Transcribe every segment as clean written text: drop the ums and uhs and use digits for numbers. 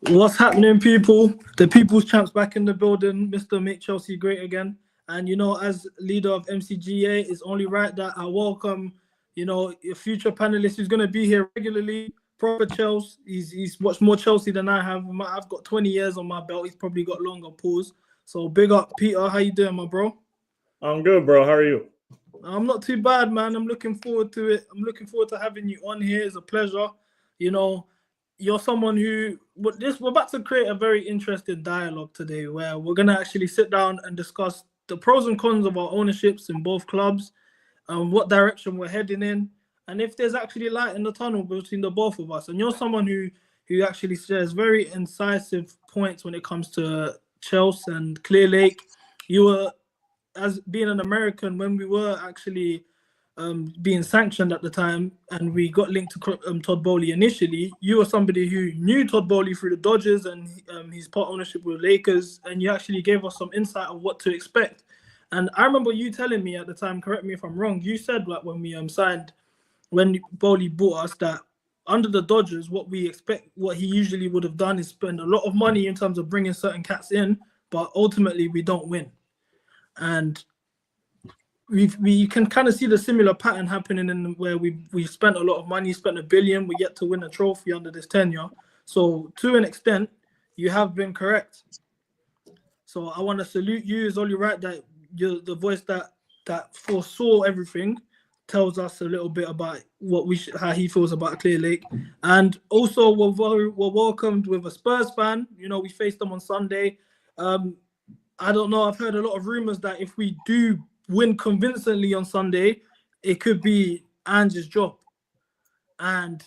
What's happening, people? The People's Champs back in the building. Mr. Make Chelsea great again. And as leader of MCGA, it's only right that I welcome, a future panelist who's going to be here regularly. Proper Chelsea. He's watched more Chelsea than I have. I've got 20 years on my belt. He's probably got longer. Pause. So big up, Peter. How you doing, my bro? I'm good, bro. How are you? I'm not too bad, man. I'm looking forward to it. I'm looking forward to having you on here. It's a pleasure. You know, you're someone who we're about to create a very interesting dialogue today where we're gonna actually sit down and discuss the pros and cons of our ownerships in both clubs, what direction we're heading in, and if there's actually light in the tunnel between the both of us. And you're someone who actually shares very incisive points when it comes to Chelsea and Clearlake. You were, as being an American, when we were actually being sanctioned at the time and we got linked to Todd Bowley initially, you were somebody who knew Todd Bowley through the Dodgers and his part ownership with Lakers, and you actually gave us some insight of what to expect. And I remember you telling me at the time, correct me if I'm wrong, you said like when we signed, when Bowley bought us, that under the Dodgers, what we expect, what he usually would have done is spend a lot of money in terms of bringing certain cats in, but ultimately we don't win. And we can kind of see the similar pattern happening in where we spent a lot of money, spent $1 billion, we yet to win a trophy under this tenure. So to an extent, you have been correct. So I want to salute you. It's only right that you're the voice that foresaw everything, tells us a little bit about how he feels about Clearlake. And also we're welcomed with a Spurs fan. We faced them on Sunday. I don't know. I've heard a lot of rumors that if we do win convincingly on Sunday, it could be Ange's job. And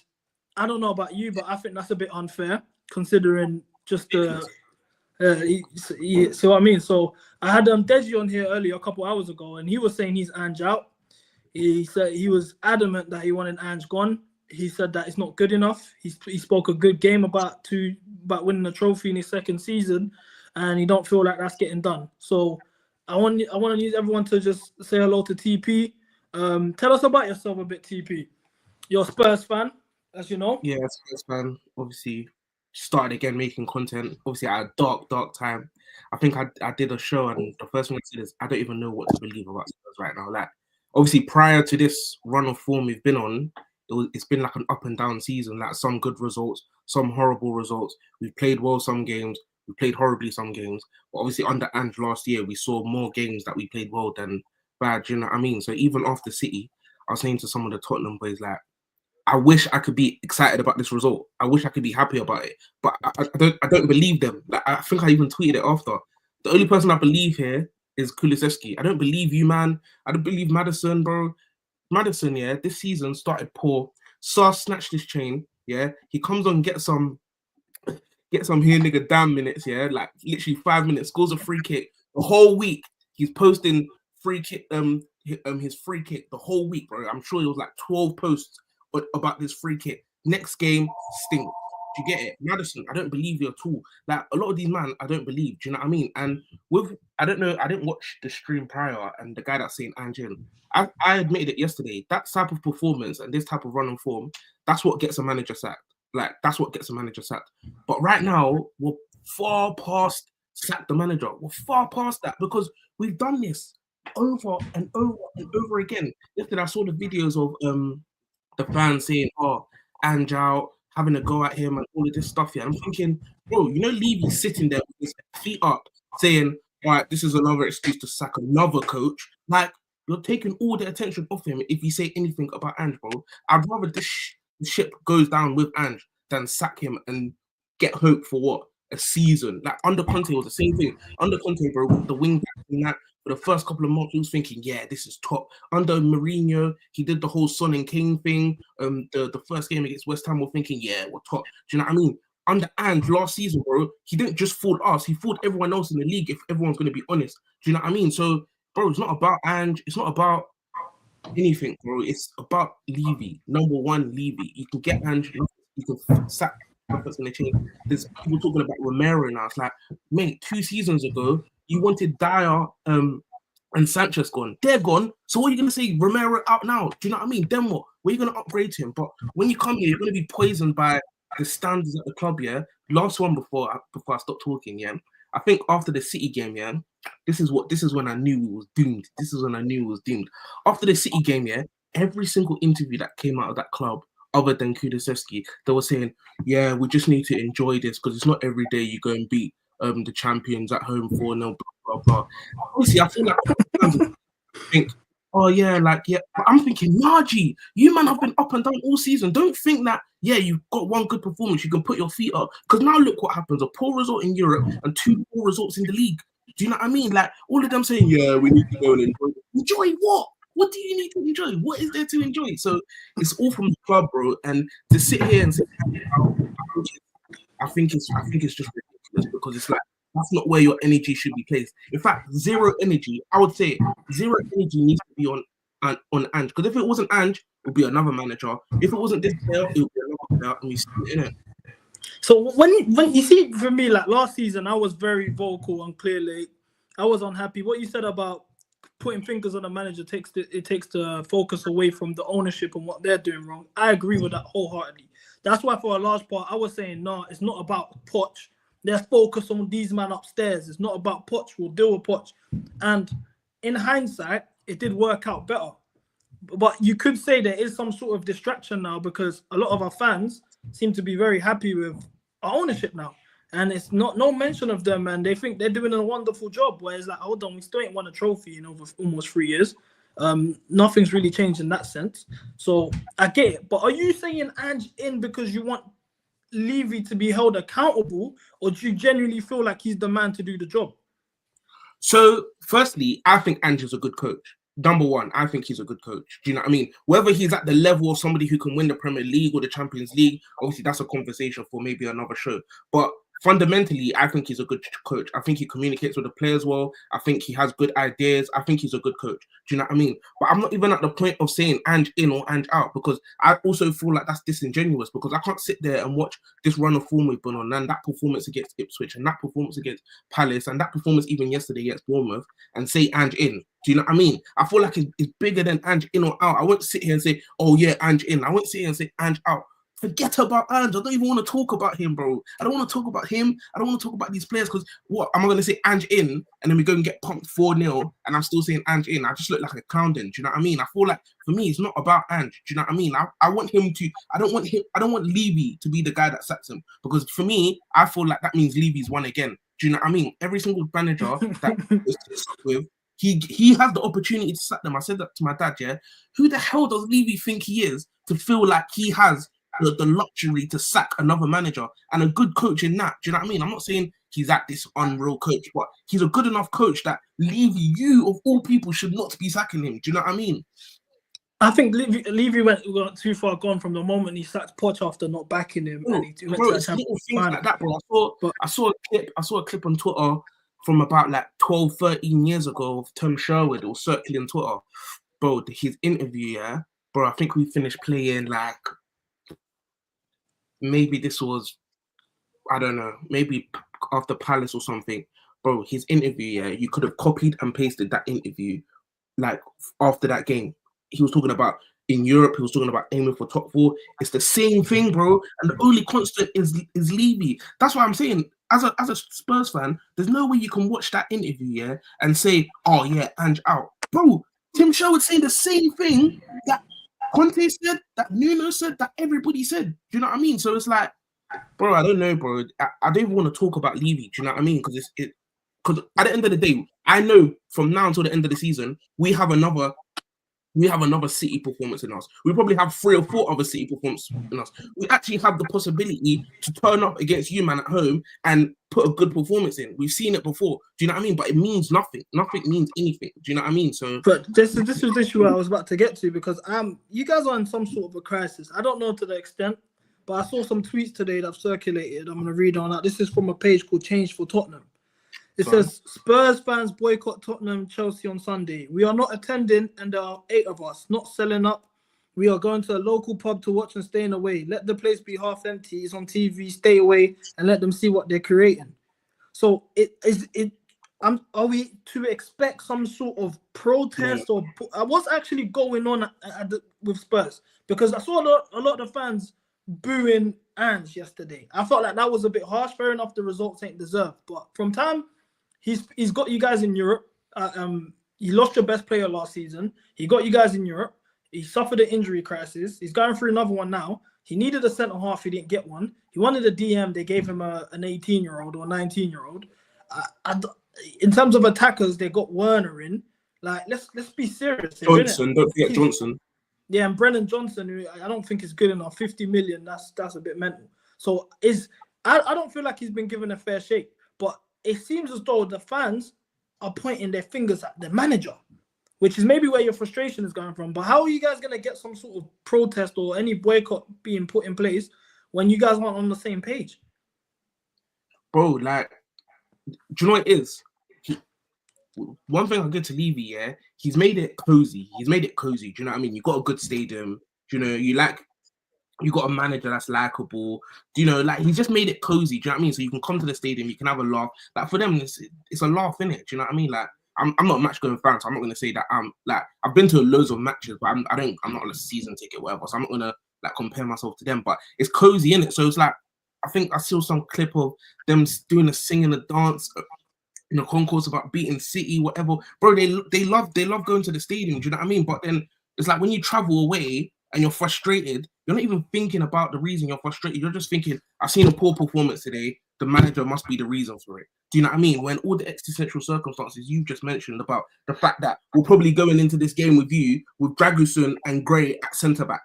I don't know about you, but I think that's a bit unfair considering just the. See what I mean? So I had Deji on here earlier a couple hours ago, and he was saying he's Ange out. He said he was adamant that he wanted Ange gone. He said that it's not good enough. He spoke a good game about winning a trophy in his second season, and he don't feel like that's getting done. So I want to use everyone to just say hello to TP. Tell us about yourself a bit, TP. You're a Spurs fan, as you know. Yeah, Spurs fan. Obviously, started again making content. Obviously, at a dark time. I think I did a show, and the first thing I said is I don't even know what to believe about Spurs right now. Like, obviously, prior to this run of form we've been on, it's been like an up and down season. Like some good results, some horrible results. We've played well some games. We played horribly some games. But obviously, under Ange last year, we saw more games that we played well than bad. You know what I mean? So even after City, I was saying to some of the Tottenham boys, like, I wish I could be excited about this result. I wish I could be happy about it, but I don't believe them. Like, I think I even tweeted it after. The only person I believe here is Kulusevski. I don't believe you, man. I don't believe Maddison, bro. Maddison, yeah, this season started poor. Saar snatched his chain, yeah. He comes on, get some here nigga damn minutes, yeah. Like literally 5 minutes, scores a free kick. The whole week he's posting free kick, his free kick the whole week, bro. I'm sure it was like 12 posts about this free kick. Next game, stink. Do you get it? Maddison, I don't believe you at all. Like a lot of these man, I don't believe. Do you know what I mean? And I don't know, I didn't watch the stream prior, and the guy that's saying Angel, I admitted it yesterday. That type of performance and this type of running form, that's what gets a manager sacked. Like that's what gets a manager sacked. But right now, we're far past sack the manager. We're far past that because we've done this over and over and over again. Yesterday, I saw the videos of the fans saying, "Oh, Ange out," having a go at him and all of this stuff. Yeah, I'm thinking, bro, Levy's sitting there with his feet up, saying, "All right, this is another excuse to sack another coach." Like you're taking all the attention off him if you say anything about Ange, bro. I'd rather this ship goes down with Ange than sack him and get hope for what? A season. Like under Conte was the same thing. Under Conte, bro, with the wing back and that. For the first couple of months, he was thinking, yeah, this is top. Under Mourinho, he did the whole Son and King thing. The first game against West Ham, we're thinking, yeah, we're top. Do you know what I mean? Under Ange last season, bro, he didn't just fool us. He fooled everyone else in the league, if everyone's going to be honest. Do you know what I mean? So, bro, it's not about Ange. It's not about anything, bro. It's about Levy. Number one, Levy. You can get Ange. You can sack. Nothing's going to change. There's people talking about Romero now. It's like, mate, 2 seasons ago, you wanted Dyer and Sanchez gone. They're gone. So what are you going to say? Romero out now. Do you know what I mean? Then what? Where are you going to upgrade him? But when you come here, you're going to be poisoned by the standards at the club, yeah. Last one before I stop talking, yeah. I think after the City game, yeah, this is when I knew we was doomed. This is when I knew we was doomed. After the City game, yeah, every single interview that came out of that club, other than Kulusevski, they were saying, yeah, we just need to enjoy this because it's not every day you go and beat the champions at home 4-0, blah, blah, blah. Obviously, I feel like fans think, oh yeah, like yeah. But I'm thinking, Naji, you man have been up and down all season. Don't think that, yeah, you've got one good performance, you can put your feet up. Because now look what happens: a poor result in Europe and 2 poor results in the league. Do you know what I mean? Like all of them saying, yeah, we need to go and enjoy. Enjoy what? What do you need to enjoy? What is there to enjoy? So it's all from the club, bro. And to sit here and say, I think it's just ridiculous because it's like that's not where your energy should be placed. In fact, zero energy. I would say zero energy needs to be on Ange, because if it wasn't Ange, it would be another manager. If it wasn't this player, it would be another player, and we see it in it. So when you see, for me, like last season, I was very vocal on Clearlake. I was unhappy. What you said about putting fingers on the manager takes the focus away from the ownership and what they're doing wrong. I agree with that wholeheartedly. That's why for a large part, I was saying, no, it's not about Poch. Let's focus on these men upstairs. It's not about Poch. We'll deal with Poch. And in hindsight, it did work out better. But you could say there is some sort of distraction now because a lot of our fans seem to be very happy with our ownership now. And it's no mention of them, and they think they're doing a wonderful job. Whereas, like, hold on, we still ain't won a trophy in over almost 3 years. Nothing's really changed in that sense. So I get it. But are you saying Ange in because you want Levy to be held accountable, or do you genuinely feel like he's the man to do the job? So, firstly, I think Ange is a good coach. Number one, I think he's a good coach. Do you know what I mean? Whether he's at the level of somebody who can win the Premier League or the Champions League, obviously that's a conversation for maybe another show. But fundamentally, I think he's a good coach. I think he communicates with the players well. I think he has good ideas. I think he's a good coach. Do you know what I mean? But I'm not even at the point of saying Ange in or Ange out, because I also feel like that's disingenuous, because I can't sit there and watch this run of form we've been on, and that performance against Ipswich, and that performance against Palace, and that performance even yesterday against Bournemouth, and say Ange in. Do you know what I mean? I feel like it's bigger than Ange in or out. I won't sit here and say, oh yeah, Ange in. I won't sit here and say Ange out. Forget about Ange. I don't even want to talk about him, bro. I don't want to talk about him. I don't want to talk about these players, because what am I going to say Ange in, and then we go and get pumped 4-0, and I'm still saying Ange in? I just look like a clown then. Do you know what I mean? I feel like for me, it's not about Ange. Do you know what I mean? I want him to. I don't want Levy to be the guy that sacks him, because for me, I feel like that means Levy's won again. Do you know what I mean? Every single manager that is stuck with, he has the opportunity to sack them. I said that to my dad. Yeah, who the hell does Levy think he is to feel like he has the luxury to sack another manager, and a good coach in that? Do you know what I mean? I'm not saying he's at this unreal coach, but he's a good enough coach that Levy, you of all people, should not be sacking him. Do you know what I mean? I think Levy went too far gone from the moment he sacked Poch after not backing him. Bro, and he went bro, to it's that little things final. like that, bro. I saw a clip on Twitter from about like 12, 13 years ago of Tom Sherwood. It was circling Twitter. Bro, his interview, yeah? Bro, I think we finished playing like, maybe this was, I don't know, maybe after Palace or something. Bro, his interview, yeah, you could have copied and pasted that interview like after that game. He was talking about in Europe, he was talking about aiming for top 4. It's the same thing, bro. And the only constant is Levy. That's why I'm saying, as a Spurs fan, there's no way you can watch that interview, yeah, and say, oh yeah, Ange out. Bro, Tim Sherwood saying the same thing that Conte said, that Nuno said, that everybody said. Do you know what I mean? So it's like, bro, I don't know, bro. I don't even want to talk about Levy. Do you know what I mean? Because because at the end of the day, I know from now until the end of the season, we have another City performance in us. We probably have 3 or 4 other City performances in us. We actually have the possibility to turn up against you, man, at home and put a good performance in. We've seen it before. Do you know what I mean? But it means nothing. Nothing means anything. Do you know what I mean? So, but this was the issue I was about to get to, because you guys are in some sort of a crisis. I don't know to the extent, but I saw some tweets today that have circulated. I'm going to read on that. This is from a page called Change for Tottenham. It says, Spurs fans boycott Tottenham Chelsea on Sunday. We are not attending, and there are 8 of us, not selling up. We are going to a local pub to watch and staying away. Let the place be half empty. It's on TV. Stay away and let them see what they're creating. So are we to expect some sort of protest, or what's actually going on with Spurs? Because I saw a lot of fans booing Ange yesterday. I felt like that was a bit harsh. Fair enough, the results ain't deserved. But from time, he's got you guys in Europe. He lost your best player last season. He got you guys in Europe. He suffered an injury crisis. He's going through another one now. He needed a centre half. He didn't get one. He wanted a DM. They gave him an 18-year-old or 19-year-old. In terms of attackers, they got Werner in. Like, let's be serious. Johnson, don't forget Johnson. Yeah, and Brennan Johnson, who I don't think is good enough. 50 million, that's a bit mental. So I don't feel like he's been given a fair shake. But it seems as though the fans are pointing their fingers at the manager, which is maybe where your frustration is going from. But how are you guys going to get some sort of protest or any boycott being put in place when you guys aren't on the same page? Bro, like, do you know what it is? One thing I give to Levy, yeah, he's made it cozy. Do you know what I mean? You got a good stadium. Do you know, you got a manager that's likable. Do you know, like, he's just made it cozy. Do you know what I mean? So you can come to the stadium, you can have a laugh. Like, for them, it's a laugh, innit? Do you know what I mean? Like, I'm not a match going fan, so I'm not gonna say that like, I've been to loads of matches, but I'm not on a season ticket, whatever. So I'm not gonna like compare myself to them. But it's cozy, innit? So it's like, I think I saw some clip of them doing a sing and a dance in a concourse about beating City, whatever. Bro, they love going to the stadium. Do you know what I mean? But then it's like when you travel away and you're frustrated, you're not even thinking about the reason you're frustrated. You're just thinking, I've seen a poor performance today. The manager must be the reason for it. Do you know what I mean? When all the existential circumstances you just mentioned about the fact that we're probably going into this game with you with Dragusin and Gray at centre back.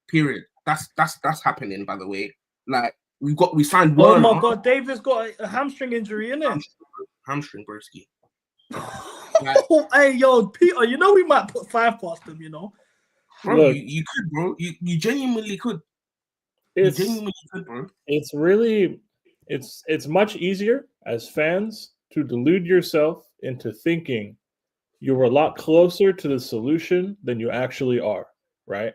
Period. That's happening, by the way. Like, we signed Werner. Oh my God, Davis got a hamstring injury, innit? Hamstring, broski. Like, hey, yo, Peter, you know we might put 5 past them, you know? Bro, look, you could, bro. You genuinely could. You genuinely could, bro. It's really, it's much easier as fans to delude yourself into thinking you're a lot closer to the solution than you actually are, right?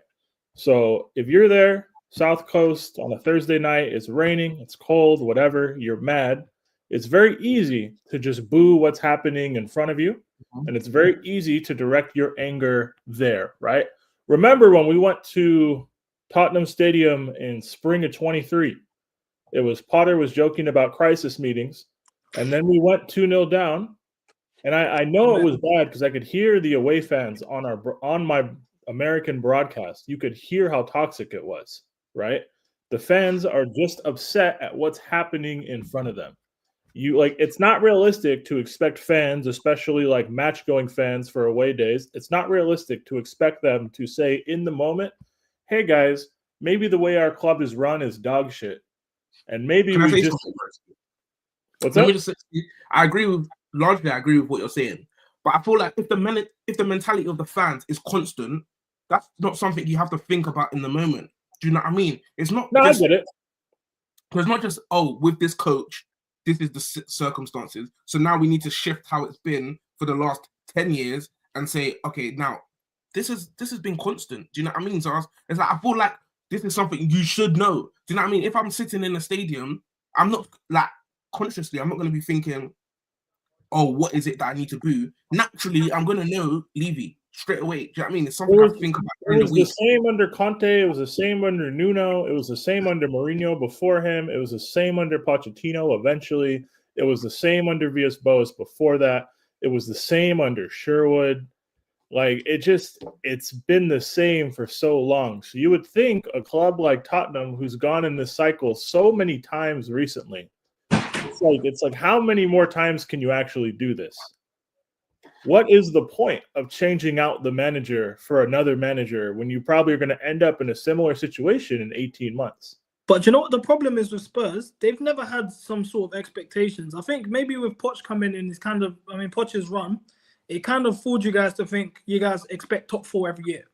So if you're there, South Coast on a Thursday night, it's raining, it's cold, whatever, you're mad. It's very easy to just boo what's happening in front of you. And it's very easy to direct your anger there, right? Remember when we went to Tottenham Stadium in spring of 23, it was Potter was joking about crisis meetings. And then we went 2-0 down. And I know it was bad because I could hear the away fans on my American broadcast. You could hear how toxic it was, right? The fans are just upset at what's happening in front of them. It's not realistic to expect fans, especially like match-going fans for away days, it's not realistic to expect them to say in the moment, hey guys, maybe the way our club is run is dog shit. And maybe we just... What's that? I agree with what you're saying. But I feel like if the mentality of the fans is constant, that's not something you have to think about in the moment. Do you know what I mean? It's not. No, I get it. It's not just, with this coach, this is the circumstances. So now we need to shift how it's been for the last 10 years and say, okay, now this has been constant. Do you know what I mean? So it's like, I feel like this is something you should know. Do you know what I mean? If I'm sitting in a stadium, I'm not like consciously, I'm not going to be thinking, what is it that I need to do? Naturally, I'm going to know Levy straight away. Do you know what I mean? It's something I think about. It was the same under Conte. It was the same under Nuno. It was the same under Mourinho before him. It was the same under Pochettino eventually. It was the same under Villas-Boas before that. It was the same under Sherwood. Like, it's been the same for so long. So you would think a club like Tottenham, who's gone in this cycle so many times recently, it's like how many more times can you actually do this? What is the point of changing out the manager for another manager when you probably are going to end up in a similar situation in 18 months? But you know what the problem is with Spurs? They've never had some sort of expectations. I think maybe with Poch coming in, it's kind of, Poch's run, it kind of fooled you guys to think you guys expect top 4 every year.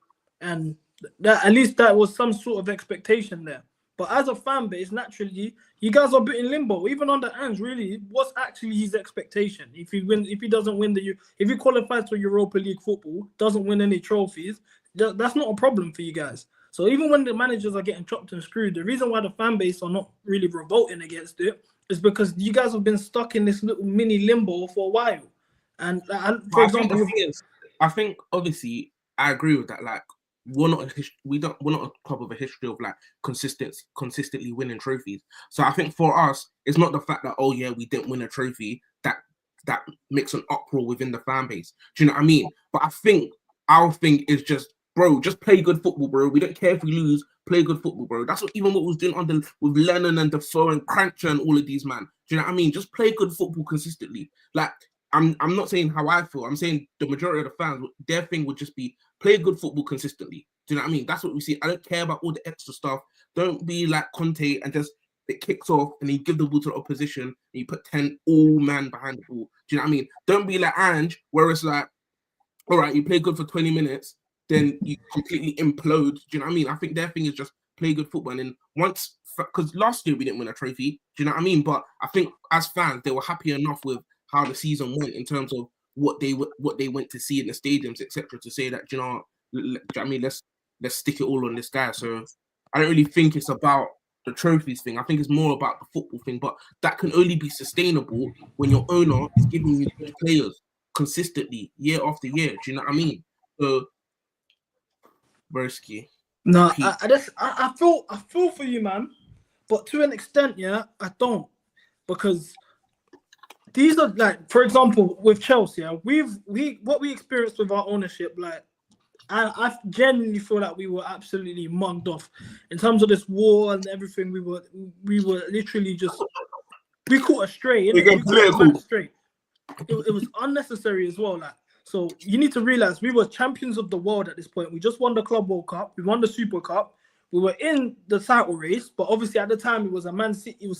And at least that was some sort of expectation there. But as a fan base, naturally, you guys are a bit in limbo. Even under Ange, really, what's actually his expectation? If he doesn't win if he qualifies for Europa League football, doesn't win any trophies, that's not a problem for you guys. So even when the managers are getting chopped and screwed, the reason why the fan base are not really revolting against it is because you guys have been stuck in this little mini limbo for a while. And for example, I think obviously I agree with that. Like, we're not a club with a history of like consistently winning trophies. So I think for us, it's not the fact that we didn't win a trophy that makes an uproar within the fan base. Do you know what I mean? But I think our thing is just, bro, just play good football, bro. We don't care if we lose. Play good football, bro. That's what we was doing with Lennon and Defoe and Crancher and all of these, man. Do you know what I mean? Just play good football consistently. Like, I'm not saying how I feel. I'm saying the majority of the fans, their thing would just be play good football consistently. Do you know what I mean? That's what we see. I don't care about all the extra stuff. Don't be like Conte and just it kicks off and you give the ball to the opposition and you put 10 all man behind the ball. Do you know what I mean? Don't be like Ange, where it's like, all right, you play good for 20 minutes, then you completely implode. Do you know what I mean? I think their thing is just play good football. And then once, because last year we didn't win a trophy. Do you know what I mean? But I think as fans, they were happy enough with how the season went in terms of what they went to see in the stadiums, etc. To say that, do you know what I mean? Let's stick it all on this guy. So I don't really think it's about the trophies thing. I think it's more about the football thing. But that can only be sustainable when your owner is giving you good players consistently year after year. Do you know what I mean? So, Maresca. No, I feel for you, man, but to an extent, yeah, I don't, because these are like, for example, with Chelsea, yeah, what we experienced with our ownership, like, I genuinely feel like we were absolutely mugged off in terms of this war and everything. We were literally just caught astray. We caught astray. It was unnecessary as well. Like, so you need to realize we were champions of the world at this point. We just won the Club World Cup. We won the Super Cup. We were in the title race, but obviously at the time it was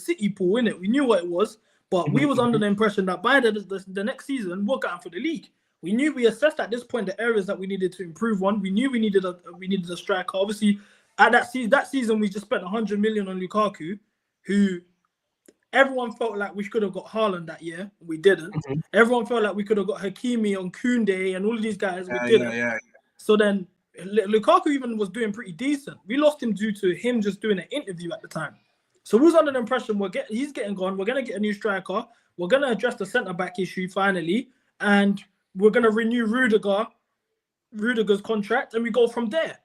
City pool, innit? We knew what it was, but we was under the impression that by the next season we're going for the league. We assessed at this point the areas that we needed to improve on. We knew we needed a striker. Obviously, at that season we just spent 100 million on Lukaku, who everyone felt like we could have got Haaland that year. We didn't. Mm-hmm. Everyone felt like we could have got Hakimi on Koundé and all of these guys. We didn't. Yeah. So then Lukaku even was doing pretty decent. We lost him due to him just doing an interview at the time. So we was under the impression he's getting gone. We're going to get a new striker. We're going to address the centre-back issue finally. And we're going to renew Rudiger's contract, and we go from there.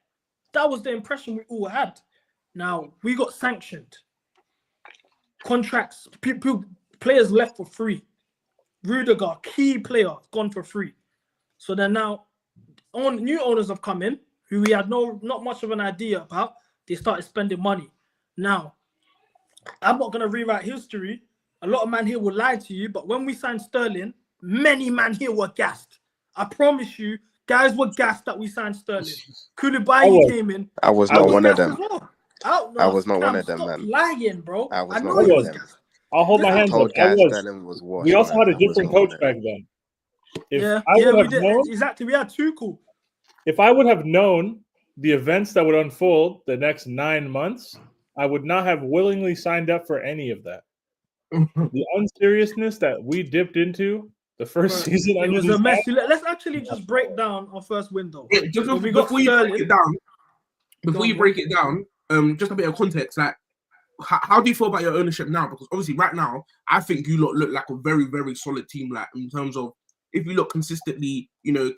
That was the impression we all had. Now, we got sanctioned. Contracts, players left for free. Rudiger, key player, gone for free. So then now, new owners have come in, who we had not much of an idea about. They started spending money. Now, I'm not going to rewrite history. A lot of man here will lie to you, but when we signed Sterling, many man here were gassed. I promise you, guys were gassed that we signed Sterling. Koulibaly came in. I was not one of them. I was not one of them, man. Lying, bro. I was not one of them. I'll hold my hands up. Sterling was washed, we also had a different coach back then. We did. Exactly. We had Tuchel. If I would have known the events that would unfold the next 9 months, I would not have willingly signed up for any of that. The unseriousness that we dipped into the first season, it was a mess. Let's actually just break down our first window. Before you break it down, just a bit of context. Like, how do you feel about your ownership now? Because obviously, right now, I think you lot look like a very, very solid team. Like, in terms of if you look consistently,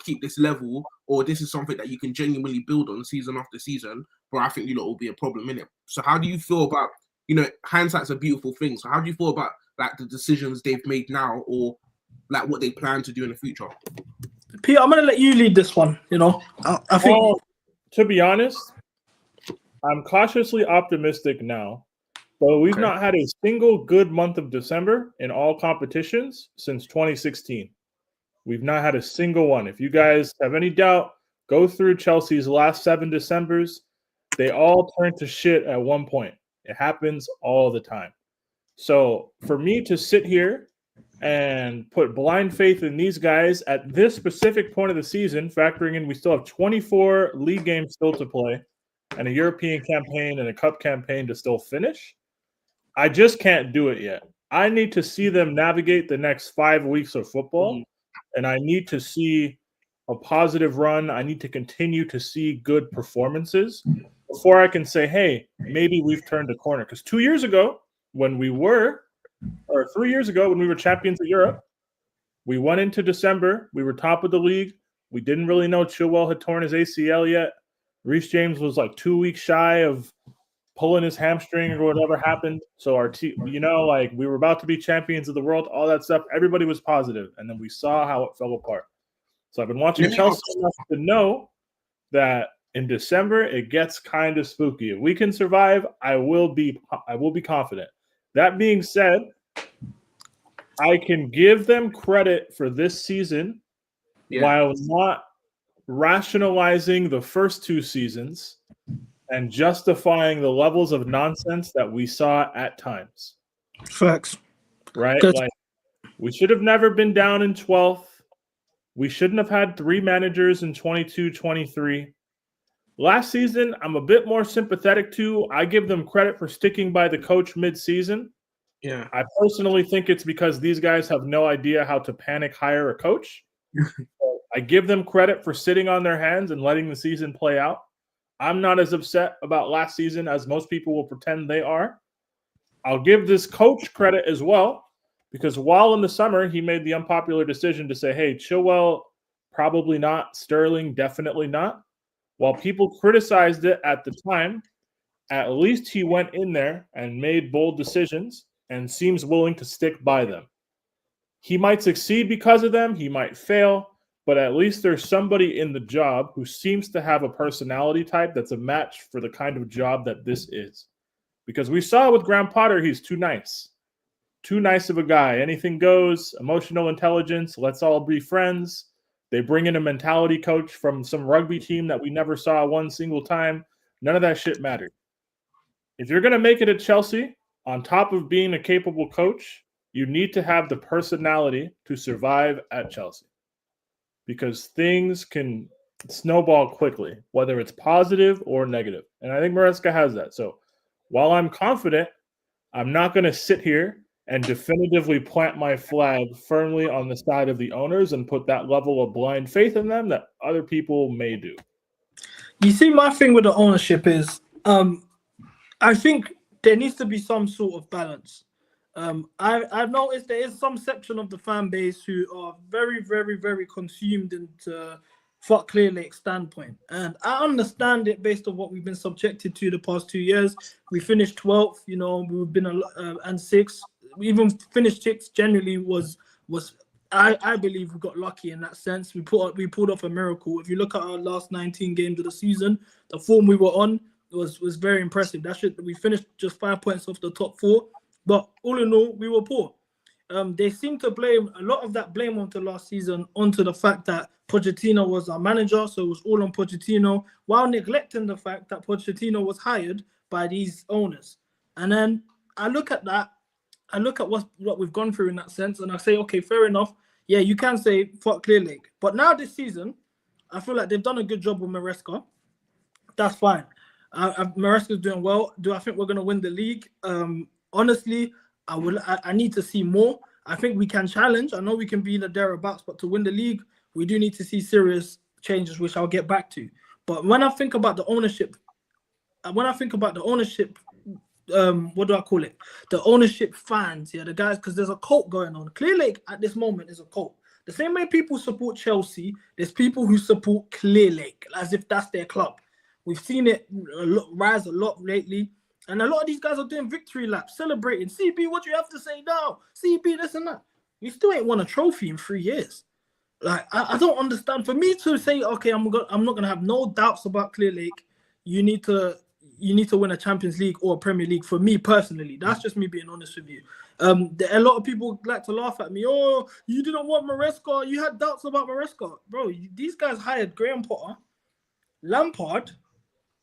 keep this level, or this is something that you can genuinely build on season after season. But I think you lot will be a problem in it. So, how do you feel about? Hindsight's a beautiful thing. So how do you feel about like the decisions they've made now, or like what they plan to do in the future? Peter, I'm gonna let you lead this one. I think. To be honest, I'm cautiously optimistic now. But we've not had a single good month of December in all competitions since 2016. We've not had a single one. If you guys have any doubt, go through Chelsea's last 7 Decembers. They all turned to shit at one point. It happens all the time. So for me to sit here and put blind faith in these guys at this specific point of the season, factoring in we still have 24 league games still to play and a European campaign and a cup campaign to still finish, I just can't do it yet. I need to see them navigate the next 5 weeks of football, and I need to see a positive run. I need to continue to see good performances before I can say, hey, maybe we've turned a corner. Because 2 years ago, when we were, or 3 years ago, when we were champions of Europe, we went into December. We were top of the league. We didn't really know Chilwell had torn his ACL yet. Reece James was like 2 weeks shy of pulling his hamstring or whatever happened. So our team, like we were about to be champions of the world, all that stuff. Everybody was positive, and then we saw how it fell apart. So I've been watching Chelsea enough to know that in December it gets kind of spooky. If we can survive, I will be confident. That being said, I can give them credit for this season while not rationalizing the first 2 seasons and justifying the levels of nonsense that we saw at times. Facts. Right? Like, we should have never been down in 12th. We shouldn't have had 3 managers in 22-23. Last season, I'm a bit more sympathetic to. I give them credit for sticking by the coach mid-season. Yeah. I personally think it's because these guys have no idea how to panic hire a coach. I give them credit for sitting on their hands and letting the season play out. I'm not as upset about last season as most people will pretend they are. I'll give this coach credit as well, because while in the summer, he made the unpopular decision to say, hey, Chilwell, probably not. Sterling, definitely not. While people criticized it at the time, at least he went in there and made bold decisions and seems willing to stick by them. He might succeed because of them. He might fail. But at least there's somebody in the job who seems to have a personality type that's a match for the kind of job that this is. Because we saw with Graham Potter, he's too nice. Too nice of a guy. Anything goes, emotional intelligence, let's all be friends. They bring in a mentality coach from some rugby team that we never saw one single time. None of that shit mattered. If you're going to make it at Chelsea, on top of being a capable coach, you need to have the personality to survive at Chelsea. Because things can snowball quickly, whether it's positive or negative. And I think Maresca has that. So while I'm confident, I'm not going to sit here and definitively plant my flag firmly on the side of the owners and put that level of blind faith in them that other people may do. You see, my thing with the ownership is I think there needs to be some sort of balance. I've noticed there is some section of the fan base who are very, very, very consumed into fuck Clearlake standpoint. And I understand it based on what we've been subjected to the past 2 years. We finished 12th, we've been and 6th. We even finished 6th generally was I believe we got lucky in that sense. We pulled off a miracle. If you look at our last 19 games of the season, the form we were on was very impressive. We finished just 5 points off the top 4. But all in all, we were poor. They seem to blame a lot of that blame onto last season onto the fact that Pochettino was our manager, so it was all on Pochettino, while neglecting the fact that Pochettino was hired by these owners. And then I look at that, I look at what we've gone through in that sense, and I say, okay, fair enough. Yeah, you can say fuck Clearlake. But now this season, I feel like they've done a good job with Maresca. That's fine. Maresca's doing well. Do I think we're going to win the league? Honestly, I need to see more. I think we can challenge. I know we can be in the thereabouts, but to win the league, we do need to see serious changes, which I'll get back to. But when I think about the ownership, what do I call it? The ownership fans, the guys, because there's a cult going on. Clearlake at this moment is a cult. The same way people support Chelsea, there's people who support Clearlake as if that's their club. We've seen it rise a lot lately. And a lot of these guys are doing victory laps, celebrating. CB, what do you have to say now? CB, this and that. We still ain't won a trophy in 3 years. Like, I don't understand. For me to say, okay, I'm not going to have no doubts about Clearlake, you need to win a Champions League or a Premier League. For me personally, that's just me being honest with you. A lot of people like to laugh at me. Oh, you didn't want Maresca. You had doubts about Maresca. Bro, these guys hired Graham Potter, Lampard,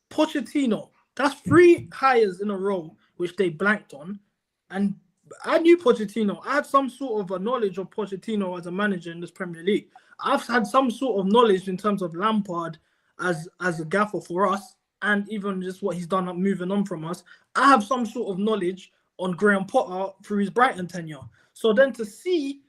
Pochettino. That's 3 hires in a row, which they blanked on. And I knew Pochettino. I had some sort of a knowledge of Pochettino as a manager in this Premier League. I've had some sort of knowledge in terms of Lampard as a gaffer for us, and even just what he's done moving on from us. I have some sort of knowledge on Graham Potter through his Brighton tenure. So then to see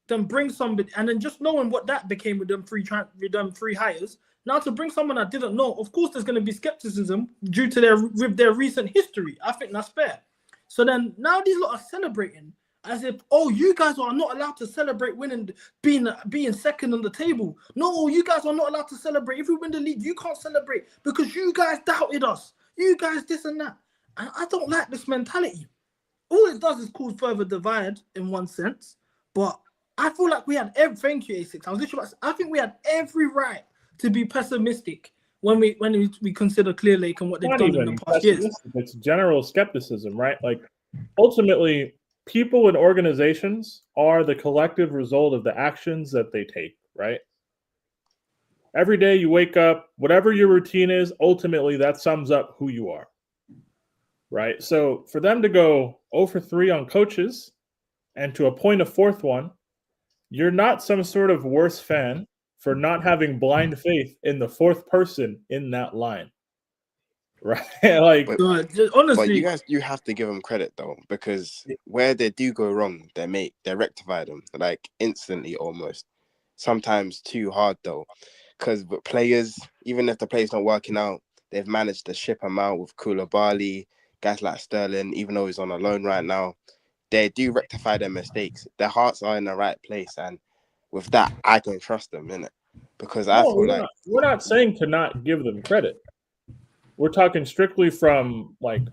them bring somebody, and then just knowing what that became with them 3 hires, now to bring someone I didn't know, of course there's going to be skepticism due to their recent history. I think that's fair. So then now these lot are celebrating. as if, oh, you guys are not allowed to celebrate winning, being second on the table. No, you guys are not allowed to celebrate. If we win the league, you can't celebrate because you guys doubted us. You guys this and that. And I don't like this mentality. All it does is cause further divide in one sense. But I feel like we had thank you, A6. I think we had every right to be pessimistic when we consider Clearlake and what they've done in the past years. It's general skepticism, right? Like, ultimately, people and organizations are the collective result of the actions that they take, right? Every day you wake up, whatever your routine is, ultimately that sums up who you are, right? So for them to go 0 for 3 on coaches and to appoint a fourth one, you're not some sort of worse fan for not having blind faith in the fourth person in that line, right? Like, honestly, but you have to give them credit though, because where they do go wrong, they rectify them like instantly, almost. Sometimes too hard though, because with players, even if the play's not working out, they've managed to ship them out with Koulibaly, guys like Sterling, even though he's on a loan right now. They do rectify their mistakes. Their hearts are in the right place, and with that, I can trust them, innit? Because I feel like we're not saying to not give them credit. We're talking strictly from like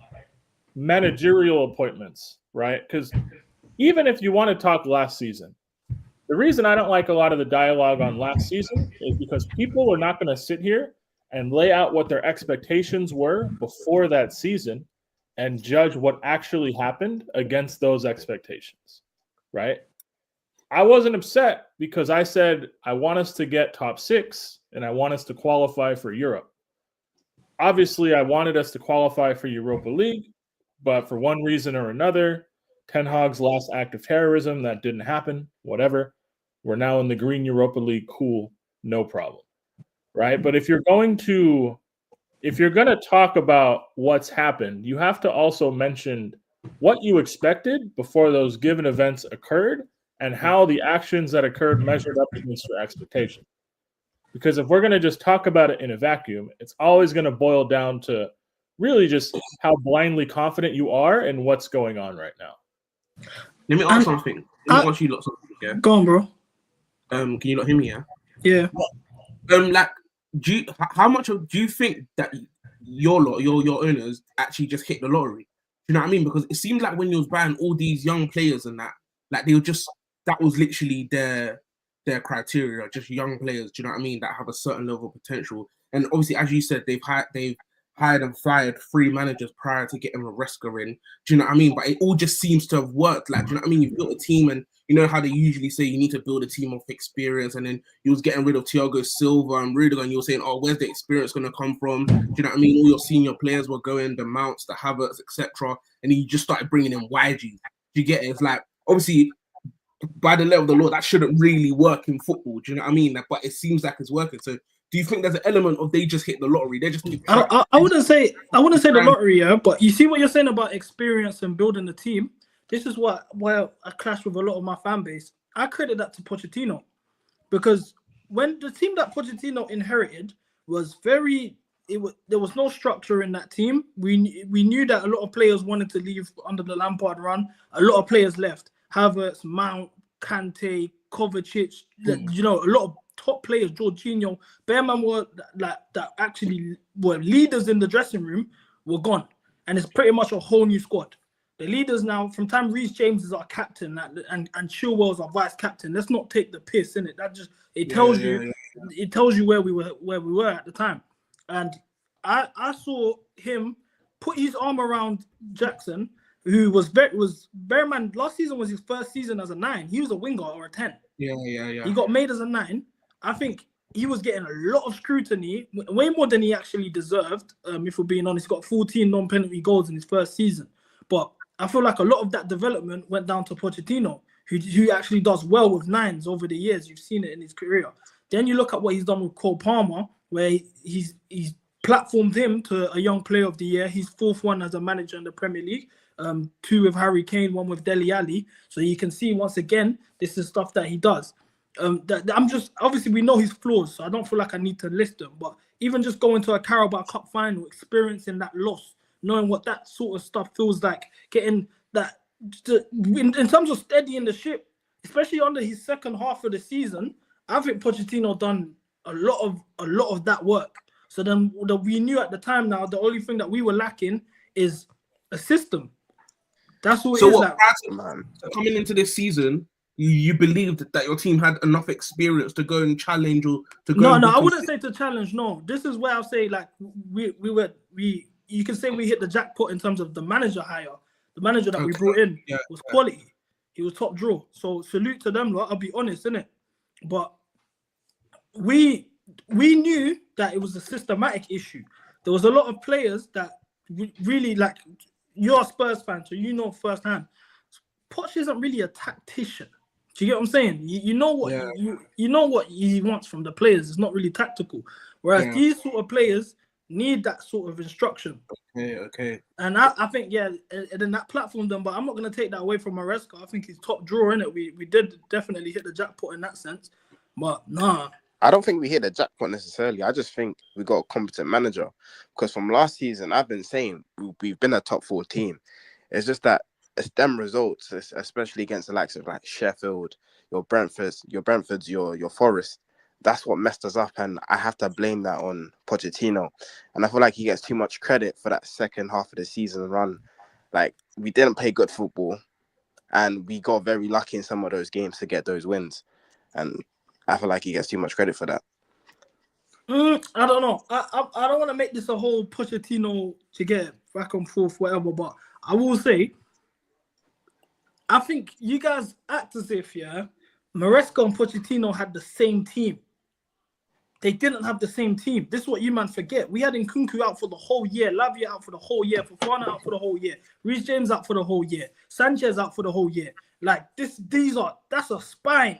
managerial appointments, right? Because even if you want to talk last season, the reason I don't like a lot of the dialogue on last season is because people are not going to sit here and lay out what their expectations were before that season and judge what actually happened against those expectations, right? I wasn't upset because I said I want us to get top 6 and I want us to qualify for Europe. Obviously, I wanted us to qualify for Europa League, but for one reason or another, Ten Hag's last act of terrorism, that didn't happen, whatever. We're now in the Green Europa League, cool, no problem, right? But if you're going to talk about what's happened, you have to also mention what you expected before those given events occurred and how the actions that occurred measured up against your expectation. Because if we're going to just talk about it in a vacuum, it's always going to boil down to really just how blindly confident you are in what's going on right now. Let me ask something. Let me ask you lot something, yeah? Go on, bro. Can you not hear me, yeah? Yeah. Like, how much do you think that your owners actually just hit the lottery? Do you know what I mean? Because it seemed like when you was buying all these young players and that, like they were just, that was literally their criteria, just young players. Do you know what I mean? That have a certain level of potential. And obviously, as you said, they've hired and fired 3 managers prior to getting Maresca in. Do you know what I mean? But it all just seems to have worked. Like, do you know what I mean? You've built a team, and you know how they usually say you need to build a team of experience, and then you was getting rid of Thiago Silva and Rudiger, and you were saying, oh, where's the experience going to come from? Do you know what I mean? All your senior players were going, the Mounts, the Havertz, etc. And then you just started bringing in YG. Do you get it? It's like, obviously, by the level of the law, that shouldn't really work in football. Do you know what I mean? But it seems like it's working. So do you think there's an element of they just hit the lottery? They just need to I wouldn't say the lottery, yeah, but you see what you're saying about experience and building the team. This is why I clash with a lot of my fan base. I credit that to Pochettino, because when the team that Pochettino inherited was there was no structure in that team. We knew that a lot of players wanted to leave under the Lampard run. A lot of players left. Havertz, Mount, Kante, Kovacic, you know, a lot of top players, Jorginho, Bearman were that actually were leaders in the dressing room, were gone. And it's pretty much a whole new squad. The leaders now, from time Reece James is our captain and Chilwell's our vice captain. Let's not take the piss, innit? That just it tells you where we were at the time. And I saw him put his arm around Jackson, who was Bearman. Last season was his first season as a 9. He was a winger or a 10. Yeah. He got made as a 9. I think he was getting a lot of scrutiny, way more than he actually deserved. If we're being honest, he got 14 non-penalty goals in his first season. But I feel like a lot of that development went down to Pochettino, who actually does well with 9s over the years. You've seen it in his career. Then you look at what he's done with Cole Palmer, where he's platformed him to a young player of the year. He's 4th one as a manager in the Premier League. 2 with Harry Kane, 1 with Dele Alli. So you can see once again, this is stuff that he does. I'm just, obviously we know his flaws, so I don't feel like I need to list them. But even just going to a Carabao Cup final, experiencing that loss, knowing what that sort of stuff feels like, getting that in terms of steadying the ship, especially under his second half of the season, I think Pochettino done a lot of that work. So then we knew at the time now the only thing that we were lacking is a system. That's what it is. Like, man, coming into this season, you believed that your team had enough experience to go and challenge or to go. No, I wouldn't say to challenge. No, this is where I'll say like you can say we hit the jackpot in terms of the manager hire. The manager that we brought in was quality. He was top draw. So salute to them, lot. I'll be honest, innit? But we knew that it was a systematic issue. There was a lot of players that really, like, you're a Spurs fan, so you know firsthand. Poch isn't really a tactician. Do you get what I'm saying? You know what you know what he wants from the players. It's not really tactical. Whereas these sort of players need that sort of instruction. Okay. And I think, and then that platform done, but I'm not going to take that away from Maresca. I think he's top drawer, innit? We did definitely hit the jackpot in that sense. But nah. I don't think we hit the jackpot necessarily. I just think we got a competent manager. Because from last season, I've been saying we've been a top 4 team. It's just that it's them results, especially against the likes of like Sheffield, your Brentfords, your Forest. That's what messed us up, and I have to blame that on Pochettino. And I feel like he gets too much credit for that second half of the season run. Like, we didn't play good football, and we got very lucky in some of those games to get those wins. And I feel like he gets too much credit for that. I don't know. I don't want to make this a whole Pochettino to get back and forth, whatever. But I will say, I think you guys act as if, Maresca and Pochettino had the same team. They didn't have the same team. This is what you man forget. We had Nkunku out for the whole year, Lavia out for the whole year, Fofana out for the whole year, Reece James out for the whole year, Sanchez out for the whole year. Like, that's a spine.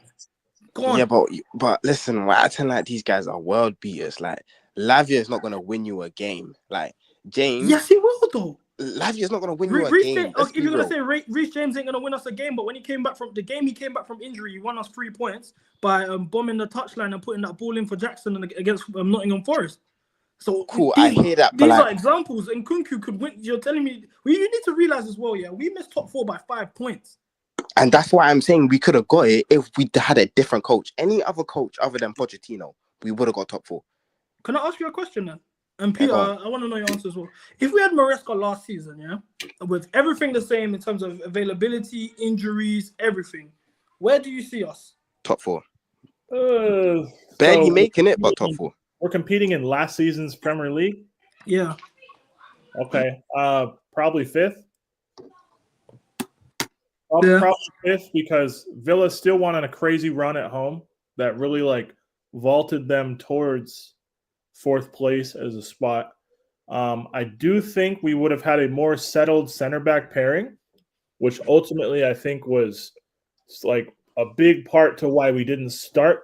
Yeah, but listen, we're acting like these guys are world beaters. Like, Lavia is not going to win you a game. Like, James... Yes, he will, though. Lavia is not going to win you a game. If you're going to say Reece James ain't going to win us a game, but when he came back from the game, he came back from injury, he won us 3 points by bombing the touchline and putting that ball in for Jackson against Nottingham Forest. So cool, I hear that. These are examples, and Nkunku could win. You're telling me, you need to realize as well, we missed top 4 by 5 points. And that's why I'm saying we could have got it if we had a different coach. Any other coach other than Pochettino, we would have got top 4. Can I ask you a question then? And Peter, I want to know your answer as well. If we had Maresca last season, with everything the same in terms of availability, injuries, everything, where do you see us? Top 4. Barely making it, but top 4. We're competing in last season's Premier League? Yeah. Okay. Probably 5th. Probably 5th because Villa still went on a crazy run at home that really vaulted them towards 4th place as a spot. I do think we would have had a more settled center back pairing, which ultimately I think was a big part to why we didn't start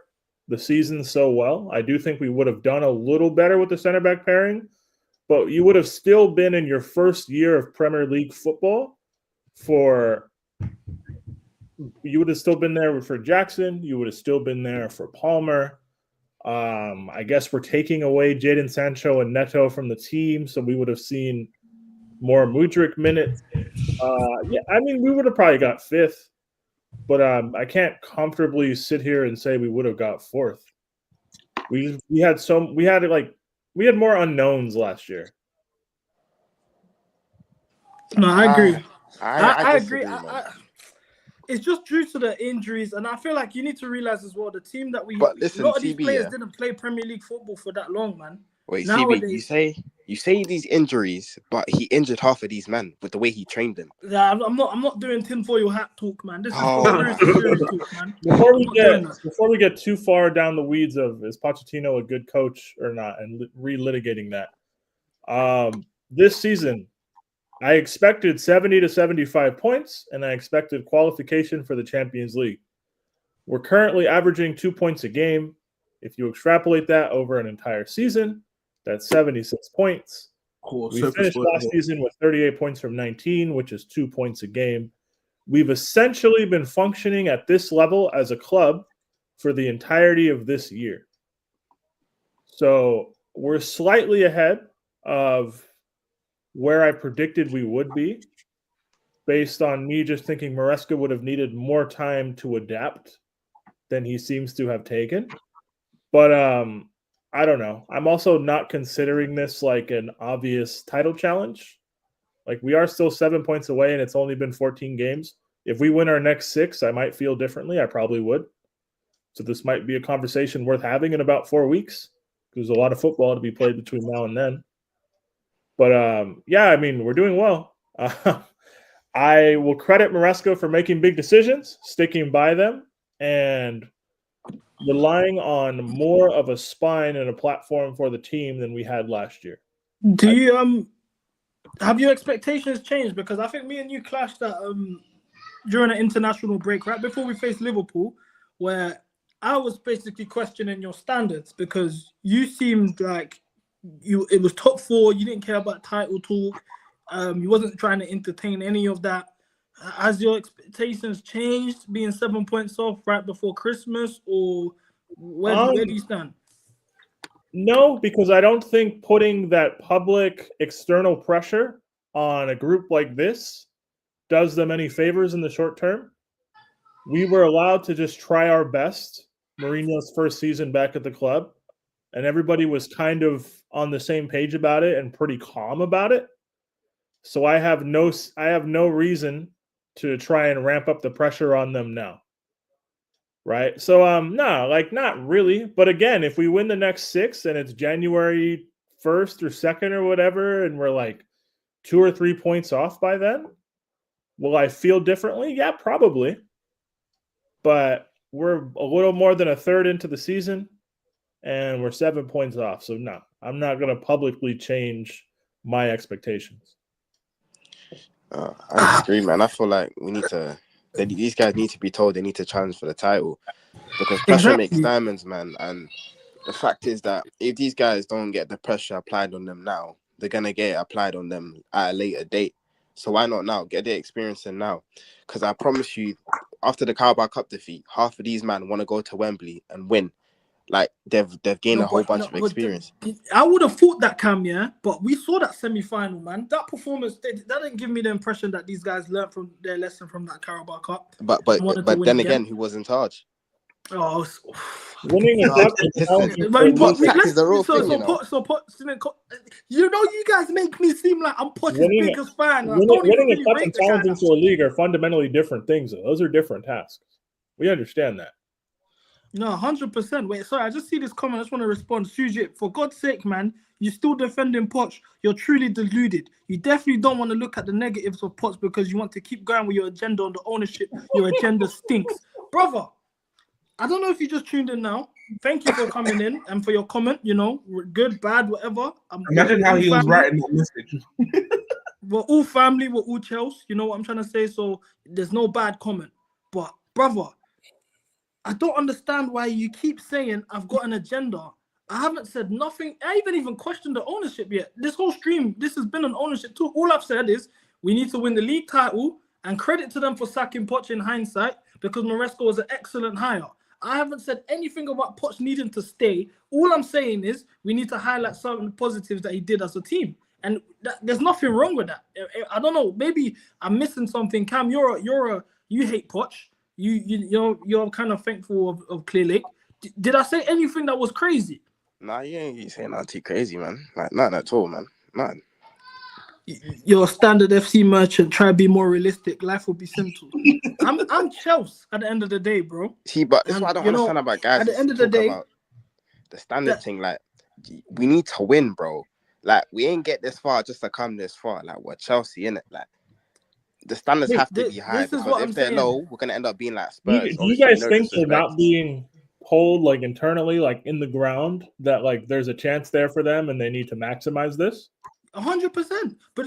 the season so well. I do think we would have done a little better with the center back pairing, but you would have still been in your first year of Premier League football you would have still been there for Jackson. You would have still been there for Palmer. I guess we're taking away Jadon Sancho and Neto from the team, so we would have seen more Mudryk minutes. We would have probably got 5th, but I can't comfortably sit here and say we would have got 4th. We had more unknowns last year. No, I agree. I agree. It's just due to the injuries, and I feel like you need to realize as well the team that we. But listen, a lot of CB, these players didn't play Premier League football for that long, man. Wait, nowadays, CB, you say these injuries, but he injured half of these men with the way he trained them. Yeah, I'm not doing tinfoil hat talk, man. This is serious talk, man. Before we get too far down the weeds of is Pochettino a good coach or not, and relitigating that, this season. I expected 70 to 75 points, and I expected qualification for the Champions League. We're currently averaging 2 points a game. If you extrapolate that over an entire season, that's 76 points. Cool. We finished last season with 38 points from 19, which is 2 points a game. We've essentially been functioning at this level as a club for the entirety of this year. So we're slightly ahead of where I predicted we would be. based on me just thinking Maresca would have needed more time to adapt than he seems to have taken. But I don't know. I'm also not considering this like an obvious title challenge. Like, we are still 7 points away and it's only been 14 games. If we win our next 6, I might feel differently. I probably would. So this might be a conversation worth having in about 4 weeks. There's a lot of football to be played between now and then. But yeah, I mean, we're doing well. I will credit Maresca for making big decisions, sticking by them, and relying on more of a spine and a platform for the team than we had last year. Do you have your expectations changed? Because I think me and you clashed that during an international break, right before we faced Liverpool, where I was basically questioning your standards because you seemed like it was top 4. You didn't care about title talk. You wasn't trying to entertain any of that. Has your expectations changed, being 7 points off right before Christmas, or where do you stand? No, because I don't think putting that public external pressure on a group like this does them any favors in the short term. We were allowed to just try our best Mourinho's first season back at the club, and everybody was kind of on the same page about it and pretty calm about it. So I have no reason to try and ramp up the pressure on them now. Right? So no, like not really. But again, if we win the next 6 and it's January 1st or 2nd or whatever, and we're like 2 or 3 points off by then, will I feel differently? Yeah, probably. But we're a little more than a third into the season, and we're 7 points off. So no, I'm not going to publicly change my expectations. I disagree, man. I feel like these guys need to be told they need to challenge for the title, because pressure makes diamonds, man. And the fact is that if these guys don't get the pressure applied on them now, they're gonna get it applied on them at a later date. So why not now? Get the experience in now. Because I promise you, after the Carabao Cup defeat, half of these men want to go to Wembley and win. Like they've gained a whole bunch of experience. I would have thought that, Cam, yeah, but we saw that semi-final, man. That performance, that didn't give me the impression that these guys learned from their lesson from that Carabao Cup. But then again, who was in charge? Oh, winning is the real thing, you know, you guys make me seem like I'm Poch's biggest fan. Winning a cup and challenging to a league are fundamentally different things, though. Those are different tasks. We understand that. No, 100%. Wait, sorry, I just see this comment. I just want to respond. Sujit, for God's sake, man, you're still defending Poch. You're truly deluded. You definitely don't want to look at the negatives of Poch because you want to keep going with your agenda on the ownership. Your agenda stinks. Brother, I don't know if you just tuned in now. Thank you for coming in and for your comment. You know, good, bad, whatever. Imagine how he was writing that message. We're all family. We're all Chelsea. You know what I'm trying to say? So there's no bad comment. But, brother, I don't understand why you keep saying I've got an agenda. I haven't said nothing. I even questioned the ownership yet. This whole stream, this has been an ownership too. All I've said is we need to win the league title, and credit to them for sacking Poch in hindsight, because Maresca was an excellent hire. I haven't said anything about Poch needing to stay. All I'm saying is we need to highlight some of the positives that he did as a team. And there's nothing wrong with that. I don't know. Maybe I'm missing something. Cam, you hate Poch. You're kind of thankful of Clearlake. Did I say anything that was crazy? Nah, you ain't saying nothing too crazy, man. Like, not at all, man. None. You're a standard FC merchant. Try to be more realistic. Life will be simple. I'm Chelsea at the end of the day, bro. See, but this is what I don't understand about guys. At the end of the day, the standard thing, like, we need to win, bro. Like, we ain't get this far just to come this far. Like, we're Chelsea, innit? Like, the standards have to be high, because if they're low, we're gonna end up being like Spurs. Do you guys think they're not being told, like, internally, like in the ground, that like there's a chance there for them and they need to maximize this? 100%. But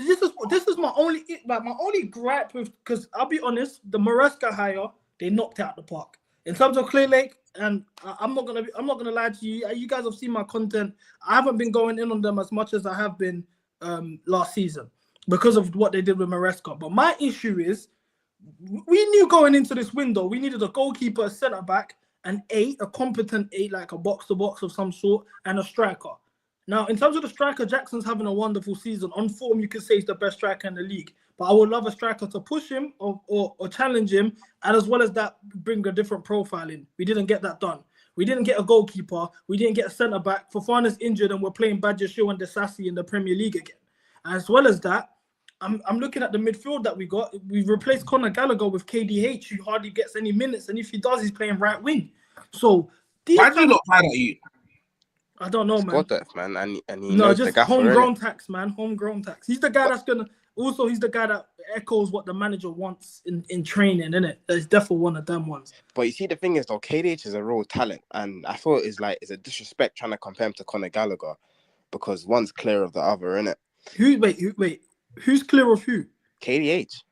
this is my only gripe with, because I'll be honest, the Maresca hire, they knocked out the park in terms of Clearlake. And I'm not gonna lie to you. You guys have seen my content. I haven't been going in on them as much as I have been last season, because of what they did with Maresca. But my issue is, we knew going into this window, we needed a goalkeeper, a centre-back, a competent 8, like a box-to-box of some sort, and a striker. Now, in terms of the striker, Jackson's having a wonderful season. On form, you could say he's the best striker in the league. but I would love a striker to push him or challenge him, and as well as that, bring a different profile in. We didn't get that done. We didn't get a goalkeeper. We didn't get a centre back. Fofana's injured, and we're playing Badiashile and Desassi in the Premier League again. As well as that, I'm looking at the midfield that we got. We've replaced Conor Gallagher with KDH, who hardly gets any minutes, and if he does, he's playing right wing. So why do you not find out you? I don't know, man. Squad depth, man, and he No, knows the just gaffer, homegrown innit? tax, man. Homegrown tax. He's the guy that's gonna. Also, he's the guy that echoes what the manager wants in training, innit? He's definitely one of them ones. But you see, the thing is, though, KDH is a real talent, and I thought it's a disrespect trying to compare him to Conor Gallagher, because one's clear of the other, innit? Wait. Who's clear of who? KDH.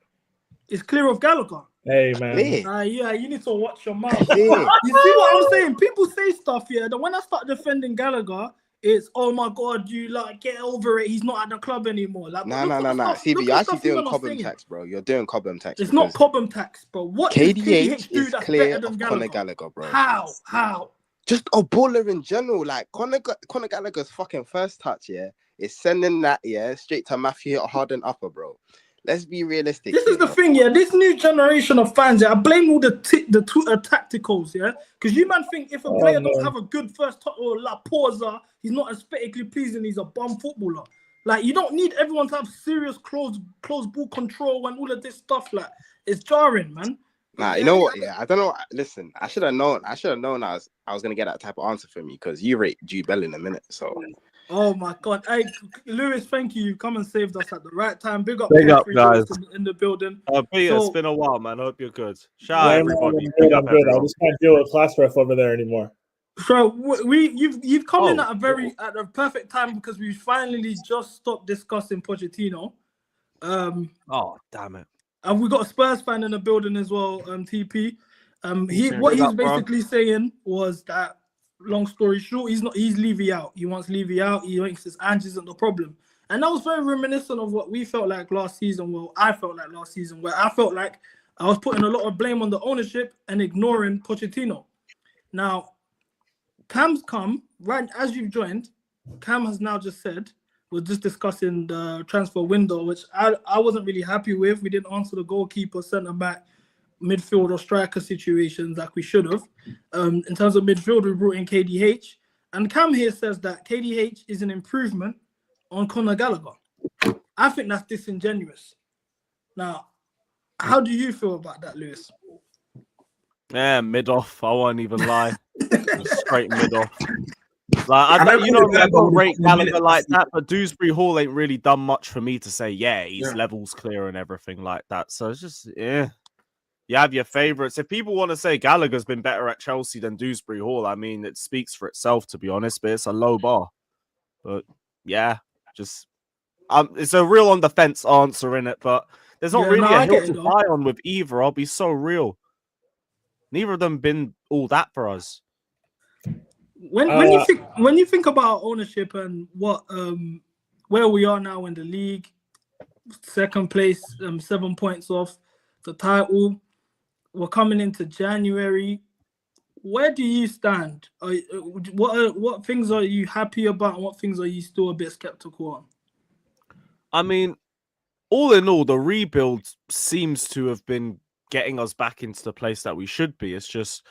Is clear of Gallagher. Hey, man. Clear. Yeah, you need to watch your mouth. Clear. You see what I'm saying? People say stuff, yeah. That when I start defending Gallagher, it's oh my god, you like get over it. He's not at the club anymore. Like, No. See, but you're actually doing Cobham tax, bro. You're doing Cobham tax. It's not Cobham tax, bro. What does KDH do is that's clear better than of Conor Gallagher? Gallagher, bro. How? Just a baller in general. Like Conor Gallagher's fucking first touch, yeah, is sending that, yeah, straight to Matthew Harden upper, bro. Let's be realistic. This is the thing, yeah. This new generation of fans, yeah. I blame all the Twitter tacticals, yeah. Because you man think if a player don't have a good first touch or la pausa, he's not aesthetically pleasing. He's a bum footballer. Like you don't need everyone to have serious close ball control and all of this stuff. Like it's jarring, man. Nah, you know what? Yeah, I don't know. Listen, I should have known. I was gonna get that type of answer from you because you rate Jude Bell in a minute. So. Oh my god! Hey, Lewis, thank you. You come and saved us at the right time. Big up, guys, in the building. Peter, So- it's been a while, man. Hope you're good. Shout out everybody. I'm good. I just can't deal with class ref over there anymore. So you've come in at a perfect time because we finally just stopped discussing Pochettino. Oh, damn it. And we got a Spurs fan in the building as well, TP. He's bro. basically saying was that, long story short, he's Levy out. He wants Levy out. He thinks this Ange isn't the problem. And that was very reminiscent of what we felt like last season. Well, I felt like last season, where I felt like I was putting a lot of blame on the ownership and ignoring Pochettino. Now, Cam's come, right as you've joined, Cam has now just said, we're just discussing the transfer window, which I wasn't really happy with. We didn't answer the goalkeeper, centre-back, midfield or striker situations like we should have. In terms of midfield, we brought in KDH. And Cam here says that KDH is an improvement on Conor Gallagher. I think that's disingenuous. Now, how do you feel about that, Lewis? Yeah, mid-off. I won't even lie. Straight mid-off. Like, I don't rate Gallagher like that, but Dewsbury Hall ain't really done much for me to say, he's levels clear and everything like that. So it's just, you have your favourites. If people want to say Gallagher's been better at Chelsea than Dewsbury Hall, I mean, it speaks for itself, to be honest, but it's a low bar. But, just... it's a real on the fence answer in it, but there's not really a hill to die on with either. I'll be so real. Neither of them been all that for us. When you think about ownership and what where we are now in the league, second place, 7 points off the title, we're coming into January. Where do you stand? What things are you happy about, and what things are you still a bit skeptical on? I mean, all in all, the rebuild seems to have been getting us back into the place that we should be. It's just,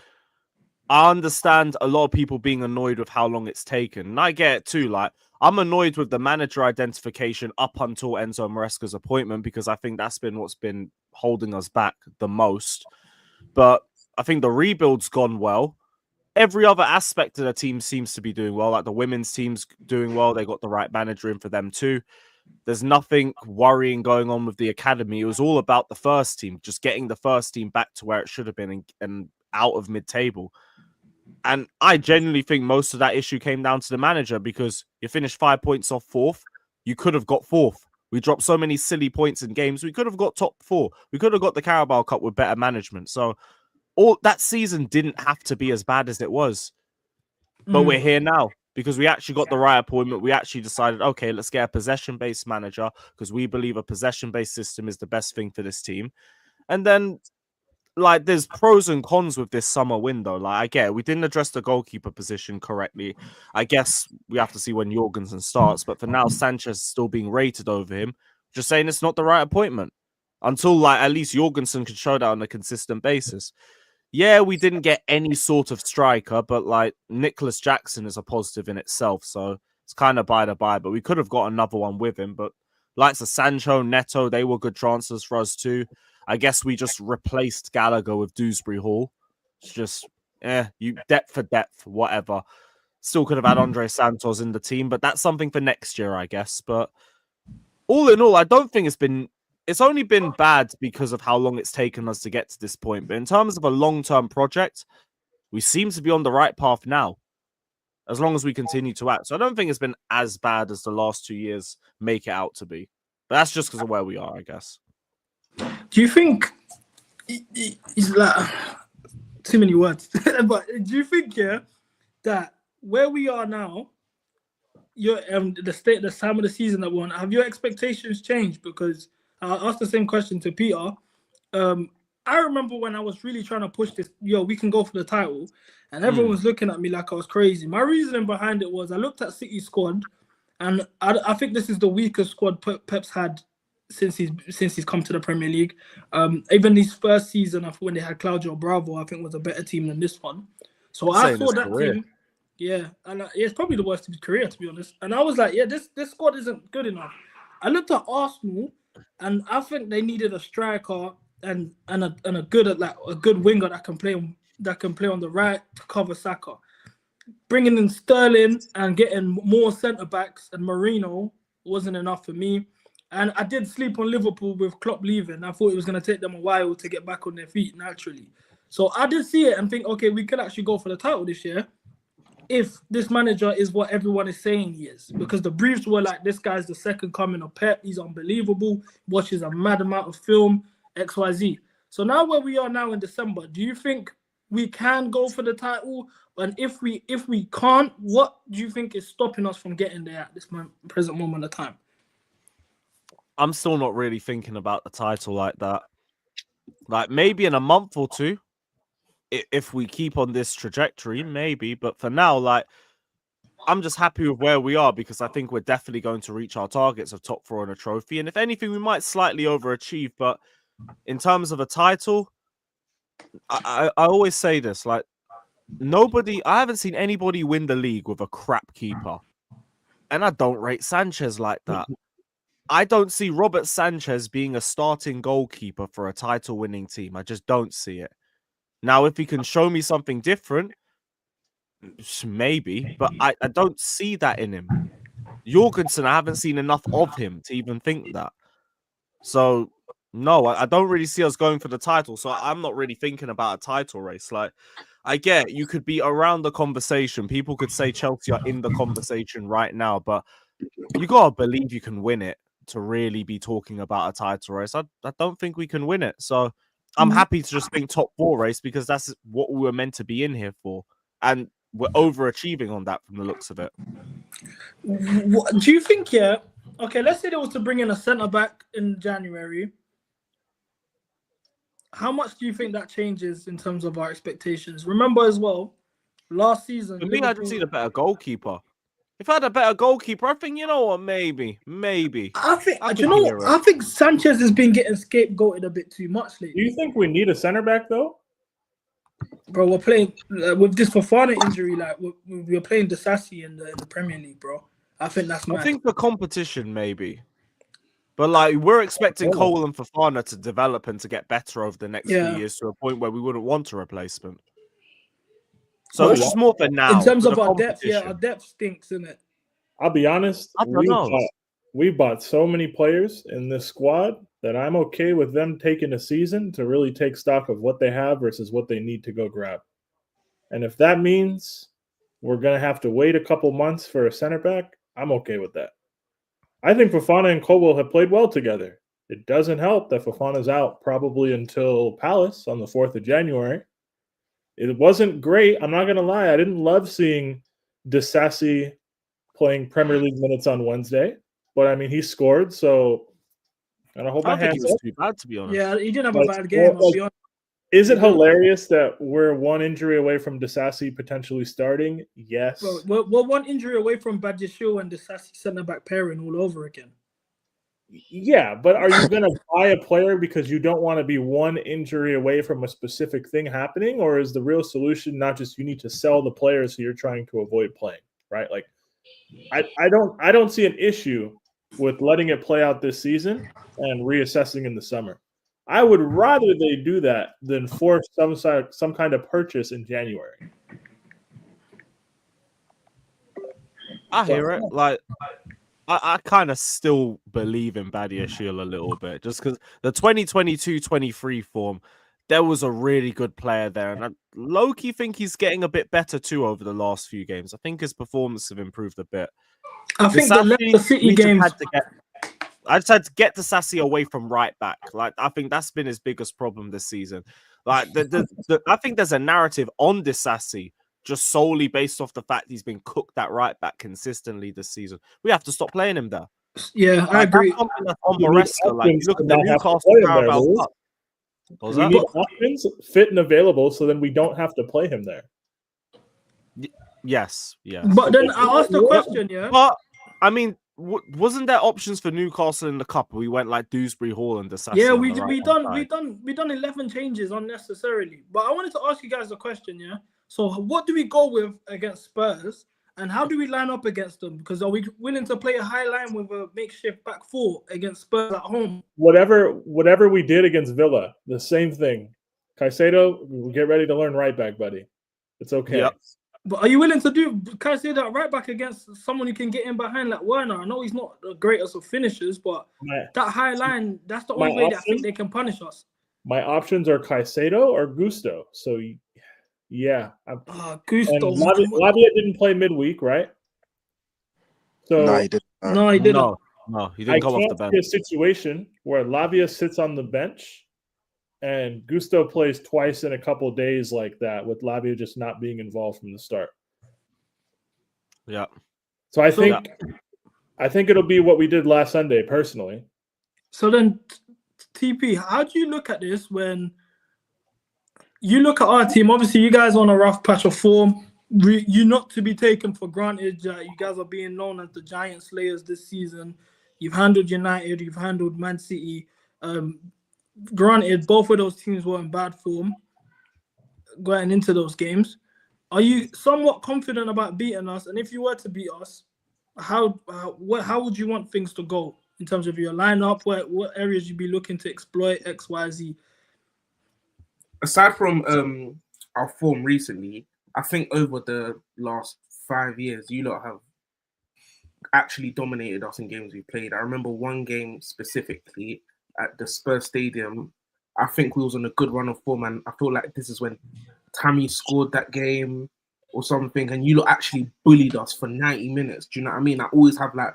I understand a lot of people being annoyed with how long it's taken. And I get it too. Like, I'm annoyed with the manager identification up until Enzo Maresca's appointment, because I think that's been what's been holding us back the most. But I think the rebuild's gone well. Every other aspect of the team seems to be doing well. Like the women's team's doing well. They got the right manager in for them too. There's nothing worrying going on with the academy. It was all about the first team, just getting the first team back to where it should have been and out of mid-table. And I genuinely think most of that issue came down to the manager, because you finished 5 points off fourth. You could have got fourth. We dropped so many silly points in games. We could have got top four. We could have got the Carabao Cup with better management. So all that season didn't have to be as bad as it was. But we're here now because we actually got the right appointment. We actually decided, okay, let's get a possession-based manager, because we believe a possession-based system is the best thing for this team. And then, like, there's pros and cons with this summer window. Like, I get it. We didn't address the goalkeeper position correctly. I guess we have to see when Jorgensen starts. But for now, Sanchez is still being rated over him. Just saying it's not the right appointment. until like at least Jorgensen could show that on a consistent basis. Yeah, we didn't get any sort of striker, but like Nicholas Jackson is a positive in itself, so it's kind of by the by. But we could have got another one with him. But likes of Sancho, Neto, they were good transfers for us too. I guess we just replaced Gallagher with Dewsbury Hall. It's just, you depth for depth, whatever. Still could have had Andre Santos in the team, but that's something for next year, I guess. But all in all, I don't think it's only been bad because of how long it's taken us to get to this point. But in terms of a long-term project, we seem to be on the right path now, as long as we continue to act. So I don't think it's been as bad as the last 2 years make it out to be. But that's just because of where we are, I guess. Do you think it's like too many words? But do you think that where we are now, your the time of the season that we're on, have your expectations changed? Because I asked the same question to Peter. I remember when I was really trying to push this, we can go for the title, and everyone was looking at me like I was crazy. My reasoning behind it was I looked at City's squad, and I think this is the weakest squad Pep's had since he's come to the Premier League. Even his first season, when they had Claudio Bravo, I think was a better team than this one. So I saw that team. Yeah, and it's probably the worst of his career, to be honest. And I was like, this squad isn't good enough. I looked at Arsenal, and I think they needed a striker and a good winger that can play on the right to cover Saka. Bringing in Sterling and getting more centre backs and Marino wasn't enough for me. And I did sleep on Liverpool with Klopp leaving. I thought it was going to take them a while to get back on their feet naturally. So I did see it and think, okay, we could actually go for the title this year if this manager is what everyone is saying he is. Because the briefs were like, this guy's the second coming of Pep. He's unbelievable. Watches a mad amount of film, XYZ. So now where we are now in December, do you think we can go for the title? And if we can't, what do you think is stopping us from getting there at this present moment of time? I'm still not really thinking about the title like that. Like maybe in a month or two, if we keep on this trajectory, maybe. But for now, like, I'm just happy with where we are because I think we're definitely going to reach our targets of top 4 and a trophy. And if anything, we might slightly overachieve. But in terms of a title, I always say this, like, I haven't seen anybody win the league with a crap keeper. And I don't rate Sanchez like that. I don't see Robert Sanchez being a starting goalkeeper for a title-winning team. I just don't see it. Now, if he can show me something different, maybe, but I don't see that in him. Jorgensen, I haven't seen enough of him to even think that. So, no, I don't really see us going for the title. So I'm not really thinking about a title race. Like, I get you could be around the conversation. People could say Chelsea are in the conversation right now, but you got to believe you can win it to really be talking about a title race. I don't think we can win it. So I'm happy to just think top 4 race because that's what we were meant to be in here for. And we're overachieving on that from the looks of it. Do you think, okay, let's say they was to bring in a centre-back in January. How much do you think that changes in terms of our expectations? Remember as well, last season... For me, I just need a better goalkeeper. If I had a better goalkeeper, I think, you know what, maybe. I think Sanchez has been getting scapegoated a bit too much lately. Do you think we need a center back though? Bro, we're playing with this Fofana injury. Like we're playing Disasi in the Premier League, bro. I think that's mad. I think the competition maybe, but like we're expecting Cole and Fofana to develop and to get better over the next few years to a point where we wouldn't want a replacement. So it's just more for now. In terms of our depth, our depth stinks, isn't it? I'll be honest. We bought so many players in this squad that I'm okay with them taking a season to really take stock of what they have versus what they need to go grab. And if that means we're going to have to wait a couple months for a center back, I'm okay with that. I think Fofana and Colwell have played well together. It doesn't help that Fofana's out probably until Palace on the 4th of January. It wasn't great. I'm not going to lie. I didn't love seeing Disasi playing Premier League minutes on Wednesday. But, I mean, he scored, so I don't hold my hands up. He was too bad, to be honest. Yeah, he didn't have a bad game, I'll be honest. Is it hilarious that we're one injury away from Disasi potentially starting? Yes. Bro, we're one injury away from Badiashile and Disasi centre-back pairing all over again. Yeah, but are you going to buy a player because you don't want to be one injury away from a specific thing happening, or is the real solution not just you need to sell the players who you're trying to avoid playing, right? Like, I don't see an issue with letting it play out this season and reassessing in the summer. I would rather they do that than force some kind of purchase in January. I hear it. Like, I kind of still believe in Badiashile a little bit, just because the 2022-23 form, there was a really good player there, and I low-key think he's getting a bit better too over the last few games. I think his performance have improved a bit. I think the Leicester City games. I just had to get Disasi away from right back. Like, I think that's been his biggest problem this season. Like, I think there's a narrative on Disasi just solely based off the fact he's been cooked at right back consistently this season. We have to stop playing him there. Yeah, I agree. That's something that's on Maresca. Like, you look at the Newcastle Carabao Cup. We need options fit and available, so then we don't have to play him there. Yes. But then I asked the question, yeah. But I mean, wasn't there options for Newcastle in the cup? We went like Dewsbury Hall and Disasi. Yeah, we done 11 changes unnecessarily. But I wanted to ask you guys a question, yeah. So what do we go with against Spurs, and how do we line up against them? Because are we willing to play a high line with a makeshift back four against Spurs at home? Whatever we did against Villa, the same thing. Caicedo, get ready to learn right back, buddy. It's okay. Yep. But are you willing to do Caicedo right back against someone who can get in behind like Werner? I know he's not the greatest of finishers, but that high line, that's the only way that I think they can punish us. My options are Caicedo or Gusto. So, yeah. Gusto. Lavia didn't play midweek, right? So No, he didn't. No, he didn't. No, he didn't come off the bench. I can't see a situation where Lavia sits on the bench and Gusto plays twice in a couple of days like that, with Lavia just not being involved from the start. Yeah. So I think it'll be what we did last Sunday, personally. So then, TP, how do you look at this when you look at our team? Obviously, you guys are on a rough patch of form. You're not to be taken for granted. You guys are being known as the Giant Slayers this season. You've handled United. You've handled Man City. Granted, both of those teams were in bad form going into those games. Are you somewhat confident about beating us? And if you were to beat us, how would you want things to go in terms of your lineup? What areas you'd be looking to exploit, X, Y, Z? Aside from our form recently, I think over the last 5 years, you lot have actually dominated us in games we played. I remember one game specifically at the Spurs Stadium. I think we was on a good run of form, and I feel like this is when Tammy scored that game or something, and you lot actually bullied us for 90 minutes. Do you know what I mean? I always have like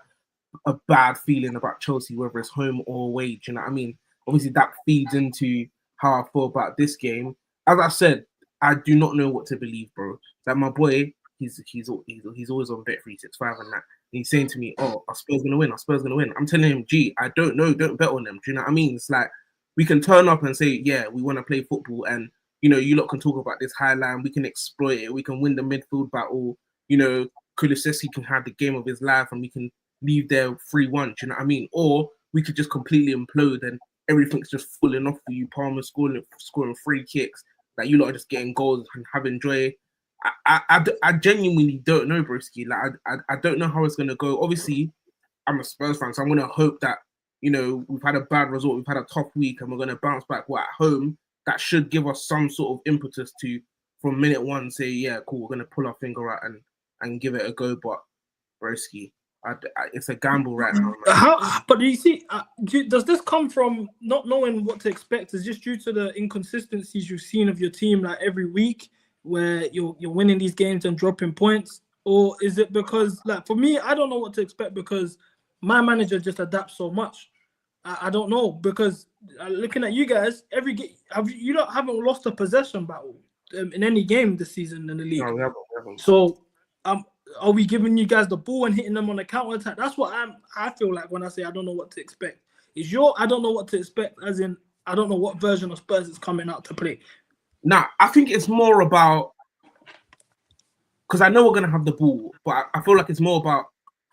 a bad feeling about Chelsea, whether it's home or away. Do you know what I mean? Obviously, that feeds into how I feel about this game. As I said, I do not know what to believe, bro. Like my boy, he's always on Bet365 and that. And he's saying to me, "Oh, are Spurs gonna win? Are Spurs gonna win?" I'm telling him, "Gee, I don't know. Don't bet on them." Do you know what I mean? It's like we can turn up and say, "Yeah, we want to play football," and you lot can talk about this high line. We can exploit it. We can win the midfield battle. Kulusevski can have the game of his life, and we can leave there 3-1. Do you know what I mean? Or we could just completely implode and everything's just falling off for you. Palmer scoring free kicks. Like you lot are just getting goals and having joy. I genuinely don't know, broski. Like I don't know how it's gonna go. Obviously, I'm a Spurs fan, so I'm gonna hope that we've had a bad result, we've had a tough week, and we're gonna bounce back. We're at home. That should give us some sort of impetus to, from minute one, say, yeah, cool, we're gonna pull our finger out and give it a go. But broski, it's a gamble right now. But do you see? Does this come from not knowing what to expect? Is just due to the inconsistencies you've seen of your team, like every week, where you're winning these games and dropping points, or is it because, like, for me, I don't know what to expect because my manager just adapts so much. I don't know, because looking at you guys, every game you haven't lost a possession battle in any game this season in the league. No, we haven't. So are we giving you guys the ball and hitting them on the counter attack? That's what I feel like when I say I don't know what to expect. I don't know what to expect, as in I don't know what version of Spurs is coming out to play. Nah, I think it's more about, because I know we're gonna have the ball, but I feel like it's more about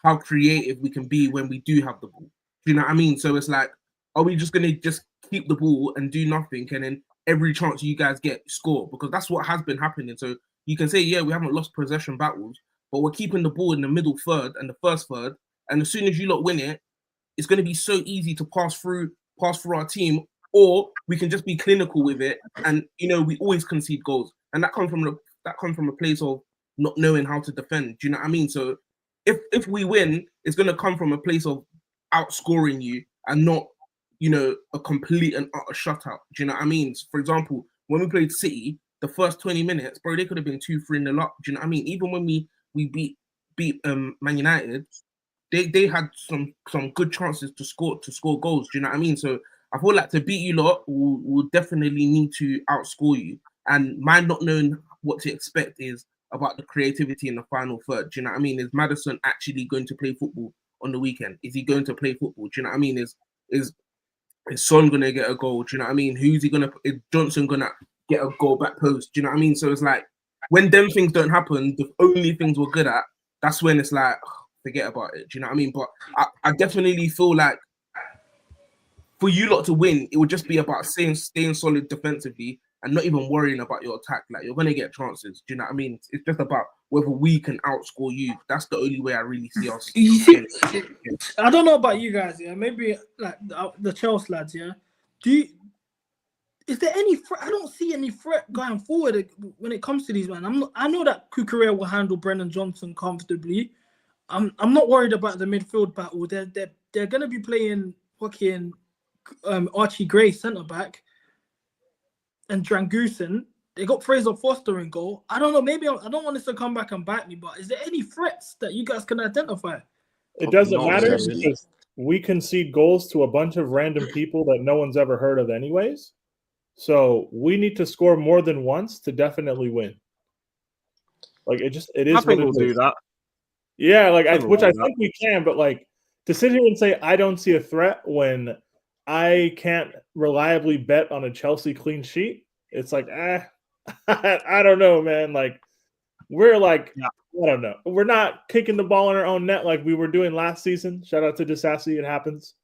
how creative we can be when we do have the ball. Do you know what I mean? So it's like, are we just gonna just keep the ball and do nothing, and then every chance you guys get score? Because that's what has been happening. So you can say, yeah, we haven't lost possession battles, but we're keeping the ball in the middle third and the first third. And as soon as you lot win it, it's going to be so easy to pass through our team, or we can just be clinical with it. And we always concede goals, and that comes from a place of not knowing how to defend. Do you know what I mean? So if we win, it's going to come from a place of outscoring you and not a complete and utter shutout. Do you know what I mean? For example, when we played City, the first 20 minutes, bro, they could have been 2-3-0 up. Do you know what I mean? Even when we beat Man United, they had some good chances to score goals. Do you know what I mean? So I feel like to beat you lot, we'll definitely need to outscore you. And my not knowing what to expect is about the creativity in the final third. Do you know what I mean? Is Maddison actually going to play football on the weekend? Is he going to play football? Do you know what I mean? Is Son gonna get a goal? Do you know what I mean? Is Johnson gonna get a goal back post? Do you know what I mean? So it's like when them things don't happen, the only things we're good at, that's when it's like, forget about it. Do you know what I mean? But I definitely feel like for you lot to win, it would just be about staying solid defensively and not even worrying about your attack. Like, you're gonna get chances. Do you know what I mean? It's just about whether we can outscore you. That's the only way I really see us. I don't know about you guys, yeah. Maybe like the Chelsea lads, yeah. Is there any threat? I don't see any threat going forward when it comes to these, man. I know that Kukurea will handle Brennan Johnson comfortably. I'm not worried about the midfield battle. They're gonna be playing fucking Archie Gray centre back and Drangusan. They got Fraser Foster in goal. I don't know. Maybe I don't want this to come back and bite me, but is there any threats that you guys can identify? It doesn't matter really. because we concede goals to a bunch of random people that no one's ever heard of anyways. So we need to score more than once to definitely win. Like it is. I think we'll do that. Yeah, like I we'll think we can, but like to sit here and say I don't see a threat when I can't reliably bet on a Chelsea clean sheet, it's like I don't know, man. Like we're like I don't know. We're not kicking the ball in our own net like we were doing last season. Shout out to Disassi, it happens.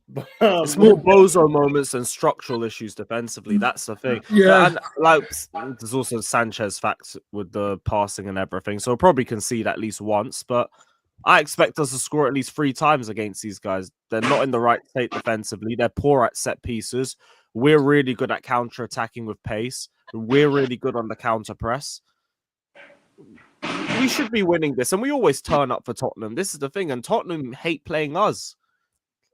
But, it's more bozo moments and structural issues defensively. That's the thing. Yeah. And like there's also Sanchez facts with the passing and everything. So we'll probably concede at least once, but I expect us to score at least 3 times against these guys. They're not in the right state defensively. They're poor at set pieces. We're really good at counter-attacking with pace. We're really good on the counter press. We should be winning this, and we always turn up for Tottenham. This is the thing, and Tottenham hate playing us,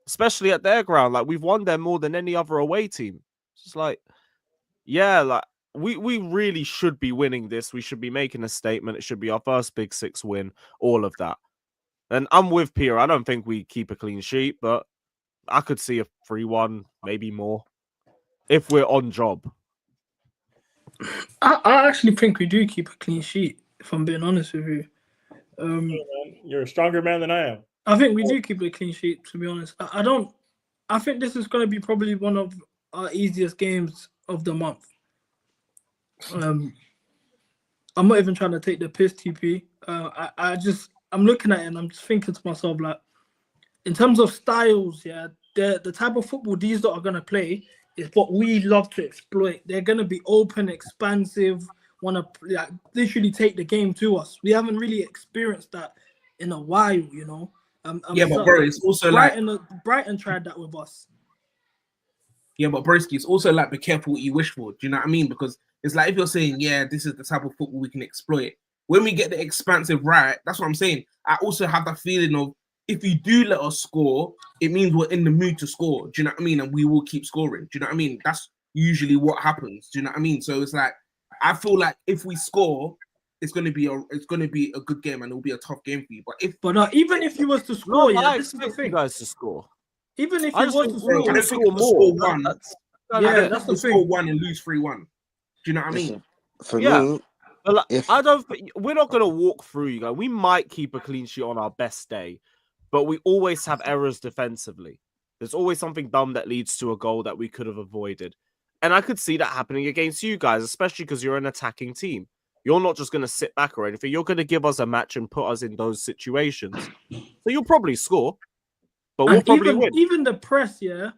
especially at their ground. Like, we've won there more than any other away team. It's just like, yeah, like we really should be winning this. We should be making a statement. It should be our first Big Six win, all of that. And I'm with Pierre. I don't think we keep a clean sheet, but I could see a 3-1, maybe more, if we're on job. I actually think we do keep a clean sheet, if I'm being honest with you. You're a stronger man than I am. I think we do keep a clean sheet, to be honest. I think this is going to be probably one of our easiest games of the month. I'm not even trying to take the piss, TP. I'm looking at it and I'm just thinking to myself, like, in terms of styles, yeah, the type of football these that are going to play is what we love to exploit. They're going to be open, expansive, want to literally take the game to us. We haven't really experienced that in a while, you know. But bro, it's also Brighton tried that with us. Yeah, but broski, it's also like be careful what you wish for. Do you know what I mean? Because it's like if you're saying, yeah, this is the type of football we can exploit. When we get the expansive right, that's what I'm saying. I also have that feeling of if you do let us score, it means we're in the mood to score. Do you know what I mean? And we will keep scoring. Do you know what I mean? That's usually what happens. Do you know what I mean? So it's like I feel like if we score, it's gonna be a good game and it'll be a tough game for you. But even if you was to score, this is the thing. You guys to score. Even if you was to score, I don't think we'll score one. that's the thing. Score one and lose 3-1. Do you know what I mean? For me, but like, we're not gonna walk through you guys. We might keep a clean sheet on our best day, but we always have errors defensively. There's always something dumb that leads to a goal that we could have avoided. And I could see that happening against you guys, especially because you're an attacking team. You're not just going to sit back or anything. You're going to give us a match and put us in those situations. So you'll probably score. but we'll And probably win. even the press, yeah,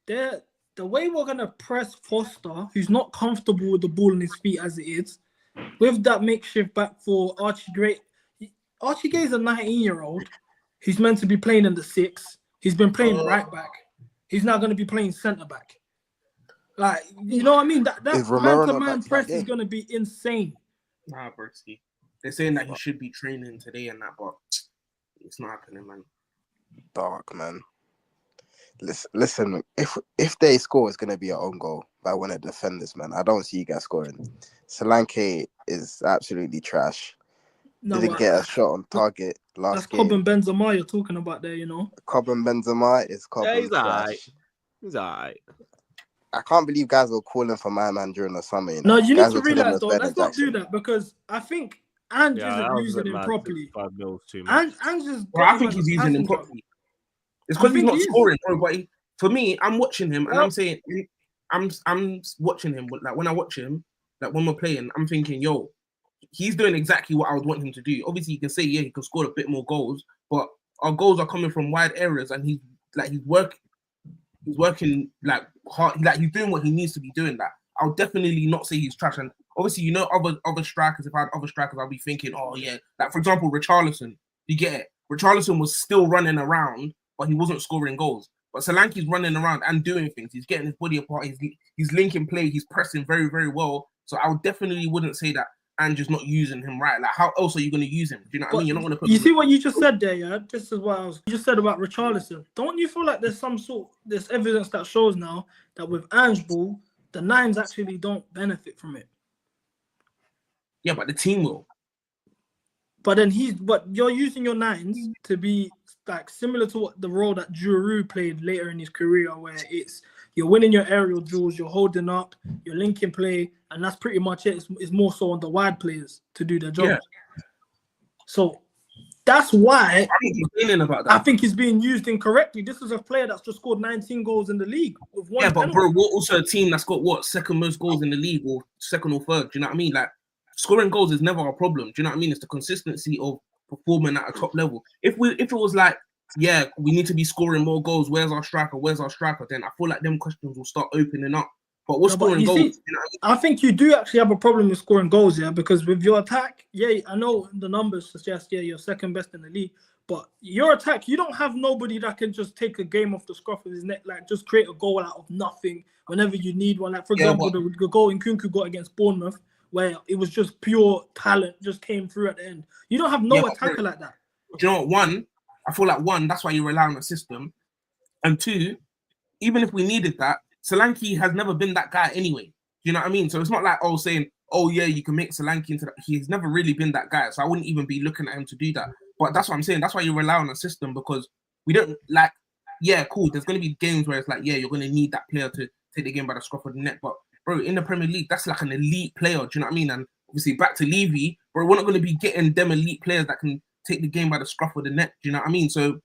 the way we're gonna press Foster, who's not comfortable with the ball in his feet as it is, with that makeshift back for Archie Gray. Archie Gray is a 19-year-old. He's meant to be playing in the 6. He's been playing right back. He's now going to be playing centre back. Like, you know what I mean? That man-to-man press is going to be insane. Nah, Bertsky. They're saying that he should be training today and that, but it's not happening, man. Dark, man. Listen, if they score, it's going to be an own goal by one of the defenders, man. I don't see you guys scoring. Solanke is absolutely trash. No, Didn't get a shot on target last that's game. Cobb and Benzema you're talking about there, you know. Cobb and Benzema is Cobb and he's trash. alright. He's alright. I can't believe guys were calling for my man during the summer. You No, know? you guys need to were telling realize us though. better Let's than not do Jackson. that because I think Ange isn't using him properly. 5 mils too much. Ange is. Bro, I think he's using him properly. It's because he's not scoring, bro. But for me, I'm watching him and I'm saying, I'm watching him. But like when I watch him, like when we're playing, I'm thinking, yo, he's doing exactly what I would want him to do. Obviously, you can say, yeah, he can score a bit more goals, but our goals are coming from wide areas, and he's working like hard, like he's doing what he needs to be doing. That I'll definitely not say he's trash. And obviously, you know, other strikers. If I had other strikers, I'll be thinking, oh yeah, like for example, Richarlison. You get it? Richarlison was still running around, but he wasn't scoring goals. But Solanke's running around and doing things. He's getting his body apart. He's linking play. He's pressing very, very well. So I definitely wouldn't say that and just not using him right. Like, how else are you going to use him? Do you know what I mean? You're not going to put. You see what you just said there, yeah. This is what you just said about Richarlison. Don't you feel like there's there's evidence that shows now that with Ange ball, the 9s actually don't benefit from it. Yeah, but the team will. But then you're using your 9s to be like similar to what the role that Giroud played later in his career, where it's you're winning your aerial duels, you're holding up, you're linking play, and that's pretty much it. It's more so on the wide players to do their job. Yeah. So that's why I think he's being used incorrectly. This is a player that's just scored 19 goals in the league with one. Yeah, but bro, we're also a team that's got second most goals in the league, or second or third. Do you know what I mean? Like, scoring goals is never a problem. Do you know what I mean? It's the consistency of performing at a top level. If it was like, yeah, we need to be scoring more goals, where's our striker? Then I feel like them questions will start opening up. But we're scoring goals. See, you know what I mean? I think you do actually have a problem with scoring goals, yeah, because with your attack, yeah, I know the numbers suggest, yeah, you're second best in the league, but your attack, you don't have nobody that can just take a game off the scruff of his neck, like just create a goal out of nothing whenever you need one. Like, for example, the goal Nkunku got against Bournemouth, where it was just pure talent, just came through at the end. You don't have no attacker like that. Do you know what? One, I feel like that's why you rely on the system. And two, even if we needed that, Solanke has never been that guy anyway. You know what I mean? So it's not like, saying, yeah, you can make Solanke into that. He's never really been that guy. So I wouldn't even be looking at him to do that. But that's what I'm saying. That's why you rely on the system, because we don't like, yeah, cool. There's going to be games where it's like, yeah, you're going to need that player to take the game by the scruff of the neck. But bro, in the Premier League, that's like an elite player. Do you know what I mean? And obviously back to Levy, bro, we're not going to be getting them elite players that can take the game by the scruff of the neck. Do you know what I mean? So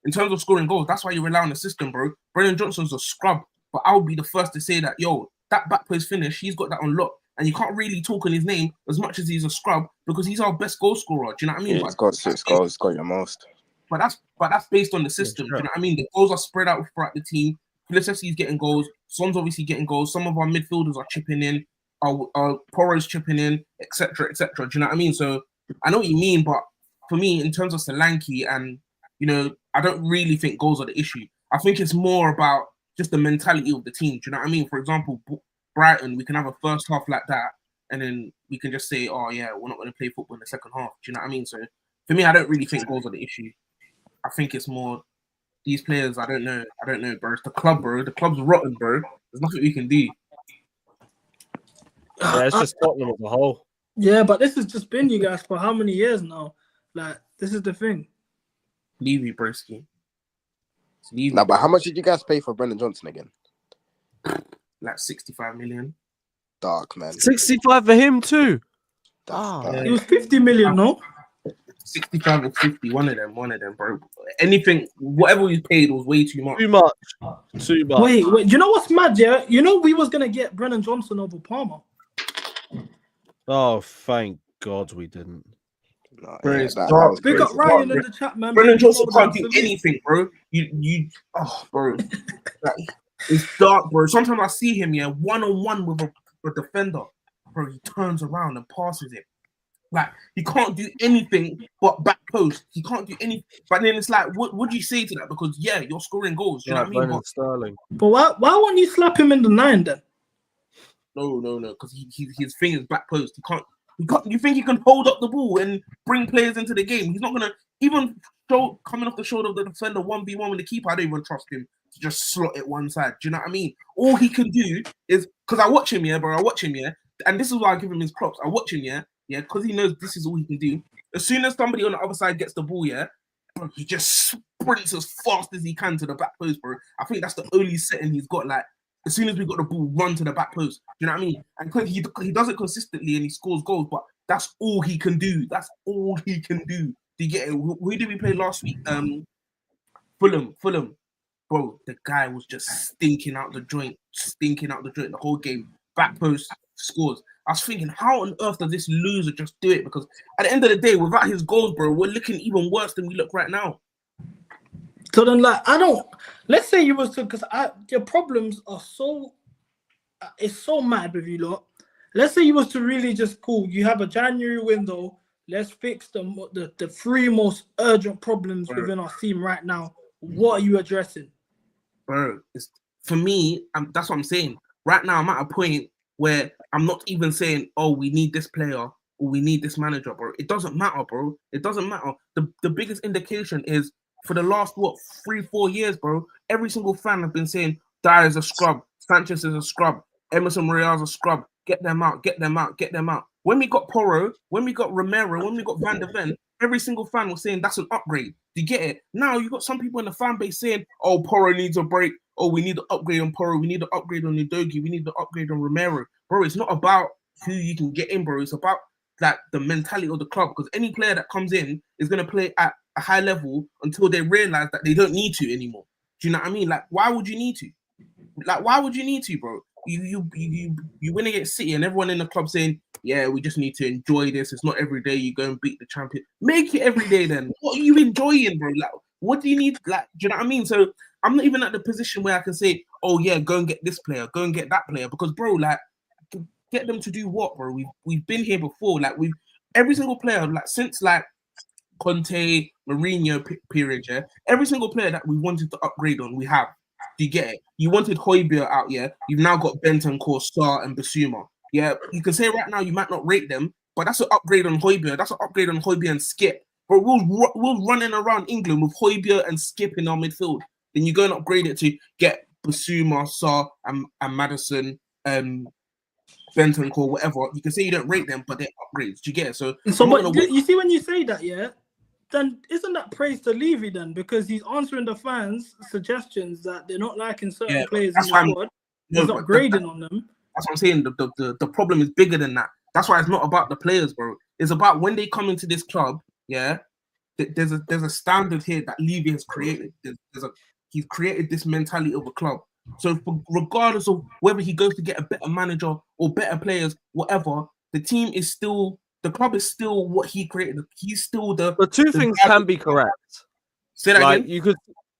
in terms of scoring goals, that's why you rely on the system, bro. Brennan Johnson's a scrub, but I would be the first to say that, yo, that back post finish, he's got that on lock. And you can't really talk on his name as much as he's a scrub, because he's our best goal scorer. Do you know what I mean? Yeah, he's got 6 goals, got your most. But that's based on the system. Do you know what I mean? The goals are spread out throughout the team. Kulusevski's getting goals. Son's obviously getting goals. Some of our midfielders are chipping in. Our Poro's chipping in, etc., etc. Do you know what I mean? So I know what you mean, but for me, in terms of Solanke, and you know, I don't really think goals are the issue. I think it's more about just the mentality of the team. Do you know what I mean? For example, Brighton, we can have a first half like that, and then we can just say, oh yeah, we're not going to play football in the second half. Do you know what I mean? So for me, I don't really think goals are the issue. I think it's more these players. I don't know, bro. It's the club, bro. The club's rotten, bro. There's nothing we can do. Yeah, it's just Tottenham as a whole. Yeah, but this has just been you guys for how many years now? Like, this is the thing. Levy, broski. Nah, but how much did you guys pay for Brendan Johnson again? Like 65 million. Dark, man. 65 for him too. It was 50 million, no? 65 or 50, one of them, bro. Anything, whatever we paid was way too much. Too much. Wait, you know what's mad, yeah? You know we was going to get Brennan Johnson over Palmer. Oh, thank God we didn't. No, Bro, yeah, it's that dark. was Big crazy. up Ryan in the chat, man. Brendan Baby Johnson Foden, can't do salute. anything, bro. Bro. Like, it's dark, bro. Sometimes I see him, yeah, one-on-one with a defender. Bro, he turns around and passes it. Like, he can't do anything but back post. He can't do anything. But then it's like, what do you say to that? Because, yeah, you're scoring goals. Do you know what I mean? Brendan But Sterling. But why won't you slap him in the 9 then? no. Because his thing is back post. He can't. You think he can hold up the ball and bring players into the game? He's not going to even coming off the shoulder of the defender 1v1 with the keeper. I don't even trust him to just slot it one side. Do you know what I mean? All he can do is, because I watch him, yeah, bro. I watch him, yeah. And this is why I give him his props. I watch him, yeah, because he knows this is all he can do. As soon as somebody on the other side gets the ball, yeah, bro, he just sprints as fast as he can to the back post, bro. I think that's the only setting he's got. Like, as soon as we got the ball, run to the back post. Do you know what I mean? And he does it consistently and he scores goals, but that's all he can do. That's all he can do. Do you get it? Who did we play last week? Fulham. Bro, the guy was just stinking out the joint the whole game. Back post, scores. I was thinking, how on earth does this loser just do it? Because at the end of the day, without his goals, bro, we're looking even worse than we look right now. So then, like, let's say you was to, because your problems are so, it's so mad with you lot. Let's say you was to really just, cool, you have a January window, let's fix the 3 most urgent problems within our team right now. What are you addressing? Bro, for me, that's what I'm saying. Right now, I'm at a point where I'm not even saying, oh, we need this player or we need this manager, bro. It doesn't matter, bro. It doesn't matter. The biggest indication is, for the last, 3-4 years, bro, every single fan have been saying, Dyer is a scrub, Sanchez is a scrub, Emerson Royale's a scrub, get them out. When we got Porro, when we got Romero, when we got Van de Ven, every single fan was saying that's an upgrade. Do you get it? Now you got some people in the fan base saying, oh, Porro needs a break. Oh, we need to upgrade on Porro. We need to upgrade on Udogie. We need to upgrade on Romero. Bro, it's not about who you can get in, bro. It's about like the mentality of the club, because any player that comes in is going to play at a high level until they realize that they don't need to anymore. Do you know what I mean? Like, why would you need to? Bro? You win against City and everyone in the club saying, yeah, we just need to enjoy this. It's not every day you go and beat the champion. Make it every day then. What are you enjoying, bro? Like, what do you need? Like, do you know what I mean? So I'm not even at the position where I can say, oh yeah, go and get this player, go and get that player. Because, bro, like, get them to do what, bro? We've been here before. Like, every single player, like, since like Conte, Mourinho period, yeah, every single player that we wanted to upgrade on, we have. Do you get it? You wanted Højbjerg out, yeah? You've now got Bentancur, Sarr, and Basuma. Yeah, you can say right now you might not rate them, but that's an upgrade on Højbjerg. That's an upgrade on Højbjerg and Skip. But we're running around England with Højbjerg and Skip in our midfield. Then you go and upgrade it to get Basuma, Sarr, and Maddison, Bentancur, whatever. You can say you don't rate them, but they're upgrades. Do you get it? So but you see, when you say that, yeah, then isn't that praise to Levy then? Because he's answering the fans' suggestions that they're not liking certain players in the squad. He's not grading on them. That's what I'm saying. The problem is bigger than that. That's why it's not about the players, bro. It's about when they come into this club, yeah, there's a standard here that Levy has created. He's created this mentality of a club. So regardless of whether he goes to get a better manager or better players, whatever, the team is still, the club is still what he created. He's still the. But two things can be correct. Say that again.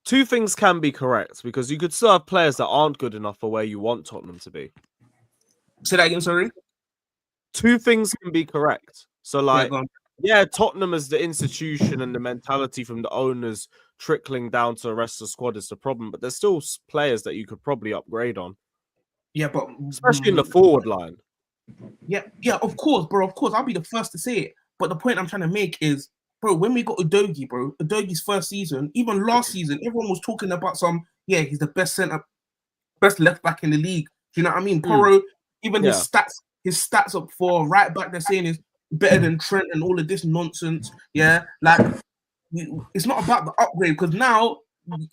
Two things can be correct, because you could still have players that aren't good enough for where you want Tottenham to be. Say that again, sorry. Two things can be correct. So, like, yeah, Tottenham as the institution and the mentality from the owners trickling down to the rest of the squad is the problem, but there's still players that you could probably upgrade on. Yeah, but especially in the forward line. Yeah, of course, bro. Of course, I'll be the first to say it. But the point I'm trying to make is, bro, when we got Udogie, bro, Udogie's first season, even last season, everyone was talking about he's the best best left back in the league. Do you know what I mean? Porro, even his stats up for right back, they're saying is better than Trent and all of this nonsense. Yeah, like, it's not about the upgrade, because now,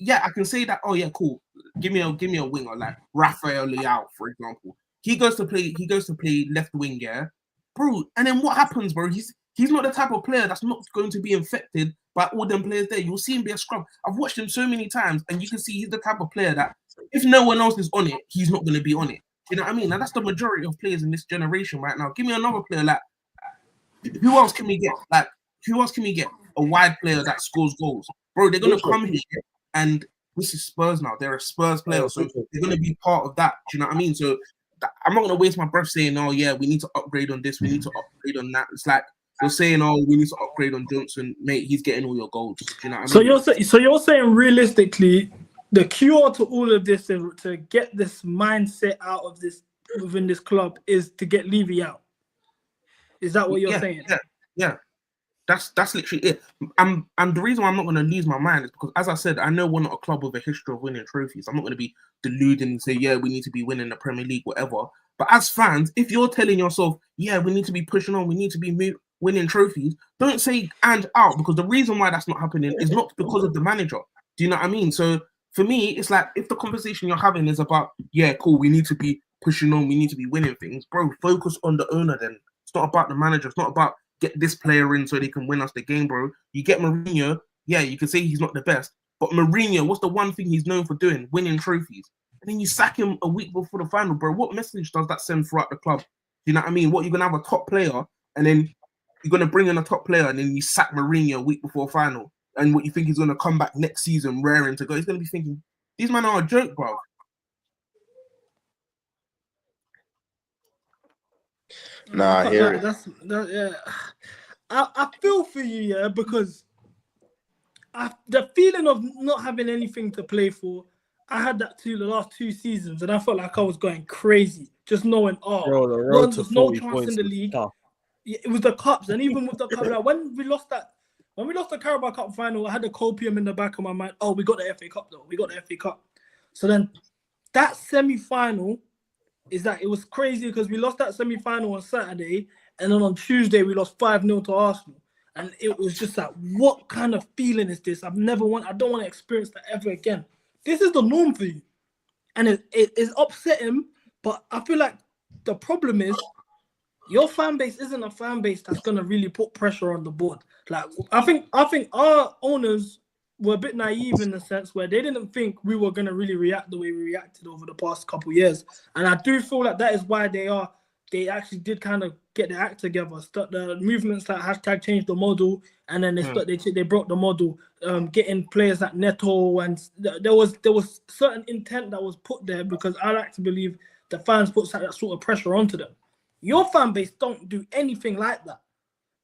yeah, I can say that. Oh yeah, cool. Give me a winger like Rafael Leao, for example. He goes to play left wing, yeah, bro. And then what happens, bro? He's not the type of player that's not going to be infected by all them players there. You'll see him be a scrub. I've watched him so many times, and you can see he's the type of player that if no one else is on it, he's not going to be on it. You know what I mean? And that's the majority of players in this generation right now. Give me another player like, who else can we get? Like, who else can we get? A wide player that scores goals, bro. They're gonna come here, and this is Spurs now. They're a Spurs player, so they're gonna be part of that. Do you know what I mean? So I'm not gonna waste my breath saying, "Oh yeah, we need to upgrade on this, we need to upgrade on that." It's like you're saying, "Oh, we need to upgrade on Johnson, mate. He's getting all your goals." Do you know what I mean? So you're saying realistically, the cure to all of this and to get this mindset out of this within this club is to get Levy out. Is that what you're saying? Yeah. That's literally it. And the reason why I'm not going to lose my mind is because, as I said, I know we're not a club with a history of winning trophies. I'm not going to be deluding and say, yeah, we need to be winning the Premier League, whatever. But as fans, if you're telling yourself, yeah, we need to be pushing on, we need to be winning trophies, don't say and out, because the reason why that's not happening is not because of the manager. Do you know what I mean? So for me, it's like, if the conversation you're having is about, yeah, cool, we need to be pushing on, we need to be winning things, bro, focus on the owner then. It's not about the manager. It's not about get this player in so they can win us the game, bro. You get Mourinho, yeah, you can say he's not the best, but Mourinho, what's the one thing he's known for doing? Winning trophies. And then you sack him a week before the final, bro. What message does that send throughout the club? Do you know what I mean? What, you're going to have a top player, and then you're going to bring in a top player, and then you sack Mourinho a week before final, and what you think he's going to come back next season raring to go? He's going to be thinking, these men are a joke, bro. Nah, I hear it. Yeah. I feel for you, yeah, because the feeling of not having anything to play for, I had that too the last 2 seasons, and I felt like I was going crazy, just knowing, there's no chance in the league. It was the cups, and even with the cup, like when we lost the Carabao Cup final, I had the copium in the back of my mind. Oh, we got the FA Cup though. We got the FA Cup. So then that semi-final is that it was crazy because we lost that semi-final on Saturday, and then on Tuesday we lost 5-0 to Arsenal. And it was just like, what kind of feeling is this? I don't want to experience that ever again. This is the norm for you. And it is upsetting, but I feel like the problem is your fan base isn't a fan base that's gonna really put pressure on the board. Like I think our owners were a bit naive in the sense where they didn't think we were gonna really react the way we reacted over the past couple of years. And I do feel like that is why they actually did kind of get their act together. The movements like hashtag change the model, and then they broke the model, getting players like Neto, and there was certain intent that was put there because I like to believe the fans put that sort of pressure onto them. Your fan base don't do anything like that,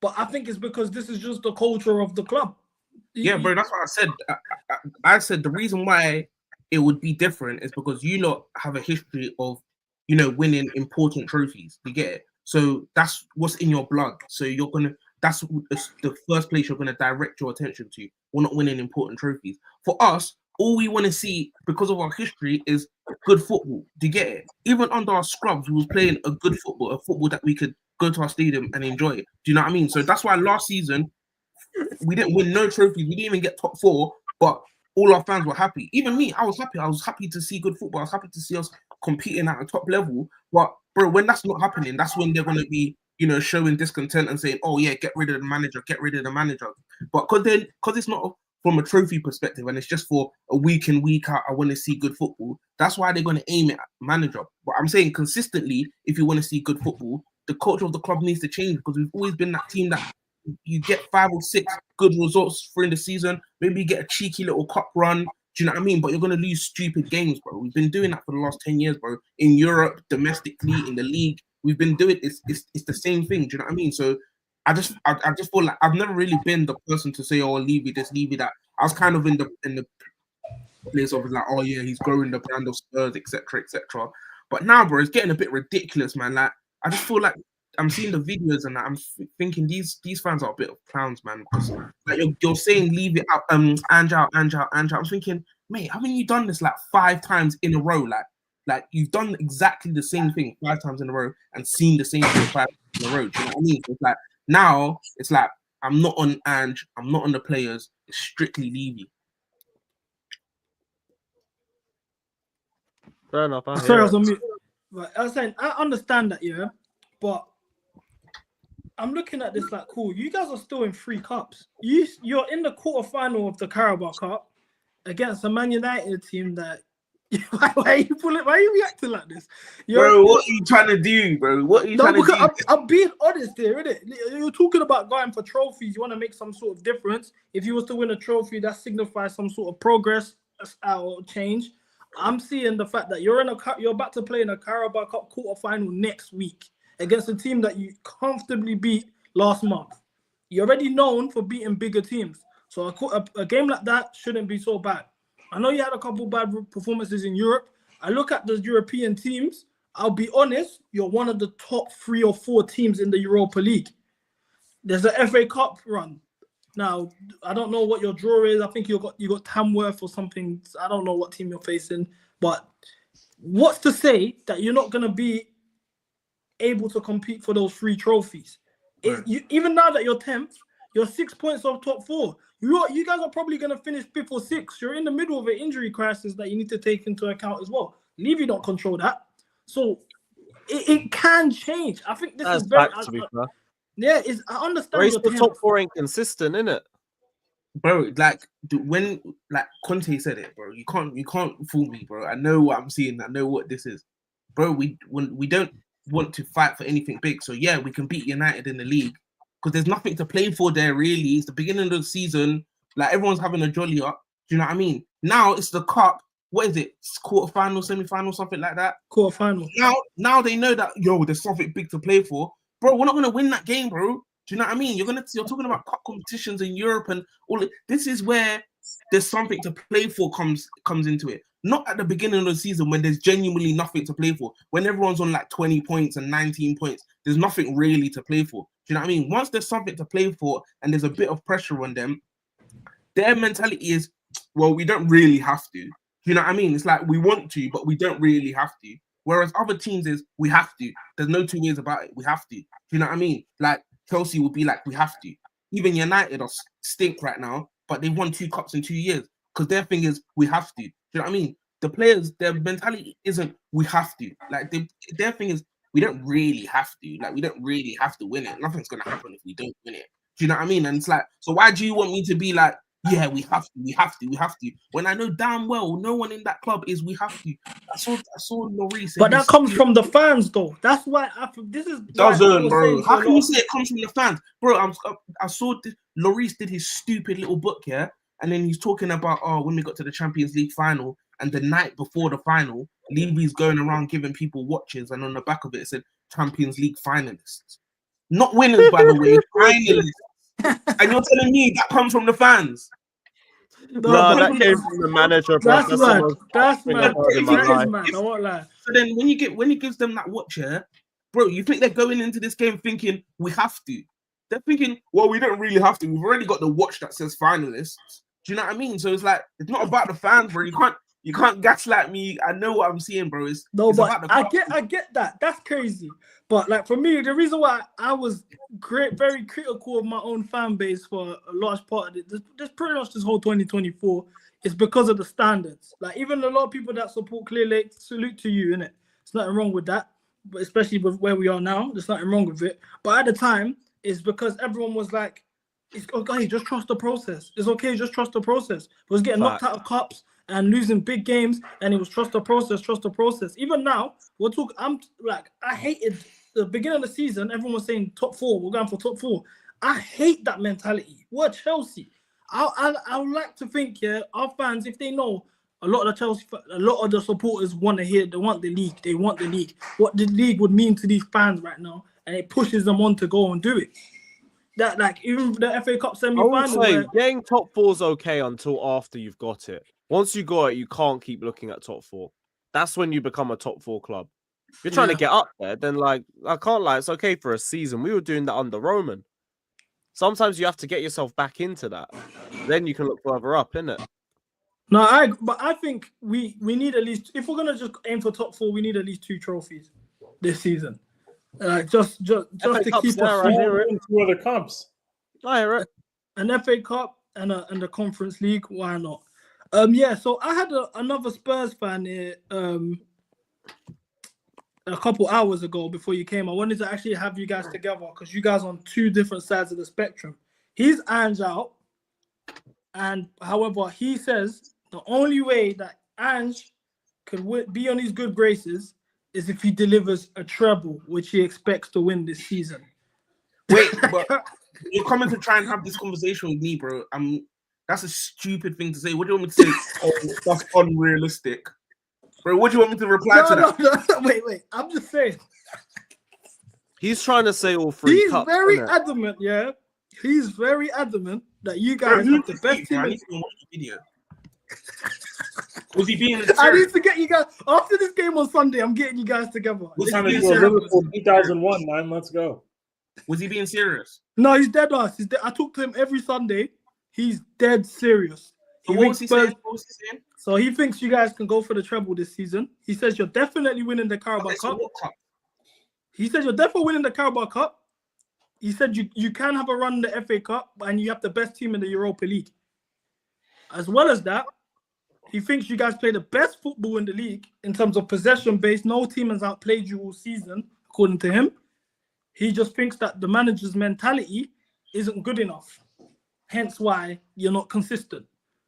but I think it's because this is just the culture of the club. Yeah, bro, that's what I said. I said the reason why it would be different is because you lot have a history of, winning important trophies. You get it? So that's what's in your blood. So that's the first place you're gonna direct your attention to. We're not winning important trophies. For us, all we want to see, because of our history, is good football. Do you get it? Even under our scrubs, we was playing a good football, a football that we could go to our stadium and enjoy it. Do you know what I mean? So that's why last season we didn't win no trophies. We didn't even get top 4, but all our fans were happy. Even me, I was happy. I was happy to see good football. I was happy to see us competing at a top level. But bro, when that's not happening, that's when they're going to be, showing discontent and saying, oh yeah, get rid of the manager. But because it's not from a trophy perspective and it's just for a week in, week out, I want to see good football. That's why they're going to aim it at manager. But I'm saying consistently, if you want to see good football, the culture of the club needs to change, because we've always been that team that you get 5 or 6 good results through the season. Maybe you get a cheeky little cup run. Do you know what I mean? But you're going to lose stupid games, bro. We've been doing that for the last 10 years, bro. In Europe, domestically, in the league, we've been doing it. It's the same thing. Do you know what I mean? So I just feel like I've never really been the person to say, oh, Levy this, Levy that. I was kind of in the place of like, oh yeah, he's growing the brand of Spurs, etc., etc. But now, bro, it's getting a bit ridiculous, man. Like, I just feel like I'm seeing the videos and I'm thinking these fans are a bit of clowns, man. Because like you're saying leave it out, Ange out. I'm thinking, mate, haven't you done this like 5 times in a row? Like you've done exactly the same thing 5 times in a row and seen the same thing 5 times in a row. Do you know what I mean? It's like now it's like I'm not on Ange, I'm not on the players. It's strictly Levy. Fair enough. Sorry, I was on mute. Right, I was saying I understand that, yeah, but I'm looking at this like, cool, you guys are still in 3 cups. You're in the quarterfinal of the Carabao Cup against a Man United team that Why are you pulling? Why are you reacting like this? Bro, what are you trying to do, bro? What are you trying to do? Because I'm being honest here, innit? You're talking about going for trophies. You want to make some sort of difference. If you was to win a trophy, that signifies some sort of progress or change. I'm seeing the fact that you're about to play in a Carabao Cup quarterfinal next week against a team that you comfortably beat last month. You're already known for beating bigger teams, so a game like that shouldn't be so bad. I know you had a couple bad performances in Europe. I look at the European teams. I'll be honest, you're one of the top 3 or 4 teams in the Europa League. There's an FA Cup run. Now, I don't know what your draw is. I think you got Tamworth or something. I don't know what team you're facing. But what's to say that you're not going to be able to compete for those 3 trophies? Right. Even now that you're 10th, you're 6 points off top 4. You guys are probably going to finish 5th or 6th. You're in the middle of an injury crisis that you need to take into account as well. Levy don't control that. So it can change. I think this That's is very... back, to be fair. Yeah, I understand Race your the top 4 ain't consistent, innit? Bro, like when Conte said it, bro, you can't fool me, bro. I know what I'm seeing. I know what this is, bro. We don't want to fight for anything big. So yeah, we can beat United in the league because there's nothing to play for there. Really, it's the beginning of the season. Like everyone's having a jolly up. Do you know what I mean? Now it's the cup. What is it? It's quarterfinal, semi-final, something like that. quarterfinal. Now they know that there's something big to play for, bro. We're not gonna win that game, bro. Do you know what I mean? You're talking about cup competitions in Europe and all. This is where there's something to play for comes into it. Not at the beginning of the season when there's genuinely nothing to play for. When everyone's on like 20 points and 19 points, there's nothing really to play for. Do you know what I mean? Once there's something to play for and there's a bit of pressure on them, their mentality is, well, we don't really have to. Do you know what I mean? It's like we want to, but we don't really have to. Whereas other teams is we have to. There's no 2 ways about it. We have to. Do you know what I mean? Like Chelsea would be like, we have to. Even United are stink right now, but they've won 2 cups in 2 years because their thing is we have to. Do you know what I mean? The players, their mentality isn't we have to. Like their thing is we don't really have to. Like we don't really have to win it. Nothing's gonna happen if we don't win it. Do you know what I mean? And it's like, so why do you want me to be like, yeah, we have to, when I know damn well no one in that club is we have to. I saw Lloris. But that comes from the fans, though. That's why this is doesn't, bro. How can you say it comes from the fans, bro? I saw Lloris did his stupid little book here, and then he's talking about when we got to the Champions League final, and the night before the final, Levy's going around giving people watches, and on the back of it said Champions League finalists, not winners, by the way, finalists. And you're telling me that comes from the fans? No, that came from the manager. That's mad. That's mad. I won't lie. So then when he gives them that watch here, bro, you think they're going into this game thinking we have to? They're thinking, well, we don't really have to. We've already got the watch that says finalists. Do you know what I mean? So it's like it's not about the fans, bro. You can't gaslight me. I know what I'm seeing, bro. But I get that. That's crazy. But like for me, the reason why I was very critical of my own fan base for a large part of it, this pretty much this whole 2024, is because of the standards. Like even a lot of people that support Clearlake, salute to you, innit? There's nothing wrong with that. But especially with where we are now, there's nothing wrong with it. But at the time, it's because everyone was like, it's okay, just trust the process. It's okay, just trust the process. It was getting knocked out of cups and losing big games, and it was trust the process. Even now, I hated the beginning of the season. Everyone was saying top 4, we're going for top 4. I hate that mentality. We're Chelsea. I would like to think, our fans, if they know a lot of the supporters want to hear, they want the league, what the league would mean to these fans right now, and it pushes them on to go and do it. That like even the FA Cup semi-final. Getting top 4 is okay until after you've got it. Once you got it, you can't keep looking at top 4. That's when you become a top 4 club. If you're trying to get up there, then like I can't lie, it's okay for a season. We were doing that under Roman. Sometimes you have to get yourself back into that. Then you can look further up, innit? No, but I think we need at least, if we're gonna just aim for top 4, we need at least 2 trophies this season. Just to keep us in 2 other cups. I hear it. An FA Cup and the Conference League. Why not? So I had another Spurs fan here a couple hours ago before you came. I wanted to actually have you guys together because you guys are on 2 different sides of the spectrum. He's Ange out, and however, he says the only way that Ange could be on his good graces is if he delivers a treble, which he expects to win this season. Wait, but you're coming to try and have this conversation with me, bro. That's a stupid thing to say. What do you want me to say? Oh, that's unrealistic. Bro, what do you want me to reply to that? No, wait. I'm just saying. He's trying to say all three He's cups, very innit? adamant, yeah. He's very adamant that you Bro, guys who's have the best team. I need to go watch the video. Was he being I serious? need to get you guys after this game on Sunday. I'm getting you guys together. Was Time he to being do a serious? Liverpool 2001, man. Let's go. Was he being serious? No, he's dead ass. I talk to him every Sunday. He's dead serious. So He what was thinks he saying? Spurs- What was he saying? So he thinks you guys can go for the treble this season. He says you're definitely winning the Carabao Okay, so Cup. what cup? He says you're definitely winning the Carabao Cup. He said you can have a run in the FA Cup and you have the best team in the Europa League. As well as that, he thinks you guys play the best football in the league in terms of possession based. No team has outplayed you all season, according to him. He just thinks that the manager's mentality isn't good enough. Hence why you're not consistent.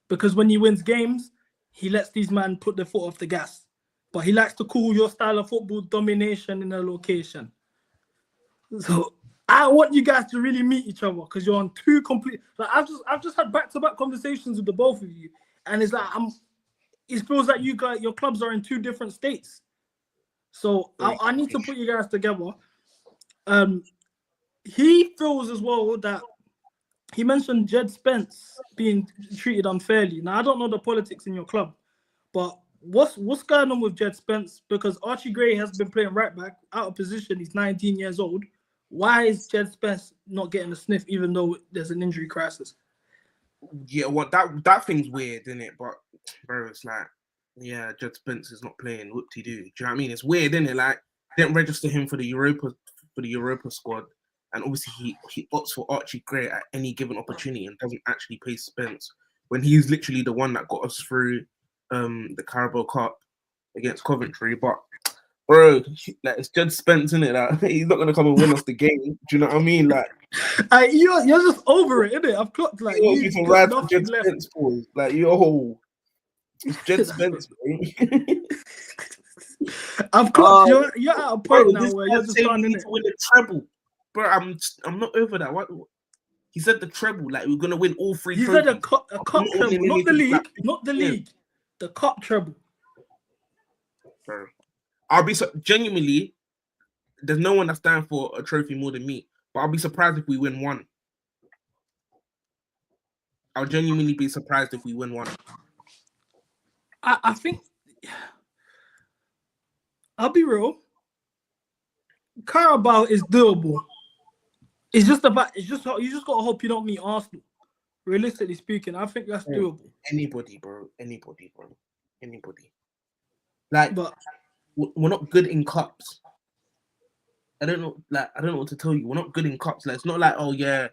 Because when he wins games, he lets these men put their foot off the gas. But he likes to call your style of football domination in a location. So I want you guys to really meet each other because you're on two complete. Like I've just had back-to-back conversations with the both of you, and it's like it feels like you guys, your clubs are in two different states. So I need to put you guys together. He feels as well that he mentioned Jed Spence being treated unfairly. Now I don't know the politics in your club, but what's going on with Jed Spence? Because Archie Gray has been playing right back, out of position. He's 19 years old. Why is Jed Spence not getting a sniff, even though there's an injury crisis? Yeah, well, that thing's weird, isn't it? But bro, it's like, yeah, Jed Spence is not playing. Whoop-de-doo. Do you know what I mean? It's weird, isn't it? Like, didn't register him for the Europa squad, and obviously he opts for Archie Gray at any given opportunity and doesn't actually play Spence when he's literally the one that got us through the Carabao Cup against Coventry. But bro, like, it's Jed Spence, isn't it? Like, he's not gonna come and win us the game. Do you know what I mean? Like, you're just over it, innit? I've clocked like you can ride for Jed Spence, boys. Like, yo, it's Jed Spence, bro. I've clocked. You're at a point now this where you're guy's just saying trying we need to to win the treble, bro. I'm not over that. What he said, the treble, like we're gonna win all three. He trophies. said a cup treble, not the league, not the league, the cup treble. Bro, I'll be genuinely. There's no one that's down for a trophy more than me, but I'll be surprised if we win one. I'll genuinely be surprised if we win one. I think I'll be real. Carabao is doable. You just gotta hope you don't meet Arsenal. Realistically speaking, I think that's doable. Anybody, bro. Like, but we're not good in cups. I don't know what to tell you. We're not good in cups. Like, it's not like, oh yeah,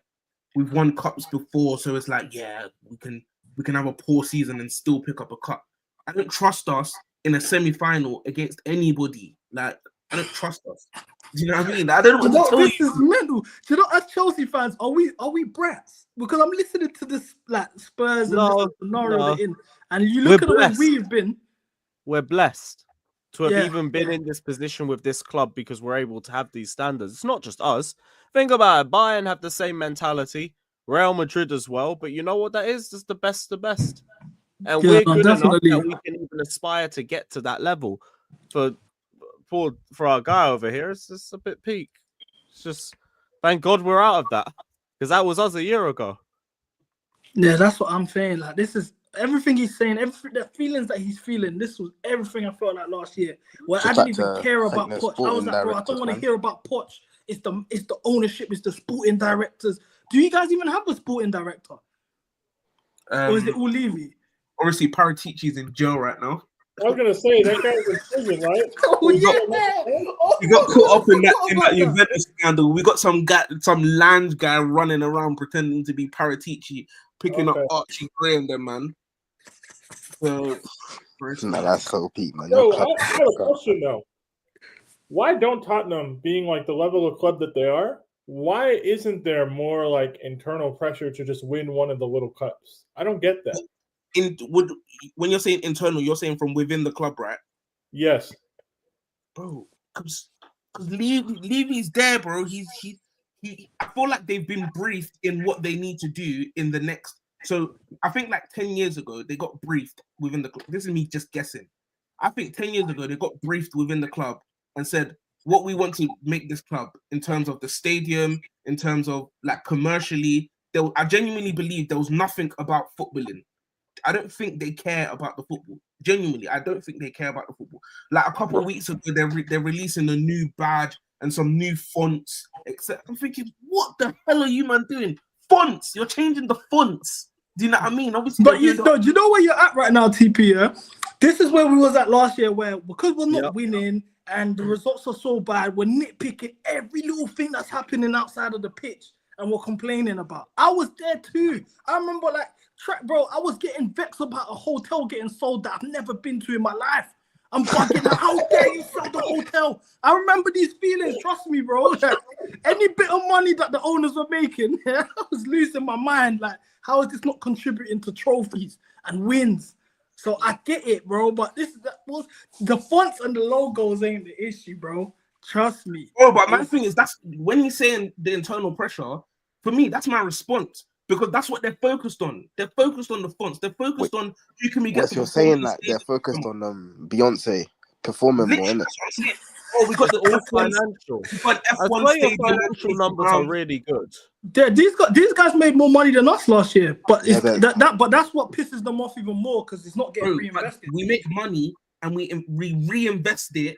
we've won cups before, so it's like, yeah, we can have a poor season and still pick up a cup. I don't trust us in a semi-final against anybody. Like, I don't trust us. Do you know what I mean? I don't know what to tell you. This is mental. Do you know, as Chelsea fans, are we brats? Because I'm listening to this like Spurs and this scenario they're in, and you look at the way we've been. We're blessed to have even been in this position with this club because we're able to have these standards. It's not just us. Think about it. Bayern have the same mentality. Real Madrid as well. But you know what that is? It's the best of the best. And we're good enough that we can even aspire to get to that level. For our guy over here, it's just a bit peak. It's just, thank God we're out of that. Because that was us a year ago. Yeah, that's what I'm saying. Like, this is everything he's saying, the feelings that he's feeling. This was everything I felt like last year. Well, I didn't even care about Poch. I was like, bro, I don't want to hear about Poch. It's the ownership, it's the sporting directors. Do you guys even have a sporting director? Or is it all Levy? Obviously, Paratici's in jail right now. I was gonna say that guy's in prison, right? We got caught up in that Juventus scandal. We got some land guy running around pretending to be Paratici, picking up Archie Gray and them, man. So, no, that's so peak, man. Yo, I have a question though. Why don't Tottenham, being like the level of club that they are, why isn't there more like internal pressure to just win one of the little cups? I don't get that. When you're saying internal, you're saying from within the club, right? Yes. bro. Because Levy's there, bro. He. I feel like they've been briefed in what they need to do in the next. So I think like 10 years ago they got briefed within the club. This is me just guessing. I think 10 years ago they got briefed within the club and said what we want to make this club in terms of the stadium, in terms of like commercially. I genuinely believe there was nothing about footballing. I don't think they care about the football. Genuinely, I don't think they care about the football. Like a couple of weeks ago, they're releasing a new badge and some new fonts. Except I'm thinking, what the hell are you man doing? Fonts? You're changing the fonts. Do you know what I mean? Obviously, but do you know where you're at right now, TP? Yeah? This is where we was at last year, where because we're not winning and the results are so bad, we're nitpicking every little thing that's happening outside of the pitch and we're complaining about. I was there too. I remember like. Bro, I was getting vexed about a hotel getting sold that I've never been to in my life. I'm bugging. How dare you sell the hotel? I remember these feelings. Trust me, bro. Like, any bit of money that the owners were making, I was losing my mind. Like, how is this not contributing to trophies and wins? So I get it, bro. But the fonts and the logos ain't the issue, bro. Trust me. Oh, but my thing is that's when he's saying the internal pressure. For me, that's my response. Because that's what they're focused on. They're focused on the fonts. They're focused on who can we get. You're saying like they're focused on Beyonce performing more, innit? Oh, we got the all financial. F1 I swear your financial numbers are really good. These guys made more money than us last year, but but that's what pisses them off even more because it's not getting reinvested. We make money and we reinvest it,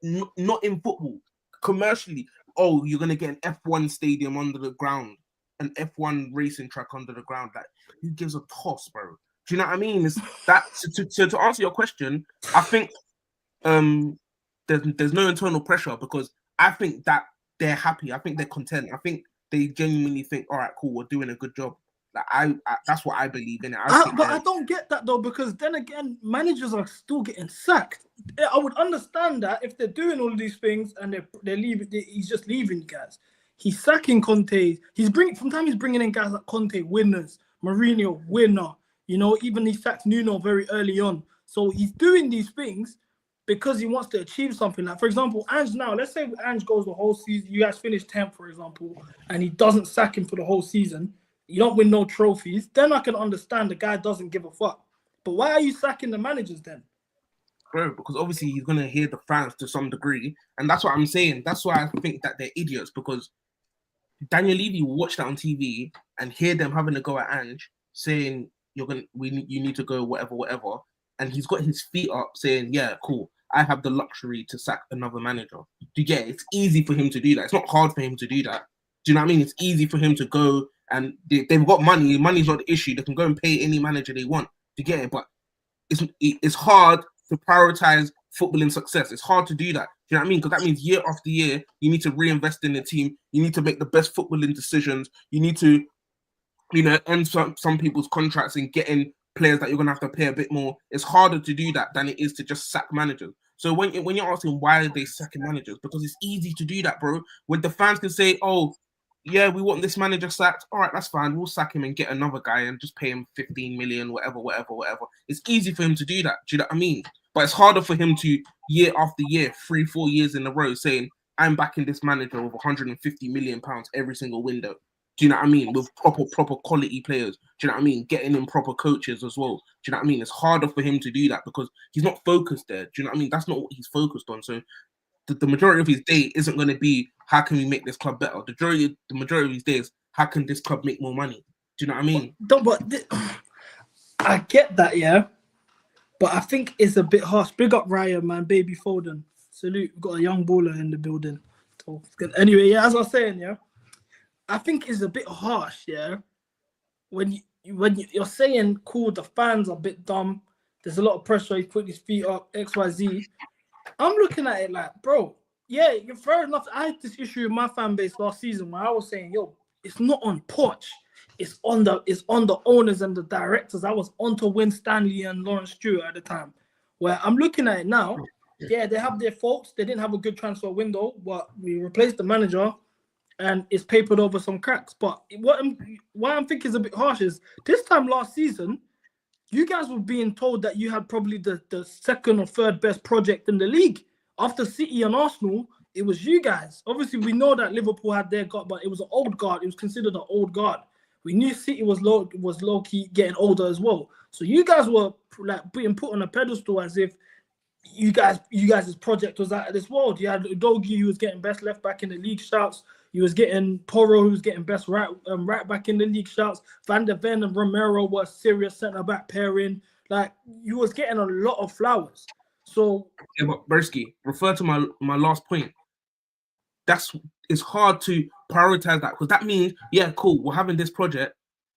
not in football, commercially. Oh, you're gonna get an F1 stadium under the ground. An F1 racing track under the ground. Like, who gives a toss, bro? Do you know what I mean? It's that to answer your question, I think there's no internal pressure because I think that they're happy. I think they're content. I think they genuinely think, all right, cool, we're doing a good job. Like I that's what I believe in it. But I don't get that though, because then again, managers are still getting sacked. I would understand that if they're doing all of these things and they're leaving, he's just leaving guys. He's sacking Conte. He's bringing in guys like Conte, winners, Mourinho, winner. You know, even he sacked Nuno very early on. So he's doing these things because he wants to achieve something. Like, for example, Ange now, let's say Ange goes the whole season. You guys finish 10th, for example, and he doesn't sack him for the whole season. You don't win no trophies. Then I can understand the guy doesn't give a fuck. But why are you sacking the managers then? Bro, because obviously he's going to hear the fans to some degree. And that's what I'm saying. That's why I think that they're idiots, because Daniel Levy will watch that on TV and hear them having a go at Ange, saying you need to go whatever, and he's got his feet up saying, yeah, cool, I have the luxury to sack another manager. Do you get it? It's easy for him to do that. It's not hard for him to do that. Do you know what I mean? It's easy for him to go, and they've got money. Money's not the issue. They can go and pay any manager they want. Do you get it? But it's hard to prioritize footballing success. It's hard to do that. Do you know what I mean? Because that means year after year, you need to reinvest in the team. You need to make the best footballing decisions. You need to, end some people's contracts and get in players that you're going to have to pay a bit more. It's harder to do that than it is to just sack managers. So when you're asking why are they sacking managers, because it's easy to do that, bro. When the fans can say, oh, yeah, we want this manager sacked. All right, that's fine. We'll sack him and get another guy and just pay him 15 million, whatever. It's easy for him to do that. Do you know what I mean? But it's harder for him to, year after year, 3-4 years in a row, saying, I'm backing this manager with 150 million pounds every single window. Do you know what I mean? With proper quality players. Do you know what I mean? Getting in proper coaches as well. Do you know what I mean? It's harder for him to do that because he's not focused there. Do you know what I mean? That's not what he's focused on. So the majority of his day isn't going to be, how can we make this club better? The majority of his days, how can this club make more money? Do you know what I mean? I get that, yeah. But I think it's a bit harsh. Big up Ryan, man. Baby Foden. Salute. We've got a young baller in the building. So, anyway, yeah, as I was saying, yeah, I think it's a bit harsh, yeah. When you're saying, cool, the fans are a bit dumb. There's a lot of pressure. He's putting his feet up, XYZ. I'm looking at it like, bro, yeah, you're fair enough. I had this issue with my fan base last season where I was saying, yo, it's not on Poch. It's on the owners and the directors. I was on to Win Stanley and Lawrence Stewart at the time. Where I'm looking at it now, yeah, they have their faults. They didn't have a good transfer window, but we replaced the manager and it's papered over some cracks. But why I'm thinking is a bit harsh is this time last season, you guys were being told that you had probably the second or third best project in the league. After City and Arsenal, it was you guys. Obviously, we know that Liverpool had their guard, but it was an old guard. It was considered an old guard. We knew City was low key getting older as well. So you guys were like being put on a pedestal as if you guys' project was out of this world. You had Udogie, who was getting best left back in the league shouts. You was getting Porro, who was getting best right back in the league shouts. Van der Ven and Romero were serious centre back pairing. Like, you was getting a lot of flowers. So yeah, but Bursky, refer to my last point. It's hard to prioritize that because that means, yeah, cool, we're having this project.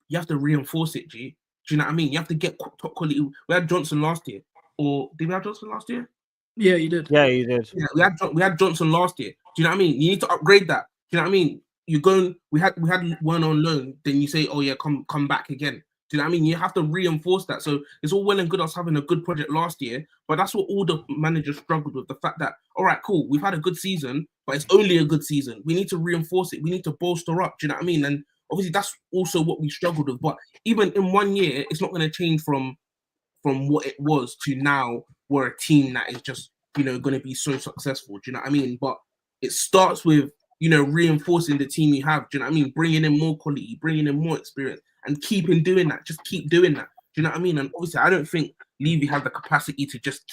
You have to reinforce it, G. Do you know what I mean? You have to get top quality. We had Johnson last year. Or did we have Johnson last year? yeah, you did. Yeah, you did. Yeah, we had Johnson last year. Do you know what I mean? You need to upgrade that. Do you know what I mean? You go. We had one on loan. Then you say, oh yeah, come back again. Do you know what I mean? You have to reinforce that. So it's all well and good us having a good project last year, but that's what all the managers struggled with. The fact that, all right, cool, we've had a good season, but it's only a good season. We need to reinforce it. We need to bolster up. Do you know what I mean? And obviously that's also what we struggled with. But even in 1 year, it's not going to change from what it was to now we're a team that is just, going to be so successful. Do you know what I mean? But it starts with, reinforcing the team you have. Do you know what I mean? Bringing in more quality, bringing in more experience, and keeping doing that. Just keep doing that. Do you know what I mean? And obviously, I don't think Levy has the capacity to just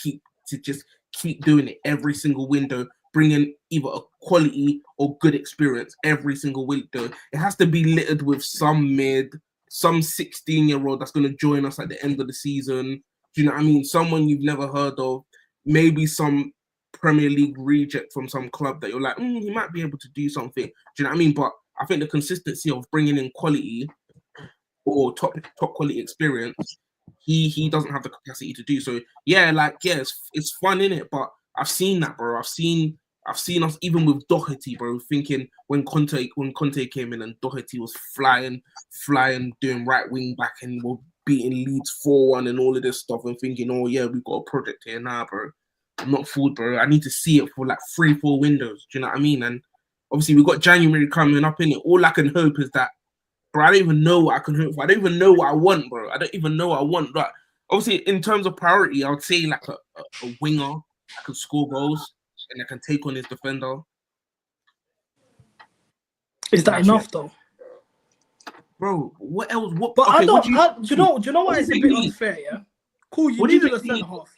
keep doing it every single window, bringing either a quality or good experience every single window. It has to be littered with some 16-year-old that's going to join us at the end of the season. Do you know what I mean? Someone you've never heard of, maybe some Premier League reject from some club that you're like, he might be able to do something. Do you know what I mean? But I think the consistency of bringing in quality or top quality experience, he doesn't have the capacity to do. So it's fun in it, but I've seen that, bro. I've seen us even with Doherty, bro, thinking when Conte came in and Doherty was flying, doing right wing back and we're beating Leeds 4-1 and all of this stuff and thinking, oh yeah, we've got a project here now, bro. I'm not fooled, bro. I need to see it for like 3-4 windows. Do you know what I mean? And obviously we've got January coming up in it. All I can hope is that, bro, I don't even know what I can hope for. I don't even know what I want, bro. I don't even know what I want. But obviously, in terms of priority, I would say like a winger that can score goals and that can take on his defender. Is that enough though? Bro, what else? But okay, do you know what is a bit unfair, yeah? Cool, you needed a centre half.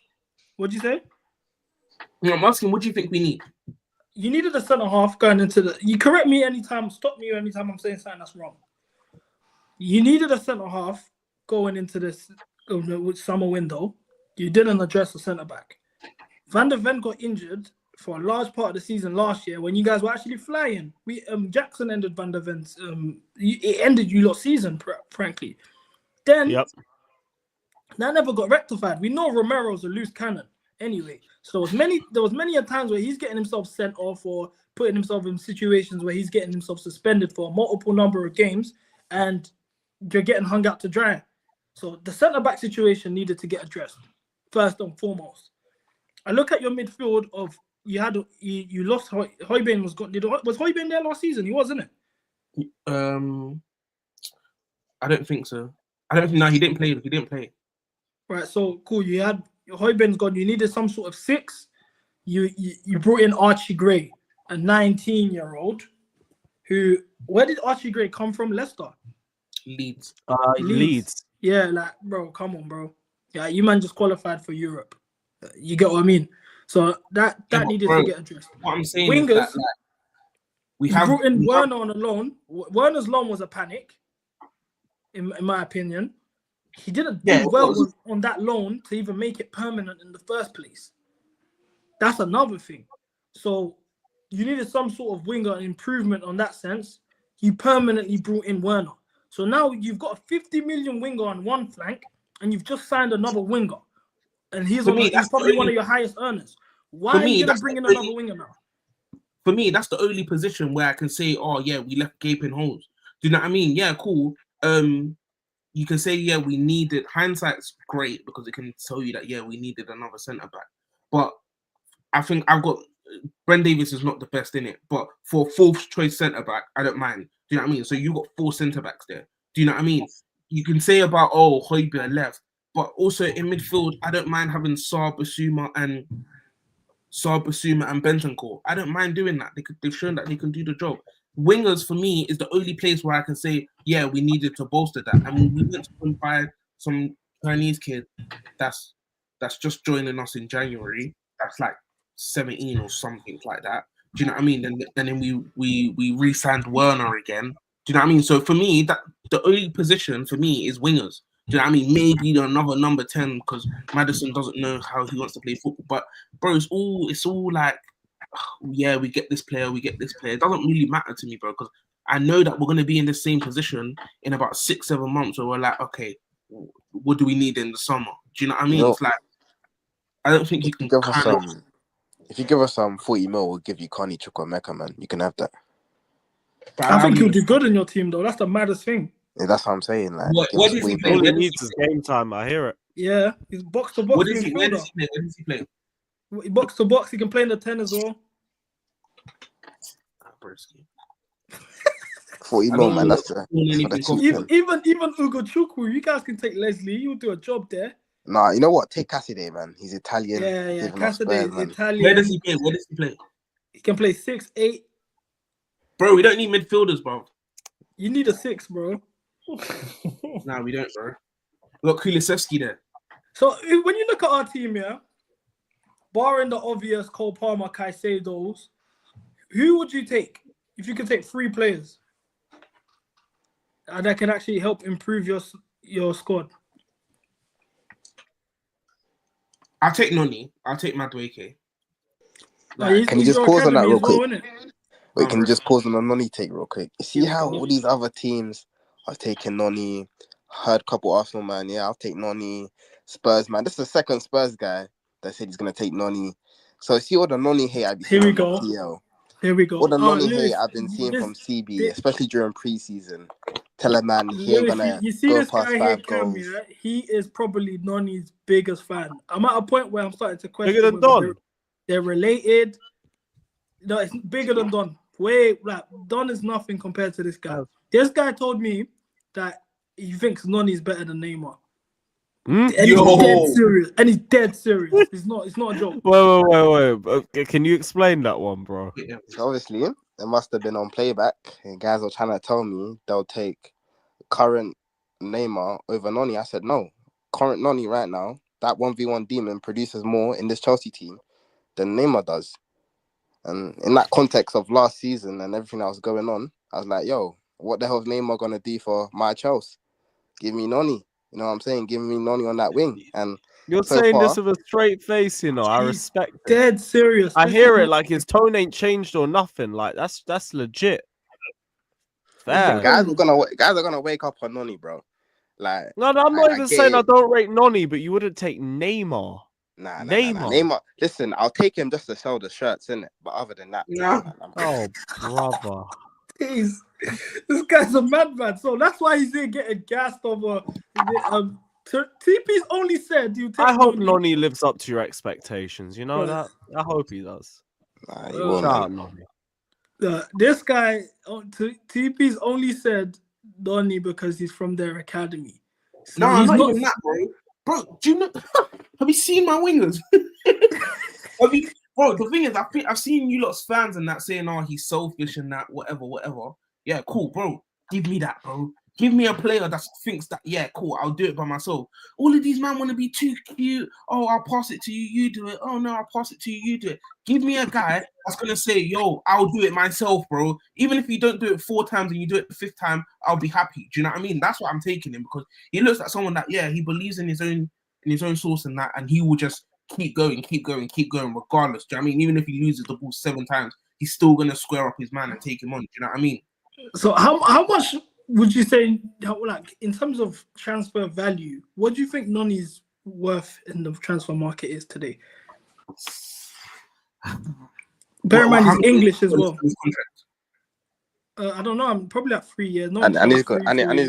What'd you say? I'm asking, what do you think we need? You needed a centre half going into the. You correct me anytime, stop me anytime I'm saying something that's wrong. You needed a centre half going into this summer window. You didn't address the centre back. Van der Ven got injured for a large part of the season last year when you guys were actually flying. Jackson ended Van der Ven's. It ended you lot season, frankly. Then that never got rectified. We know Romero's a loose cannon anyway. So there was many a times where he's getting himself sent off or putting himself in situations where he's getting himself suspended for a multiple number of games, and you're getting hung out to dry. So the centre-back situation needed to get addressed, first and foremost. I look at your midfield of, you lost, Højbjerg was Højbjerg there last season? He was, isn't it? I don't think so. He didn't play. Right, so cool. You had Højbjerg's gone. You needed some sort of 6. You brought in Archie Gray, a 19-year-old where did Archie Gray come from? Leicester. Leeds. Leeds. Yeah, like, bro, come on, bro. Yeah, you man just qualified for Europe. You get what I mean? So that needed to get addressed. What I'm saying Wingers, is that, we brought in Werner on a loan. Werner's loan was a panic, in my opinion. He didn't do well on that loan to even make it permanent in the first place. That's another thing. So you needed some sort of winger improvement on that sense. You permanently brought in Werner. So now you've got a 50 million winger on one flank, and you've just signed another winger. And he's probably one of your highest earners. Why are you going to bring in another winger now? For me, that's the only position where I can say, oh, yeah, we left gaping holes. Do you know what I mean? Yeah, cool. You can say, yeah, we needed. Hindsight's great because it can tell you that, yeah, we needed another centre-back. But I think Brent Davies is not the best in it. But for fourth choice centre-back, I don't mind. Do you know what I mean? So you got 4 centre-backs there. Do you know what I mean? You can say about, Højbjerg left. But also in midfield, I don't mind having Saar, Basuma, and Bentancur. I don't mind doing that. They've shown that they can do the job. Wingers for me is the only place where I can say, yeah, we needed to bolster that. And we went to buy some Chinese kid that's just joining us in January. That's like 17 or something like that. Do you know what I mean? And then we re-signed Werner again. Do you know what I mean? So for me, that the only position for me is wingers. Do you know what I mean? Maybe another number 10 because Maddison doesn't know how he wants to play football. But bro, it's all like, yeah, we get this player. It doesn't really matter to me, bro, because I know that we're going to be in the same position in about 6-7 months where we're like, okay, what do we need in the summer? Do you know what I mean? It's like, I don't think you can If you give us some 40 mil, we'll give you Connie Chukwuemeka, man. You can have that. I think he'll do good in your team, though. That's the maddest thing. Yeah, that's what I'm saying. Like, what does he play? All he needs is game time. I hear it. Yeah, he's box to box. Where does he play? Box to box, he can play in the 10 as well. 40 mil, man. That's even Ugo Chukwu, you guys can take Leslie. You'll do a job there. Nah, you know what? Take Cassidy, man. He's Italian. Yeah. Cassidy is Italian. Where does he play? He can play 6, 8. Bro, we don't need midfielders, bro. You need a 6, bro. Nah, we don't, bro. Look, Kulisevsky there. So when you look at our team, yeah, barring the obvious Cole Palmer, Caicedos, who would you take if you could take 3 players that can actually help improve your squad? I'll take Noni. I'll take Madueke. Can you just pause on that real quick? Wait, can you just pause on the Noni take real quick? You see how all these other teams are taking Noni? Heard a couple Arsenal, man. Yeah, I'll take Noni. Spurs, man. This is the second Spurs guy that said he's going to take Noni. So see all the Noni hate I've been seeing from TL. Here we go. All the Noni hate I've been seeing from CB, especially during pre-season. Tell a man he ain't gonna you see go this past guy 5 here, goals. Cam, yeah? He is probably Noni's biggest fan. I'm at a point where I'm starting to question Bigger than Don. They're related. No, it's bigger than Don. Don is nothing compared to this guy. This guy told me that he thinks Noni's better than Neymar. And he's dead serious. It's not a joke. Wait. Can you explain that one, bro? So obviously, it must have been on playback. And guys were trying to tell me they'll take current Neymar over Noni. I said no. Current Noni right now, that 1v1 demon produces more in this Chelsea team than Neymar does. And in that context of last season and everything that was going on, I was like, yo, what the hell is Neymar going to do for my Chelsea? Give me Noni. You know what I'm saying? Give me Noni on that wing. And you're saying this with a straight face, you know. I respect it. Dead serious. I hear it like his tone ain't changed or nothing. Like that's legit. Fair. Guys are gonna wake up on Noni, bro. Like no, I'm not even saying I don't rate Noni, but you wouldn't take Neymar. Nah. Neymar. Listen, I'll take him just to sell the shirts, innit? But other than that, oh brother. Jeez. This guy's a madman, so that's why he's here getting gassed over. TP's only said you. I hope Noni lives up to your expectations. You know that. I hope he does. Shout out Noni. This guy, TP's only said Noni because he's from their academy. So no, not even that, bro. Bro, do you know? Have you seen my wingers? Bro, the thing is, I've seen you lot's fans and that saying, "Oh, he's selfish and that, whatever." Yeah, cool, bro. Give me that, bro. Give me a player that thinks that, yeah, cool, I'll do it by myself. All of these men want to be too cute. Oh, I'll pass it to you, you do it. Oh, no, I'll pass it to you, you do it. Give me a guy that's going to say, yo, I'll do it myself, bro. Even if you don't do it 4 times and you do it the 5th time, I'll be happy. Do you know what I mean? That's what I'm taking him because he looks like someone that, yeah, he believes in his own source and that, and he will just keep going, regardless. Do you know what I mean? Even if he loses the ball 7 times, he's still going to square up his man and take him on. Do you know what I mean? So how much would you say, like, in terms of transfer value, what do you think Noni's worth in the transfer market is today? Bear in mind he's English as well. I don't know. I'm probably at 3 years. No, and he's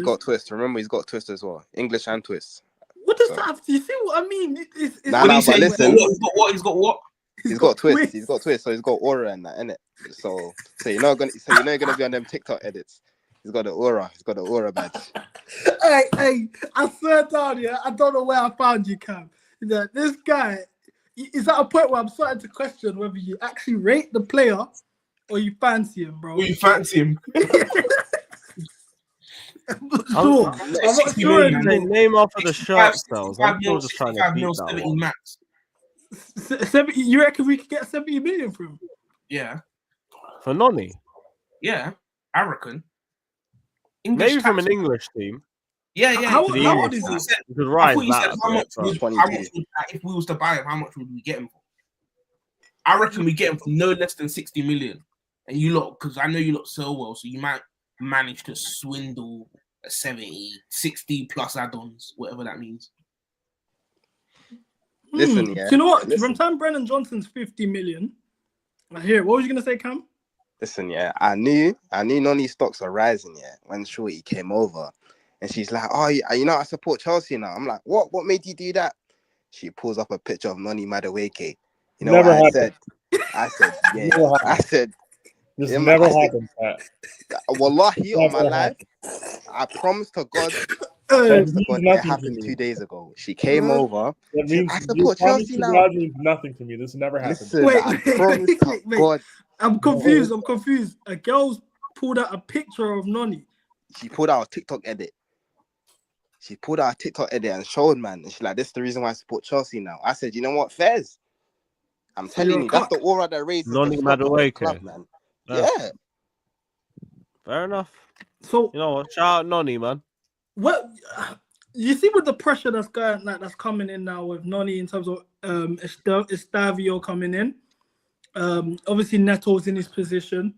got twist. Remember, he's got twist as well. English and twist. What does that have to? You see what I mean? But listen, he's got what? He's got twist. He's got twist. So he's got aura and that, innit? So you're not gonna be on them TikTok edits. He's got the aura. He's got the aura badge. Hey, I swear down, yeah, I don't know where I found you, Cam. That this guy is at a point where I'm starting to question whether you actually rate the player or you fancy him, bro. Or you fancy him? I'm not sure. I'm not 60 sure million, anymore. Name after the 65 shirt sales. I'm 65 still mil, just trying to 65 beat mil, that 70 one. max. 70, you reckon we could get 70 million from him? Yeah, For Noni. yeah, I reckon. Maybe from an tax- English team. Yeah. How The old English is team. he? You could I rise thought you said that a how bit, much but- would, 22. if we was to buy him, how much would we get him for? I reckon we get him for no less than 60 million. And you lot, because I know you lot so well, so you might manage to swindle a 70, 60 plus add-ons, whatever that means. Listen, Do yeah. you know what? Listen. From time Brennan Johnson's 50 million. I hear it. What was you gonna say, Cam? Listen, yeah, I knew Noni's stocks are rising, yeah, when Shorty came over. And she's like, oh, you know, I support Chelsea now. I'm like, what? What made you do that? She pulls up a picture of Noni Madueke. You know Never what happened. I said, yeah. Never happened. I said, This yeah, man, never I said, happened, Pat. Wallahi, on my Never life, happened. I promise to God, That it means nothing to happened me. 2 days ago. She came over. That She said, means I your support promise Chelsea to now. God means nothing to me. This never happened. Listen, Wait, I promise to wait. God. I'm confused. A girl's pulled out a picture of Noni. She pulled out a TikTok edit. And showed, man. And she's like, this is the reason why I support Chelsea now. I said, you know what, Fairs? I'm So telling you're you, a that's the cock. aura that raises Noni the stock of the Madueke. club, man. Yeah. Yeah. Fair enough. So You know what? Shout out Noni, man. what you see with the pressure that's coming in now with Noni in terms of Estavio coming in. Obviously Neto's in his position.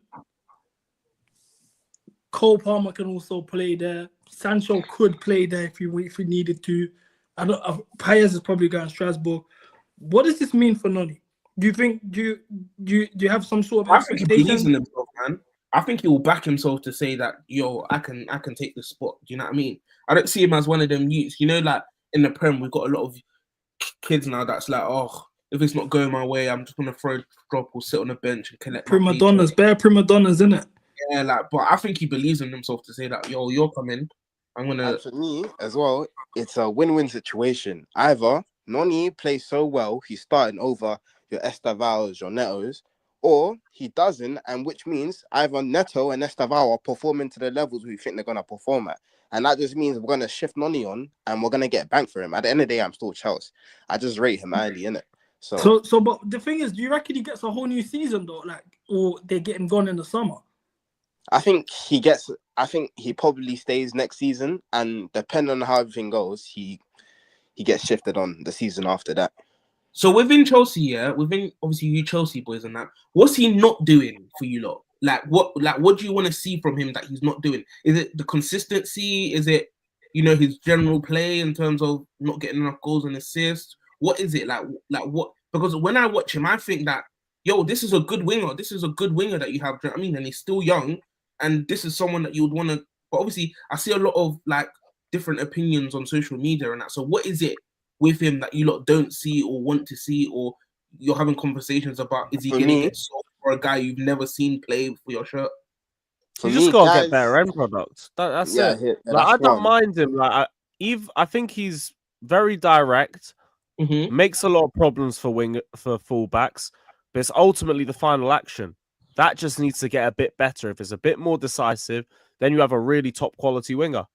Cole Palmer can also play there. Sancho could play there if we needed to. Paez is probably going to Strasbourg. What does this mean for Noni? Do you think do you have some sort of I think he believes in expectation? himself, man. I think he will back himself to say that, yo, I can take the spot. Do you know what I mean? I don't see him as one of them youths. You know, like in the Prem, we've got a lot of kids now that's like, oh, if it's not going my way, I'm just gonna drop or sit on the bench and collect my paycheck. Bare prima donnas, isn't it? Yeah, like, but I think he believes in himself to say that, yo, you're coming. I'm gonna. And for me as well, it's a win-win situation. Either Noni plays so well, he's starting over your Estavals, your Netos, or he doesn't, and which means either Neto and Estaval are performing to the levels we think they're gonna perform at. And that just means we're gonna shift Noni on and we're gonna get bank for him. At the end of the day, I'm still Chelsea. I just rate him highly, innit? So But the thing is, do you reckon he gets a whole new season though? Like, or they get him gone in the summer? I think he probably stays next season, and depending on how everything goes, he gets shifted on the season after that. So within Chelsea, yeah, within obviously you Chelsea boys and that, what's he not doing for you lot? What do you want to see from him that he's not doing? Is it the consistency? Is it, you know, his general play in terms of not getting enough goals and assists? What is it like what? Because when I watch him, I think that, yo, this is a good winger. This is a good winger that you have. Do you know what I mean? And he's still young, and this is someone that you would want to. But obviously, I see a lot of like different opinions on social media and that. So what is it with him that you lot don't see or want to see, or you're having conversations about? Is he going to get sold for a guy you've never seen play for your shirt? You just gotta get better end products. That's it. Like, I don't mind him. Like I think he's very direct. Makes a lot of problems for fullbacks, but it's ultimately the final action that just needs to get a bit better. If it's a bit more decisive, then you have a really top quality winger.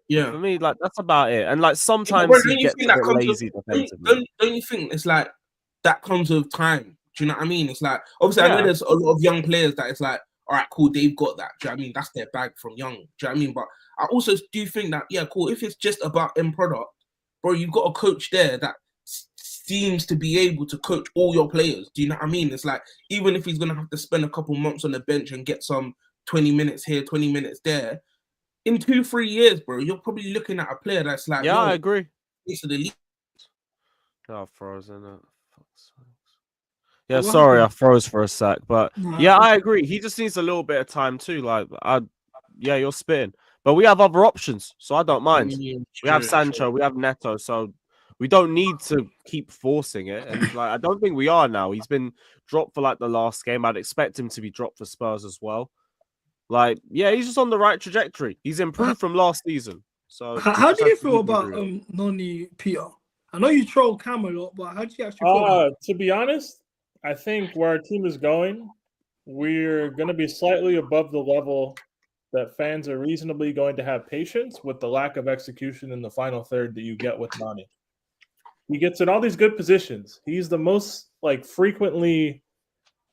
Yeah, but for me, like, that's about it. And like sometimes he gets a bit lazy defensively. Don't you think it's like that comes with time? Do you know what I mean? It's like, obviously, I know there's a lot of young players that it's like, all right, cool, they've got that. Do you know what I mean? That's their bag from young. Do you know what I mean? But I also do think that, yeah, cool, if it's just about end product, bro, you've got a coach there that seems to be able to coach all your players. Do you know what I mean? It's like, even if he's going to have to spend a couple months on the bench and get some 20 minutes here, 20 minutes there, in 2-3 years, bro, you're probably looking at a player that's like, yeah, I agree. It's the league. Oh, frozen it. Yeah, sorry, I froze for a sec, but yeah, I agree. He just needs a little bit of time too. Like, yeah, you're spitting, but we have other options, so I don't mind. We have Sancho, we have Neto, so we don't need to keep forcing it. And like, I don't think we are now. He's been dropped for like the last game. I'd expect him to be dropped for Spurs as well. Like, yeah, he's just on the right trajectory. He's improved from last season. So How just do you have to feel keep about improving. Noni Peter? I know you troll Cam a lot, but how do you actually feel about it? To be honest, I think where our team is going, we're going to be slightly above the level that fans are reasonably going to have patience with the lack of execution in the final third that you get with Nani. He gets in all these good positions. He's the most frequently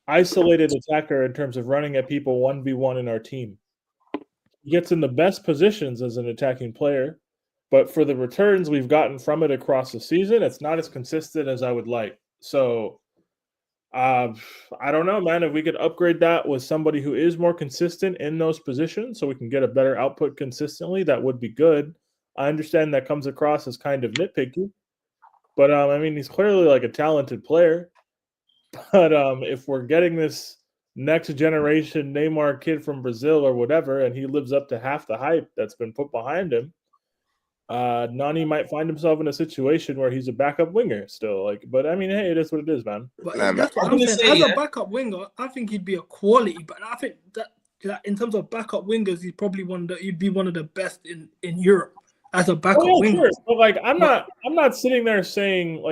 isolated attacker in terms of running at people 1v1 in our team. He gets in the best positions as an attacking player, but for the returns we've gotten from it across the season, it's not as consistent as I would like. So I don't know, man. If we could upgrade that with somebody who is more consistent in those positions so we can get a better output consistently, that would be good. I understand that comes across as kind of nitpicky, but I mean, he's clearly a talented player. But if we're getting this next generation Neymar kid from Brazil or whatever, and he lives up to half the hype that's been put behind him, Nani might find himself in a situation where he's a backup winger still. But I mean, hey, it is what it is, man. But Nah, that's what I'm I'm gonna saying. say, As yeah. a backup winger, I think he'd be a quality. But I think that in terms of backup wingers, he's probably he'd be one of the best in Europe as a backup winger. Sure. But I'm not sitting there saying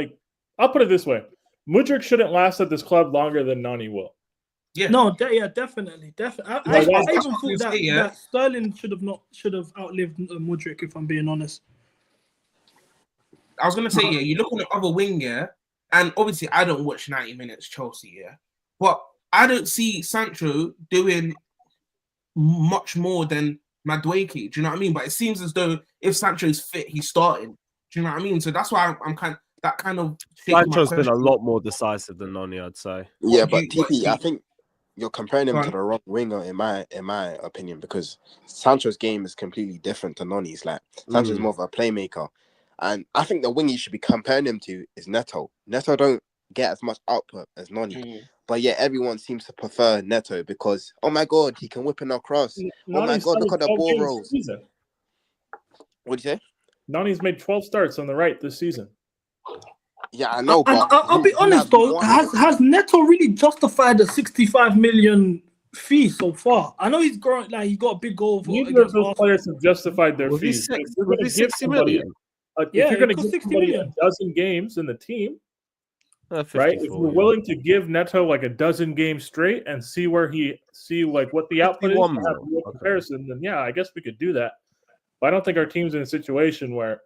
I'll put it this way: Mudryk shouldn't last at this club longer than Nani will. Yeah. No, definitely. I Like, even that's thought what that, I say, yeah. that Sterling should have outlived Mudryk, if I'm being honest. I was gonna say, yeah, you look on the other wing, yeah, and obviously I don't watch 90 minutes Chelsea, yeah, but I don't see Sancho doing much more than Madueke. Do you know what I mean? But it seems as though if Sancho is fit, he's starting. Do you know what I mean? So that's why I'm kind of Sancho's been a lot more decisive than Noni, I'd say. Yeah, but TP, I think you're comparing him to the wrong winger in my opinion, because Sancho's game is completely different to Noni's. Sancho's more of a playmaker, and I think the wing you should be comparing him to is Neto. Neto don't get as much output as Noni, but yet everyone seems to prefer Neto because, oh my god, he can whip in across. Oh my god, look at the ball rolls. What do you say? Nani's made 12 starts on the right this season. Yeah, I know, but I'll be honest though. Has Neto really justified the 65 million fee so far? I know he's growing, he got a big goal. Neither of those players have justified their fees. Would be 60 million. If you're going to give somebody a dozen games in the team, right? If you're willing to give Neto a dozen games straight and see what the output is to have a comparison, then yeah, I guess we could do that. But I don't think our team's in a situation where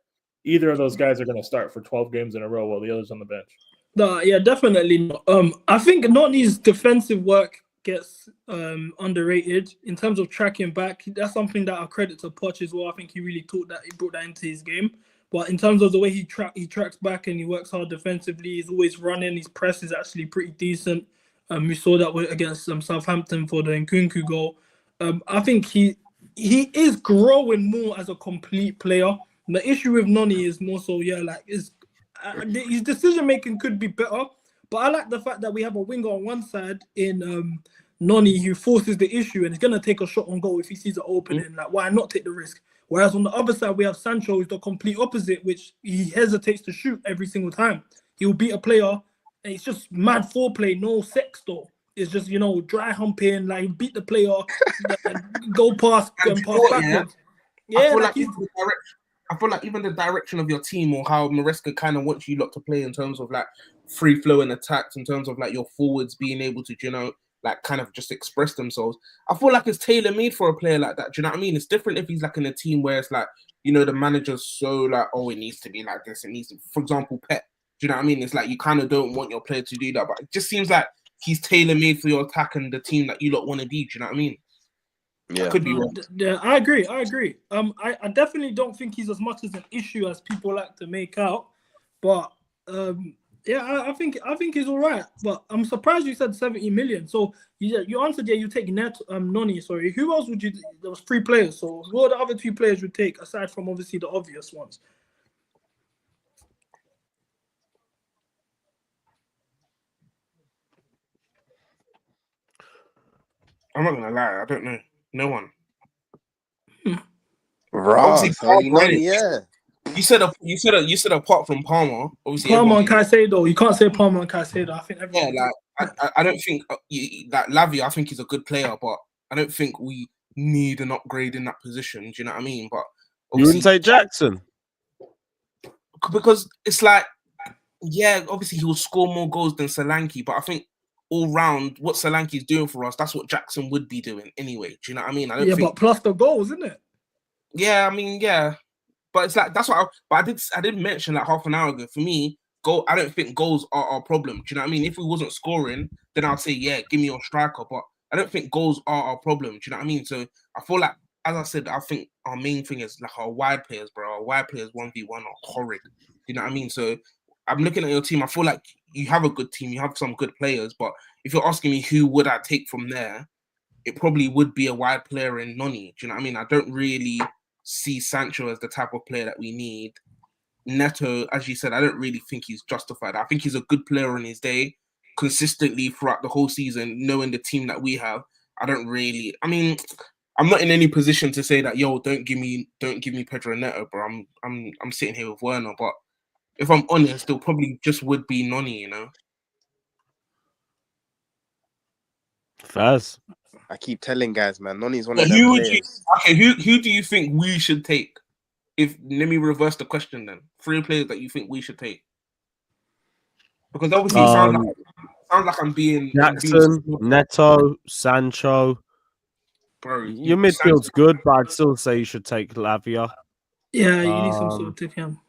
either of those guys are going to start for 12 games in a row while the other's on the bench. No, yeah, definitely not. I think Notney's defensive work gets underrated in terms of tracking back. That's something that I credit to Poch as well. I think he really brought that into his game. But in terms of the way he tracks back and he works hard defensively, he's always running. His press is actually pretty decent. We saw that against Southampton for the Nkunku goal. I think he is growing more as a complete player. The issue with Noni is more so, his decision making could be better. But I like the fact that we have a winger on one side in Noni who forces the issue and is going to take a shot on goal if he sees an opening. Why not take the risk? Whereas on the other side, we have Sancho, who's the complete opposite, which he hesitates to shoot every single time. He will beat a player, and it's just mad foreplay, no sex though. It's just, dry humping, beat the player, go past and pass backwards. Yeah, I feel like even the direction of your team or how Maresca kind of wants you lot to play in terms of free flowing attacks, in terms of your forwards being able to, kind of just express themselves. I feel like it's tailor made for a player like that. Do you know what I mean? It's different if he's in a team where it's the manager's so oh, it needs to be like this. It needs to, for example, Pep. Do you know what I mean? It's you kind of don't want your player to do that, but it just seems like he's tailor made for your attack and the team that you lot want to be. Do you know what I mean? Yeah, could be wrong. Yeah, I agree. I definitely don't think he's as much as an issue as people like to make out, but I think he's all right. But I'm surprised you said 70 million. So you answered you take Noni. Sorry, who else would you? There was 3 players. So who are the other 2 players you take aside from obviously the obvious ones? I'm not gonna lie, I don't know. No one. Right. So You said apart from Palmer, obviously Palmer and Caicedo. You can't say Palmer and Caicedo. I think everyone. I don't think Lavia. I think he's a good player, but I don't think we need an upgrade in that position. Do you know what I mean? But You wouldn't take Jackson? Because it's like, yeah, obviously he will score more goals than Solanke, but I think all round what Solanke is doing for us, that's what Jackson would be doing anyway. Do you know what I mean? I don't think... but plus the goals, isn't it? Yeah, I mean, yeah. But it's like, that's what I did mention like half an hour ago. For me, I don't think goals are our problem. Do you know what I mean? If we wasn't scoring, then I'd say, yeah, give me your striker. But I don't think goals are our problem. Do you know what I mean? So I feel like, as I said, I think our main thing is like our wide players, bro. Our wide players 1v1 are horrid. Do you know what I mean? So I'm looking at your team. I feel like you have a good team. You have some good players. But if you're asking me who would I take from there, it probably would be a wide player in Noni. Do you know what I mean? I don't really see Sancho as the type of player that we need. Neto, as you said, I don't really think he's justified. I think he's a good player in his day, consistently throughout the whole season, knowing the team that we have. I don't really... I mean, I'm not in any position to say that, yo, don't give me Pedro Neto, bro. I'm sitting here with Werner, but if I'm honest, still probably just would be Noni, you know? Faz. I keep telling guys, man, Noni's one But of them players. who do you think we should take? Let me reverse the question then. 3 players that you think we should take. Because obviously it sounds like I'm being... Jackson, Neto, Sancho. Bro, Your midfield's good, but I'd still say you should take Lavia. Yeah, you need some sort of tip him.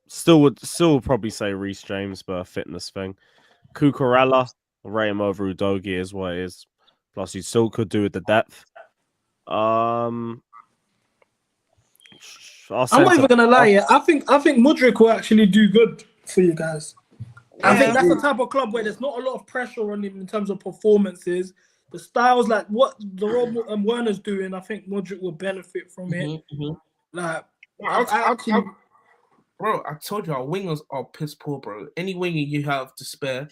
Still would probably say Reece James, but a fitness thing. Cucurella, I'll rate him over Udogie is what it is. Plus, you still could do with the depth. I'm not even gonna lie, yeah. I think Mudryk will actually do good for you guys. I think that's the type of club where there's not a lot of pressure on him in terms of performances. The styles, like what the role Werner's doing, I think Mudryk will benefit from it. Like, bro, I told you our wingers are piss poor, bro. Any winger you have to spare,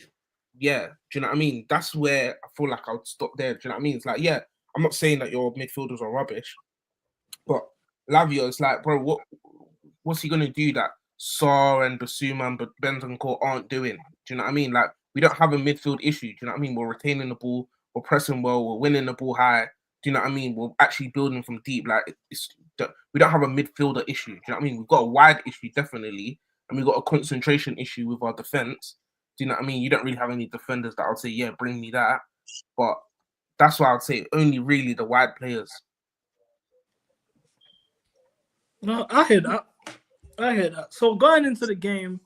yeah. Do you know what I mean? That's where I feel like I would stop there. Do you know what I mean? It's like, yeah, I'm not saying that your midfielders are rubbish, but Lavia, it's like, bro, what's he gonna do that Sarr and Basuma and Bentancur aren't doing? Do you know what I mean? Like, we don't have a midfield issue. Do you know what I mean? We're retaining the ball, we're pressing well, we're winning the ball high. Do you know what I mean? We're actually building from deep. Like, we don't have a midfielder issue. Do you know what I mean? We've got a wide issue, definitely, and we've got a concentration issue with our defense. Do you know what I mean? You don't really have any defenders that I'll say, yeah, bring me that. But that's why I'd say only really the wide players. No, I hear that. So going into the game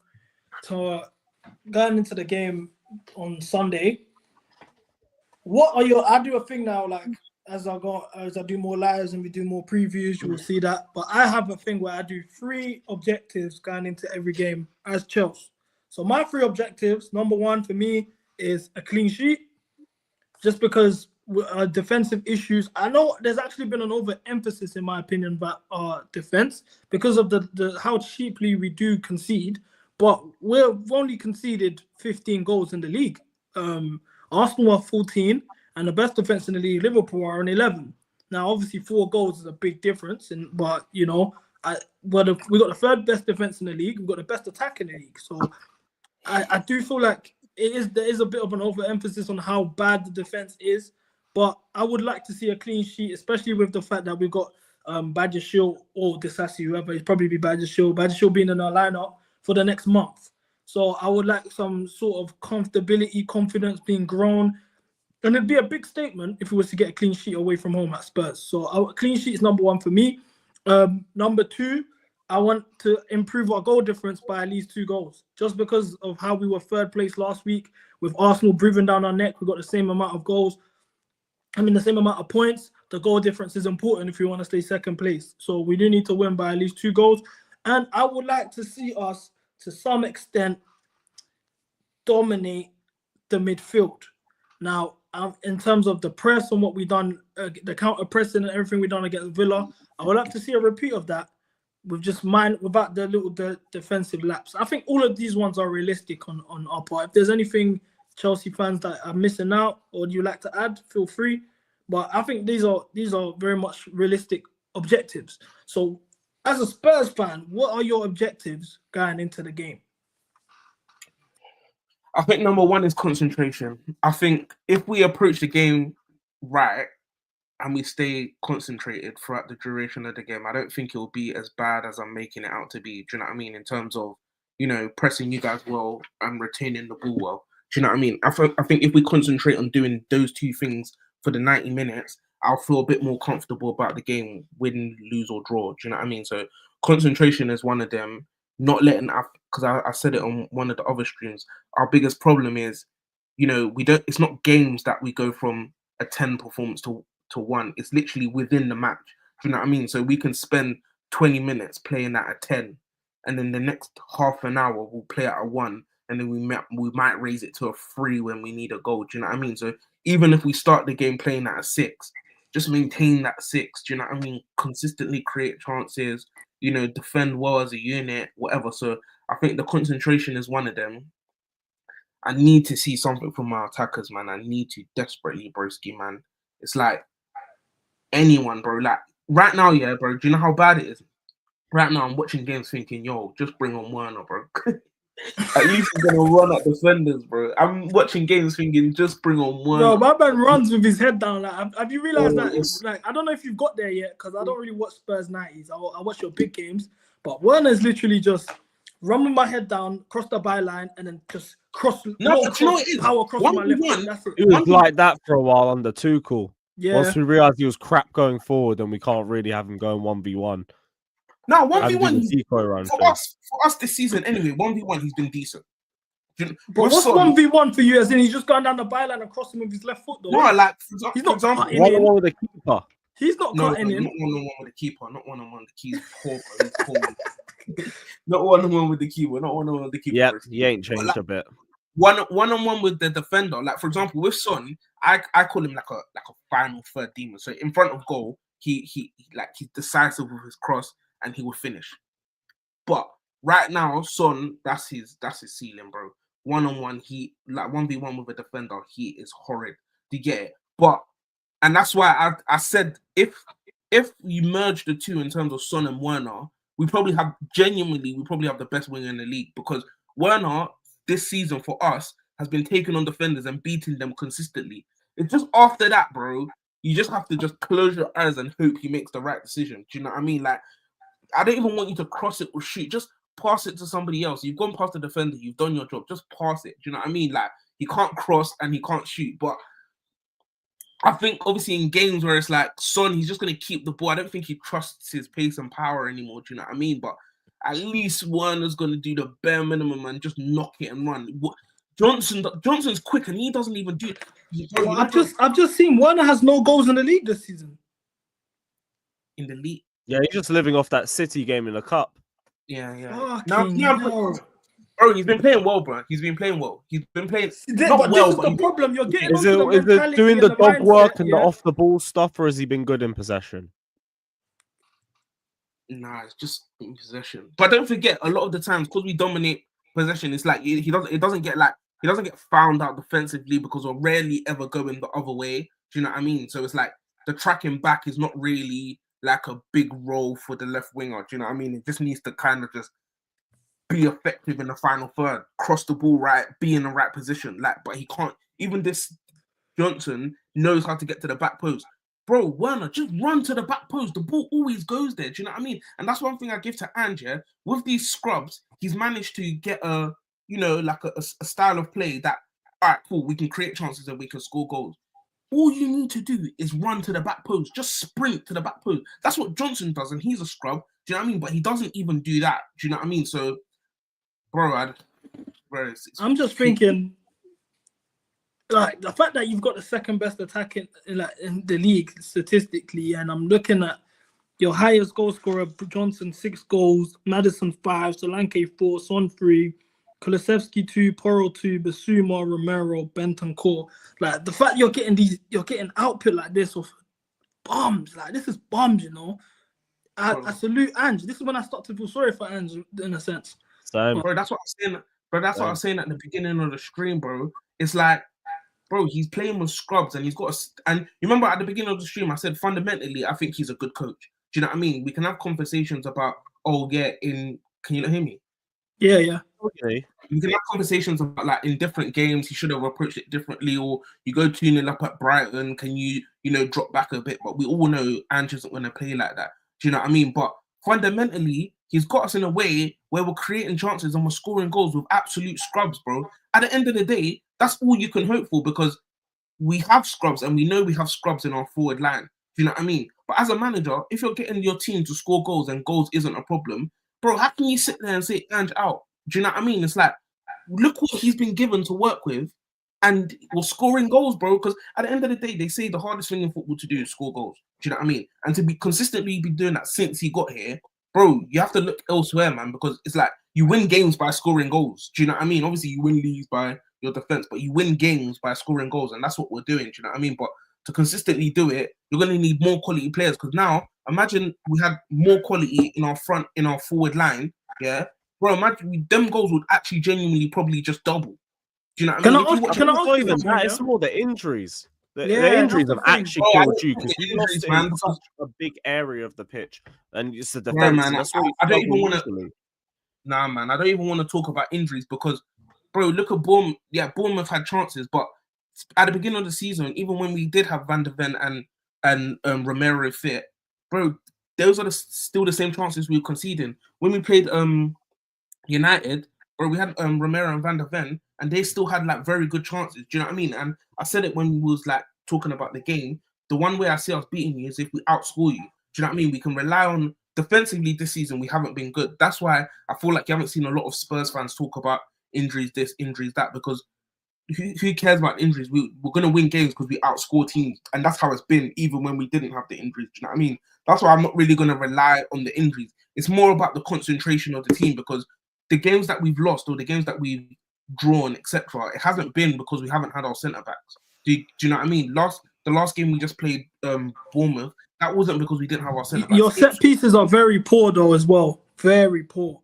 on Sunday, what are your? I do a thing now, like as I do more lives and we do more previews, you will see that. But I have a thing where I do 3 objectives going into every game as Chelsea. So my 3 objectives, number 1 for me is a clean sheet, just because defensive issues. I know there's actually been an overemphasis, in my opinion, about our defense because of the how cheaply we do concede. But we've only conceded 15 goals in the league. Arsenal are 14, and the best defense in the league, Liverpool, are on 11. Now, obviously, 4 goals is a big difference, but we got the 3rd best defense in the league. We've got the best attack in the league. So I do feel like there is a bit of an overemphasis on how bad the defense is. But I would like to see a clean sheet, especially with the fact that we've got Badiashile or Disasi, whoever. It'd probably be Badiashile. Badiashile being in our lineup for the next month. So I would like some sort of comfortability, confidence being grown. And it'd be a big statement if we was to get a clean sheet away from home at Spurs. So our clean sheet is number 1 for me. Number 2, I want to improve our goal difference by at least 2 goals. Just because of how we were 3rd place last week, with Arsenal breathing down our neck, we got the same amount of goals. The same amount of points. The goal difference is important if you want to stay 2nd place. So we do need to win by at least 2 goals. And I would like to see us, to some extent, dominate the midfield. Now, in terms of the press and what we've done, the counter pressing and everything we've done against Villa, I would like to see a repeat of that without the defensive lapse. I think all of these ones are realistic on our part. If there's anything Chelsea fans that are missing out or you like to add, feel free. But I think these are very much realistic objectives. So as a Spurs fan, what are your objectives going into the game? I think number 1 is concentration. I think if we approach the game right and we stay concentrated throughout the duration of the game, I don't think it will be as bad as I'm making it out to be. Do you know what I mean? In terms of, pressing you guys well and retaining the ball well. Do you know what I mean? I think if we concentrate on doing those two things for the 90 minutes, I'll feel a bit more comfortable about the game, win, lose, or draw. Do you know what I mean? So concentration is one of them. Not letting, because I said it on one of the other streams, our biggest problem is, it's not games that we go from a 10 performance to 1. It's literally within the match. Do you know what I mean? So we can spend 20 minutes playing at a 10, and then the next half an hour we'll play at a 1, and then we might raise it to a 3 when we need a goal. Do you know what I mean? So even if we start the game playing at a 6, just maintain that 6. Do you know what I mean? Consistently create chances, defend well as a unit, whatever. So I think the concentration is one of them. I need to see something from my attackers, man. I need to desperately, broski, man. It's like anyone, bro. Like right now, yeah, bro. Do you know how bad it is? Right now, I'm watching games thinking, yo, just bring on Werner, bro. At least he's gonna run at defenders, bro. I'm watching games thinking, just bring on Werner. Bro, my man runs with his head down. Like, have you realized that? I don't know if you've got there yet, because I don't really watch Spurs 90s. I watch your big games, but Werner's literally just run with my head down, cross the byline, and then just cross. Power across my left foot. That's it. It was like that for a while under Tuchel. Yeah. Once we realised he was crap going forward, and we can't really have him going 1v1. No, 1v1 for us this season anyway. 1v1 he's been decent. But what's 1v1 for you? As in he's just going down the byline and crossing with his left foot, though. No, like he's not cutting in. One-on-one with the keeper. He's not cutting in. Not one-on-one with the keeper. Not one-on-one with the keeper. He's poor. Not one-on-one with the keeper. Not one-on-one with the keeper. Yep, he ain't changed a bit. One-on-one with the defender. Like for example, with Son, I call him like a final third demon. So in front of goal, he's decisive with his cross and he will finish. But right now, Son, that's his ceiling, bro. One-on-one, he like 1v1 with a defender, he is horrid. Do you get it? And that's why I said if you merge the two in terms of Son and Werner, we probably have the best winger in the league, because Werner this season for us has been taking on defenders and beating them consistently. It's just after that, bro, you just have to just close your eyes and hope he makes the right decision. Do you know what I mean? Like, I don't even want you to cross it or shoot. Just pass it to somebody else. You've gone past the defender. You've done your job. Just pass it. Do you know what I mean? Like, he can't cross and he can't shoot. But I think, obviously, in games where it's like, Son, he's just going to keep the ball. I don't think he trusts his pace and power anymore. Do you know what I mean? But at least Werner's going to do the bare minimum and just knock it and run. Johnson's quick and he doesn't even do it. Well, I've just seen Werner has no goals in the league this season. In the league? Yeah, he's just living off that City game in the cup. Yeah. Bro, he's been playing well, bro. He's been playing well. He's been playing not well, but the problem you're getting. Is it doing the dog work and the off the ball stuff, or has he been good in possession? Nah, it's just in possession. But don't forget, a lot of the times, because we dominate possession, it's like he doesn't get found out defensively because we're rarely ever going the other way. Do you know what I mean? So it's like the tracking back is not really like a big role for the left winger. Do you know what I mean? It just needs to kind of just be effective in the final third, cross the ball right, be in the right position. Like, but he can't. Even this Johnson knows how to get to the back post. Bro, Werner, just run to the back post. The ball always goes there. Do you know what I mean? And that's one thing I give to Ange. Yeah? With these scrubs, he's managed to get a style of play that, all right, cool, we can create chances and we can score goals. All you need to do is run to the back post. Just sprint to the back post. That's what Johnson does, and he's a scrub. Do you know what I mean? But he doesn't even do that. Do you know what I mean? So, bro, I'm just thinking, like, the fact that you've got the second best attack in the league statistically, and I'm looking at your highest goal scorer, Johnson, 6 goals, Maddison 5, Solanke 4, Son 3, Kulusevski 2, Porro 2, Basuma, Romero, Bentancur. Like, the fact you're getting output like this of bombs, like, this is bombs, you know. I salute Ange. This is when I start to feel sorry for Ange in a sense. Same. Bro, that's what I'm saying. Bro, that's what I was saying at the beginning of the stream, bro. It's like, bro, he's playing with scrubs and he's got and you remember at the beginning of the stream, I said fundamentally, I think he's a good coach. Do you know what I mean? We can have conversations about, oh yeah, can you not hear me? Yeah. Okay. You can have conversations about like in different games, he should have approached it differently, or you go 2-0 up at Brighton, can you drop back a bit? But we all know Ange isn't going to play like that. Do you know what I mean? But fundamentally, he's got us in a way where we're creating chances and we're scoring goals with absolute scrubs, bro. At the end of the day, that's all you can hope for because we have scrubs and we know we have scrubs in our forward line. Do you know what I mean? But as a manager, if you're getting your team to score goals and goals isn't a problem, bro, how can you sit there and say Ange out? Do you know what I mean? It's like, look what he's been given to work with and we're scoring goals, bro. Because at the end of the day, they say the hardest thing in football to do is score goals. Do you know what I mean? And to be consistently be doing that since he got here, bro, you have to look elsewhere, man, because it's like you win games by scoring goals. Do you know what I mean? Obviously, you win leagues by your defense, but you win games by scoring goals, and that's what we're doing. Do you know what I mean? But to consistently do it, you're going to need more quality players because now imagine we had more quality in our front, in our forward line, yeah? Bro, imagine them goals would actually genuinely probably just double. Do you know what I mean? It's more the injuries. The Yeah, injuries that's have the thing. actually killed you because you lost it in such a big area of the pitch, and it's the defense. Man, that's why I don't even want to. Nah, man, I don't even want to talk about injuries because, bro, look at Bournemouth. Yeah, Bournemouth had chances, but at the beginning of the season, even when we did have Van der Ven and Romero fit, bro, those are still the same chances we were conceding. When we played United, bro, we had Romero and Van der Ven, and they still had like very good chances. Do you know what I mean? And I said it when we was like talking about the game. The one way I see us beating you is if we outscore you. Do you know what I mean? We can rely on defensively this season. We haven't been good. That's why I feel like you haven't seen a lot of Spurs fans talk about injuries this, injuries that, because who cares about injuries? We're going to win games because we outscore teams. And that's how it's been, even when we didn't have the injuries. Do you know what I mean? That's why I'm not really going to rely on the injuries. It's more about the concentration of the team because the games that we've lost or the games that we've drawn, etc., it hasn't been because we haven't had our centre-backs. Do you know what I mean? The last game we just played Bournemouth, that wasn't because we didn't have our centre-backs. Your set pieces are very poor though as well. Very poor.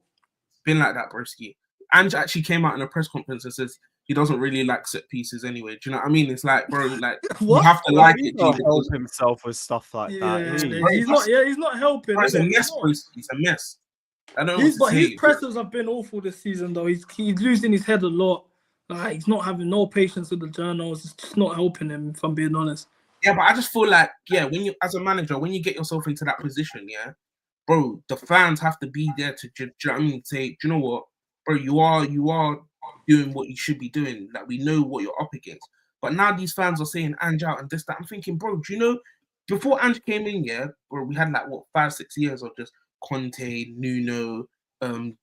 It's been like that, broski. Ange actually came out in a press conference and says he doesn't really like set pieces anyway. Do you know what I mean? It's like, bro, like you have to like it. He help himself with stuff like that. He's not helping. Bro, it's a mess, bro. It's a mess. I don't know what to say. His pressers have been awful this season though. He's losing his head a lot. Like he's not having no patience with the journals. It's just not helping him, if I'm being honest. Yeah, but I just feel like, when you, as a manager, when you get yourself into that position, bro, the fans have to be there to, do you know what I mean? Say, do you know what, bro, you are doing what you should be doing. Like, we know what you're up against. But now these fans are saying Ange out and this, that. I'm thinking, bro, do you know, before Ange came in, bro, we had like, 5-6 years of just Conte, Nuno,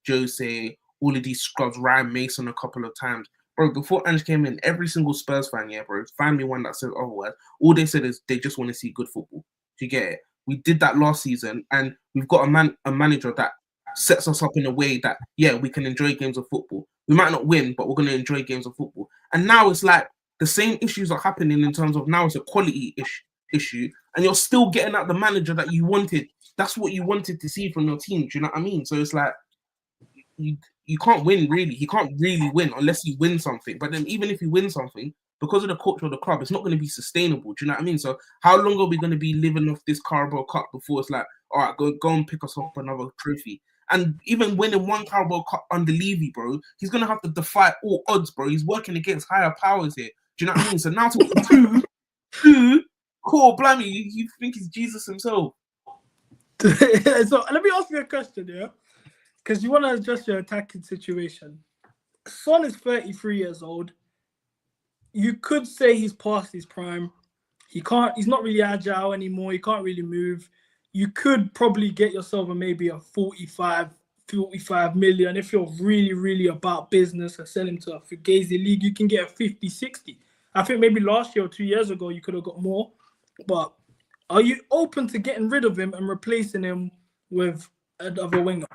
Jose, all of these scrubs, Ryan Mason a couple of times. Bro, before Ange came in, every single Spurs fan, bro, find me one that says otherwise. All they said is they just want to see good football. Do you get it? We did that last season, and we've got a manager that sets us up in a way that, we can enjoy games of football. We might not win, but we're going to enjoy games of football. And now it's like the same issues are happening in terms of now it's a quality issue, and you're still getting out the manager that you wanted. That's what you wanted to see from your team. Do you know what I mean? So it's like, you can't win, really. He can't really win unless he wins something. But then even if he wins something, because of the culture of the club, it's not going to be sustainable. Do you know what I mean? So how long are we going to be living off this Carabao Cup before it's like, all right, go and pick us up another trophy? And even winning one Carabao Cup under Levy, bro, he's going to have to defy all odds, bro. He's working against higher powers here. Do you know what I mean? So now to two, cool, blimey, you think he's Jesus himself. So let me ask you a question, because you want to adjust your attacking situation. Son is 33 years old. You could say he's past his prime. He's not really agile anymore. He can't really move. You could probably get yourself maybe a 45 million. If you're really, really about business and sell him to a Fugazi league, you can get a 50, 60. I think maybe last year or 2 years ago, you could have got more. But are you open to getting rid of him and replacing him with another winger?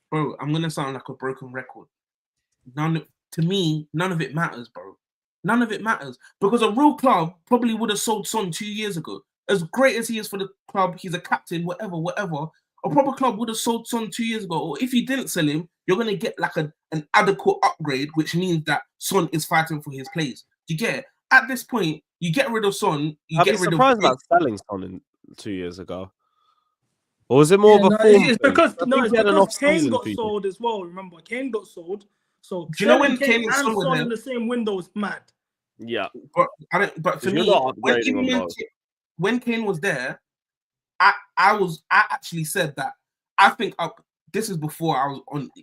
Bro, I'm going to sound like a broken record. To me, none of it matters, bro. None of it matters. Because a real club probably would have sold Son 2 years ago. As great as he is for the club, he's a captain, whatever. A proper club would have sold Son 2 years ago. Or if you didn't sell him, you're going to get like an adequate upgrade, which means that Son is fighting for his place. Do you get it? At this point, you get rid of Son. I'd be surprised about selling Son 2 years ago. Or was it more of a no, form it's thing? because I no, think it's he had an because Kane off-season got feature. sold as well. Remember, Kane got sold. So Do you know selling when Kane and and Son were Son there? in the same window is mad. Yeah. But for You're me, not upgrading on both. when Kane was there, I actually said that I think this is before I was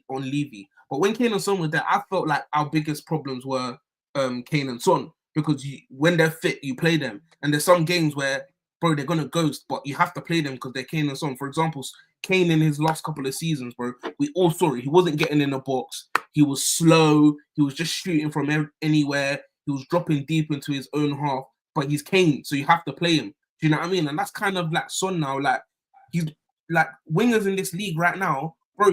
on Levy. But when Kane and Son were there, I felt like our biggest problems were Kane and Son, because when they're fit, you play them, and there's some games where, bro, they're gonna ghost, but you have to play them because they're Kane and Son. For example, Kane in his last couple of seasons, bro, we all saw it. He wasn't getting in the box. He was slow. He was just shooting from anywhere. He was dropping deep into his own half. But he's Kane, so you have to play him. Do you know what I mean? And that's kind of like Son now. Like, he's like wingers in this league right now, bro.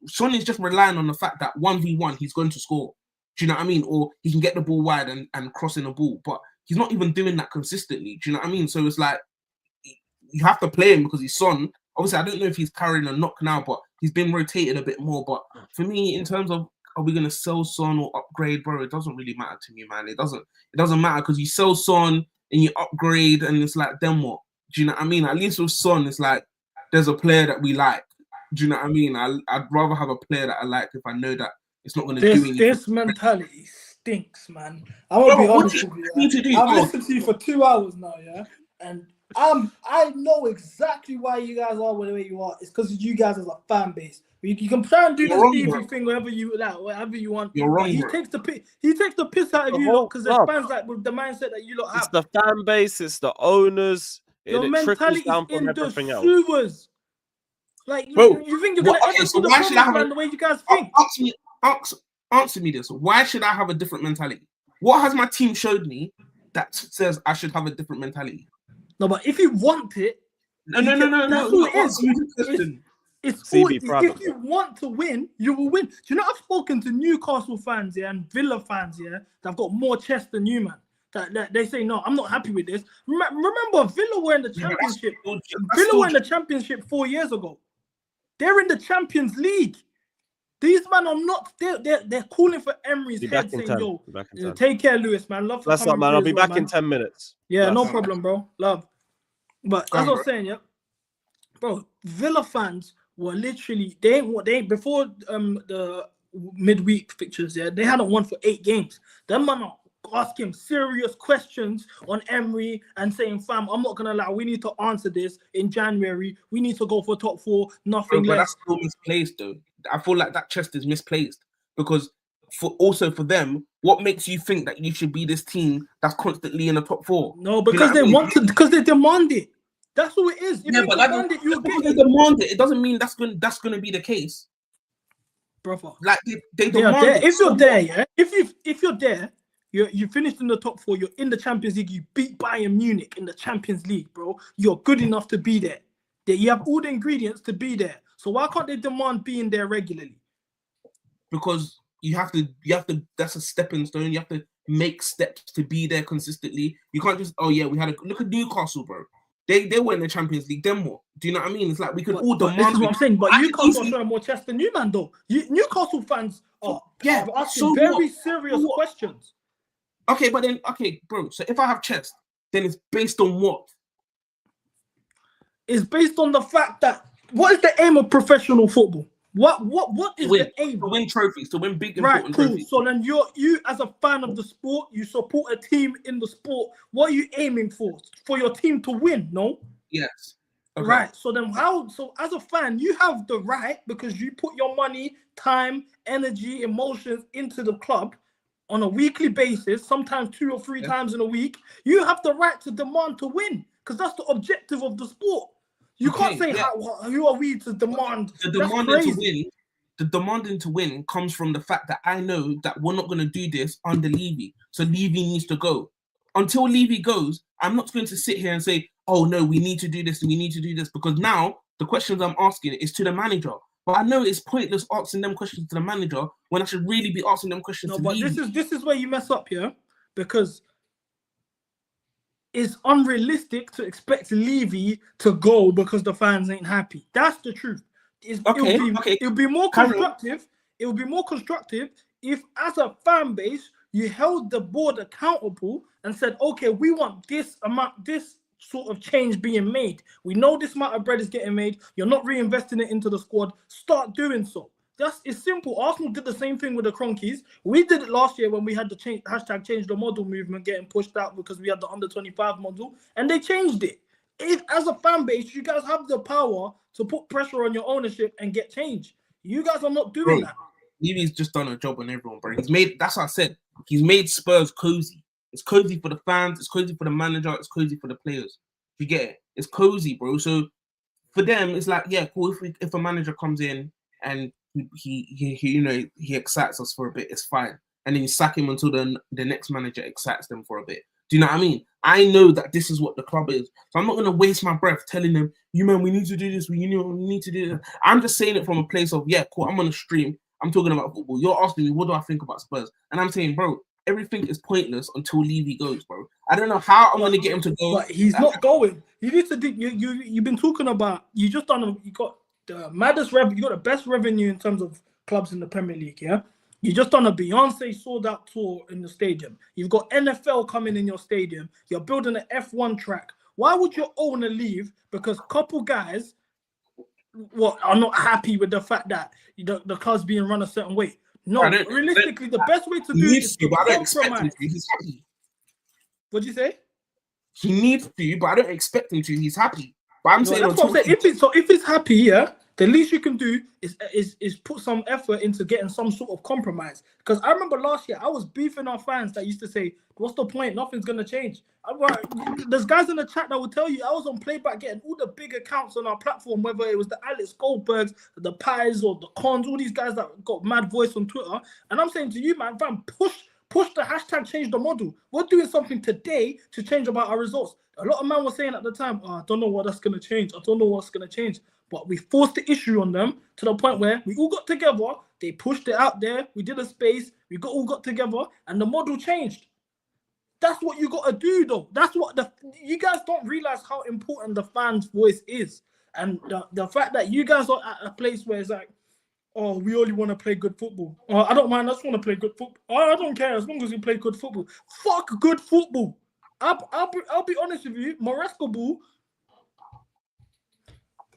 Son is just relying on the fact that 1v1 he's going to score. Do you know what I mean? Or he can get the ball wide and crossing the ball, but he's not even doing that consistently. Do you know what I mean? So it's like you have to play him because he's Son. Obviously, I don't know if he's carrying a knock now, but he's been rotated a bit more. But for me, in terms of are we gonna sell Son or upgrade, bro? It doesn't really matter to me, man. It doesn't matter because you sell Son and you upgrade, and it's like, then what? Do you know what I mean? At least with Son, it's like there's a player that we like. Do you know what I mean? I'd rather have a player that I like if I know that it's not going to do anything. This mentality stinks, man. I'm gonna be honest with you. I've listened to you for 2 hours now, yeah, and I know exactly why you guys are the way you are. It's because you guys as a fan base. You can try and do the Stevie thing wherever you like, whatever you want. You're wrong, he bro. takes the piss out of you lot because there's fans like with the mindset that you lot have. It's the fan base, it's the owners. Your mentality is in the sewers. Like, bro, you think you're gonna ever see the promised land the way you guys think? Answer me this. Why should I have a different mentality? What has my team showed me that says I should have a different mentality? No, but if you want it, no. That's all it is. It's all, if you want to win, you will win. Do you know, I've spoken to Newcastle fans, yeah, and Villa fans, yeah, that've got more chest than you, man. That they say, no, I'm not happy with this. Remember, Villa were in the championship. Villa were in the championship 4 years ago. They're in the Champions League. These men are not. They're calling for Emery's head, saying, "Yo, take care, Lewis, man. Love." That's not, man. I'll be back in 10 minutes. Yeah, no problem, bro. Love. But as I was saying, yeah, bro, Villa fans were literally they ain't before the midweek fixtures. Yeah, they hadn't won for 8 games. Them man are asking serious questions on Emery and saying, "Fam, I'm not gonna lie. We need to answer this in January. We need to go for top 4. Nothing less." That's still misplaced, though. I feel like that chest is misplaced because for them, what makes you think that you should be this team that's constantly in the top 4? No, because they want to, because they demand it. That's all it is. If you demand it, you'll get it. They demand it. It doesn't mean that's going to be the case, brother. Like they demand it. If you're there, yeah. If you're there, you finished in the top 4. You're in the Champions League. You beat Bayern Munich in the Champions League, bro. You're good enough to be there. You have all the ingredients to be there. So why can't they demand being there regularly? Because you have to. That's a stepping stone. You have to make steps to be there consistently. You can't just, look at Newcastle, bro. They were in the Champions League. Then what? Do you know what I mean? It's like we could all demand. This is what I'm saying. But Newcastle are showing more chest than you, man. Though Newcastle fans are asking very serious questions. Okay, bro. So if I have chest, then it's based on what? It's based on the fact that what is the aim of professional football? What is the aim? To win trophies, to win big important trophies. So then you as a fan of the sport, you support a team in the sport. What are you aiming for? For your team to win, no? Yes. Okay. Right. So then so as a fan, you have the right, because you put your money, time, energy, emotions into the club on a weekly basis, sometimes 2 or 3 times in a week. You have the right to demand to win, because that's the objective of the sport. You can't say who are we to demand. The demanding to win comes from the fact that I know that we're not going to do this under Levy. So Levy needs to go. Until Levy goes, I'm not going to sit here and say, oh no, we need to do this and we need to do this, because now the questions I'm asking is to the manager. But I know it's pointless asking them questions to the manager when I should really be asking them questions to Levy. But this is where you mess up, yeah? Because it's unrealistic to expect Levy to go because the fans ain't happy. That's the truth. It'll be more constructive. It will be more constructive if, as a fan base, you held the board accountable and said, okay, we want this amount, this sort of change being made. We know this amount of bread is getting made. You're not reinvesting it into the squad. Start doing so. It's simple. Arsenal did the same thing with the Cronkies. We did it last year when we had the #change the model movement getting pushed out because we had the under 25 model, and they changed it. As a fan base, you guys have the power to put pressure on your ownership and get change. You guys are not doing that. Levy's just done a job on everyone, bro. That's what I said. He's made Spurs cozy. It's cozy for the fans. It's cozy for the manager. It's cozy for the players. You get it? It's cozy, bro. So for them, it's like, yeah, cool. If a manager comes in and he excites us for a bit, it's fine. And then you sack him until the next manager excites them for a bit. Do you know what I mean? I know that this is what the club is. So I'm not going to waste my breath telling them, man, we need to do this. We need to do this. I'm just saying it from a place of, yeah, cool, I'm on a stream. I'm talking about football. You're asking me, what do I think about Spurs? And I'm saying, bro, everything is pointless until Levy goes, bro. I don't know how I'm going to get him to go. But he's not going. You need to do, you've been talking about, you got the maddest revenue, you got the best revenue in terms of clubs in the Premier League, yeah? You just done a Beyonce sold-out tour in the stadium. You've got NFL coming in your stadium. You're building an F1 track. Why would your owner leave? Because a couple guys are not happy with the fact that the club's being run a certain way. No, realistically, the best way to do it is to compromise. He's happy. What'd you say? He needs to, but I don't expect him to. He's happy. But I'm saying, that's what I'm saying. If it's happy, yeah, the least you can do is put some effort into getting some sort of compromise. Because I remember last year I was beefing our fans that used to say, "What's the point? Nothing's gonna change." There's guys in the chat that will tell you I was on playback getting all the big accounts on our platform, whether it was the Alex Goldbergs, the Pies, or the Cons, all these guys that got mad voice on Twitter. And I'm saying to you, man, fam, push the #change the model. We're doing something today to change about our results. A lot of men were saying at the time, I don't know what that's going to change. I don't know what's going to change. But we forced the issue on them to the point where we all got together. They pushed it out there. We did a space. We all got together and the model changed. That's what you got to do, though. That's what you guys don't realize how important the fans' voice is. And the fact that you guys are at a place where it's like, oh, we only want to play good football. Oh, I don't mind. I just want to play good football. Oh, I don't care as long as you play good football. Fuck good football. I'll be honest with you. Maresca ball.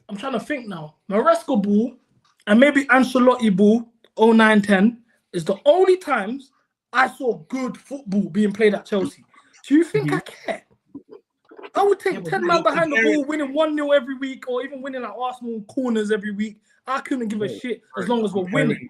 I'm trying to think now. Maresca ball and maybe Ancelotti ball 09-10 is the only times I saw good football being played at Chelsea. Do you think I care? I would take 10 men behind the ball, winning 1-0 every week, or even winning like Arsenal corners every week. I couldn't give a shit as long as we're winning.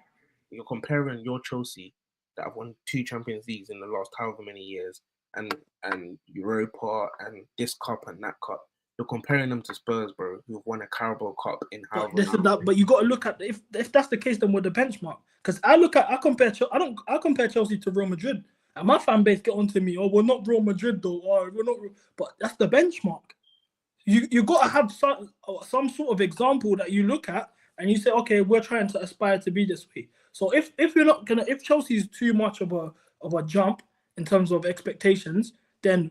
You're comparing your Chelsea that have won 2 Champions Leagues in the last however many years, and Europa and this cup and that cup. You're comparing them to Spurs, bro, who've won a Carabao Cup in however many. But you got to look at if that's the case, then we're the benchmark. Because I compare Chelsea to Real Madrid. And my fan base get onto me, oh, we're not Real Madrid though, or we're not, but that's the benchmark. You got to have some sort of example that you look at and you say, okay, we're trying to aspire to be this way. So if Chelsea is too much of a jump in terms of expectations, then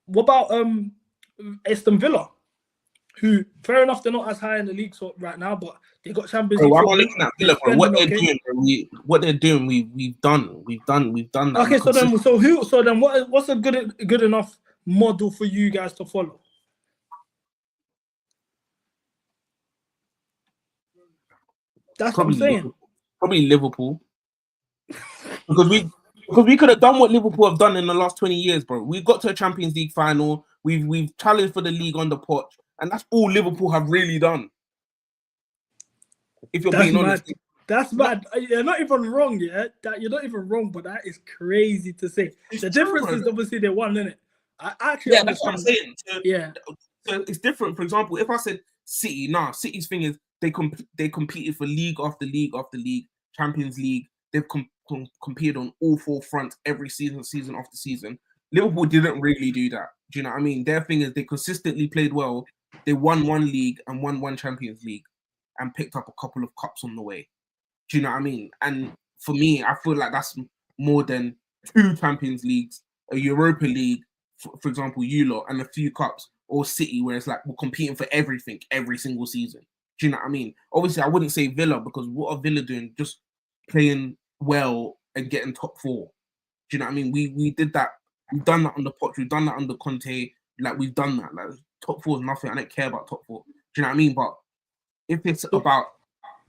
what about Aston Villa, who fair enough they're not as high in the league right now, but they got Champions League. I'm not looking at Villa, bro. What they're doing, we've done that. Okay, so then what's a good enough model for you guys to follow? That's what I'm saying. Probably Liverpool. because we could have done what Liverpool have done in the last 20 years, bro. We got to a Champions League final. We've challenged for the league on the Poch, and that's all Liverpool have really done. If you're being honest. That's bad. You're not even wrong, yeah? You're not even wrong, but that is crazy to say. The difference is obviously they won, isn't it? I actually understand. That's what I'm saying. So it's different. For example, if I said City, City's thing is they competed for league after league after league, Champions League. They've competed on all 4 fronts every season after season. Liverpool didn't really do that. Do you know what I mean? Their thing is they consistently played well. They won 1 league and won 1 Champions League and picked up a couple of cups on the way. Do you know what I mean? And for me, I feel like that's more than 2 Champions Leagues, a Europa League, for example, you lot, and a few cups, or City, where it's like we're competing for everything every single season. Do you know what I mean? Obviously, I wouldn't say Villa, because what are Villa doing? Just playing well and getting top 4. Do you know what I mean? We did that. We've done that under Poch. We've done that under Conte. Like, we've done that. Like, top four is nothing. I don't care about top four. Do you know what I mean? But if it's about,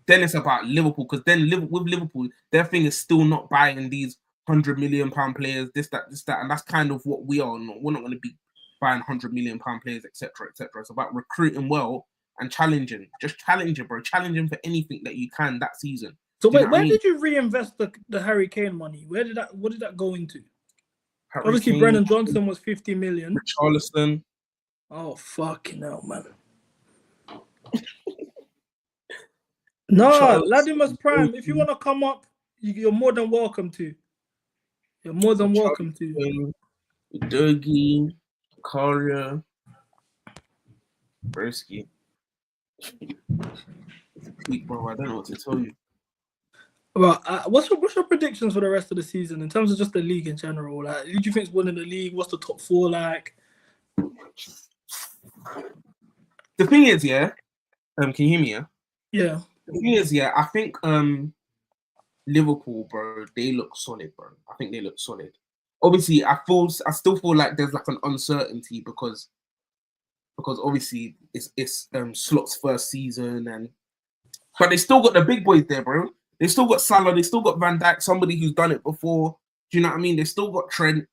then it's about Liverpool, because then with Liverpool, their thing is still not buying these £100 million players, this, that, and that's kind of what we are. We're not going to be buying £100 million players, etc., etc. It's about recruiting well and challenging. Just challenging, bro. Challenging for anything that you can that season. So wait, where did you reinvest the Harry Kane money? What did that go into? Harry Obviously, Kane, Brennan Johnson was 50 million. Richarlison. Oh, fucking hell, man. No, Latimer's prime. If you want to come up, you're more than welcome to. You're more than welcome to. Dougie, Carrier, Bresky. Peak, bro. I don't know what to tell you. Well, what's your predictions for the rest of the season in terms of just the league in general? Like, who do you think's winning the league? What's the top four like? The thing is, yeah. Can you hear me? Yeah. Yeah. The thing is, yeah. I think Liverpool, bro. They look solid, bro. I think they look solid. Obviously, I still feel like there's like an uncertainty because obviously it's Slot's first season, but they still got the big boys there, bro. They still got Salah, they still got Van Dijk, somebody who's done it before. Do you know what I mean? They still got Trent.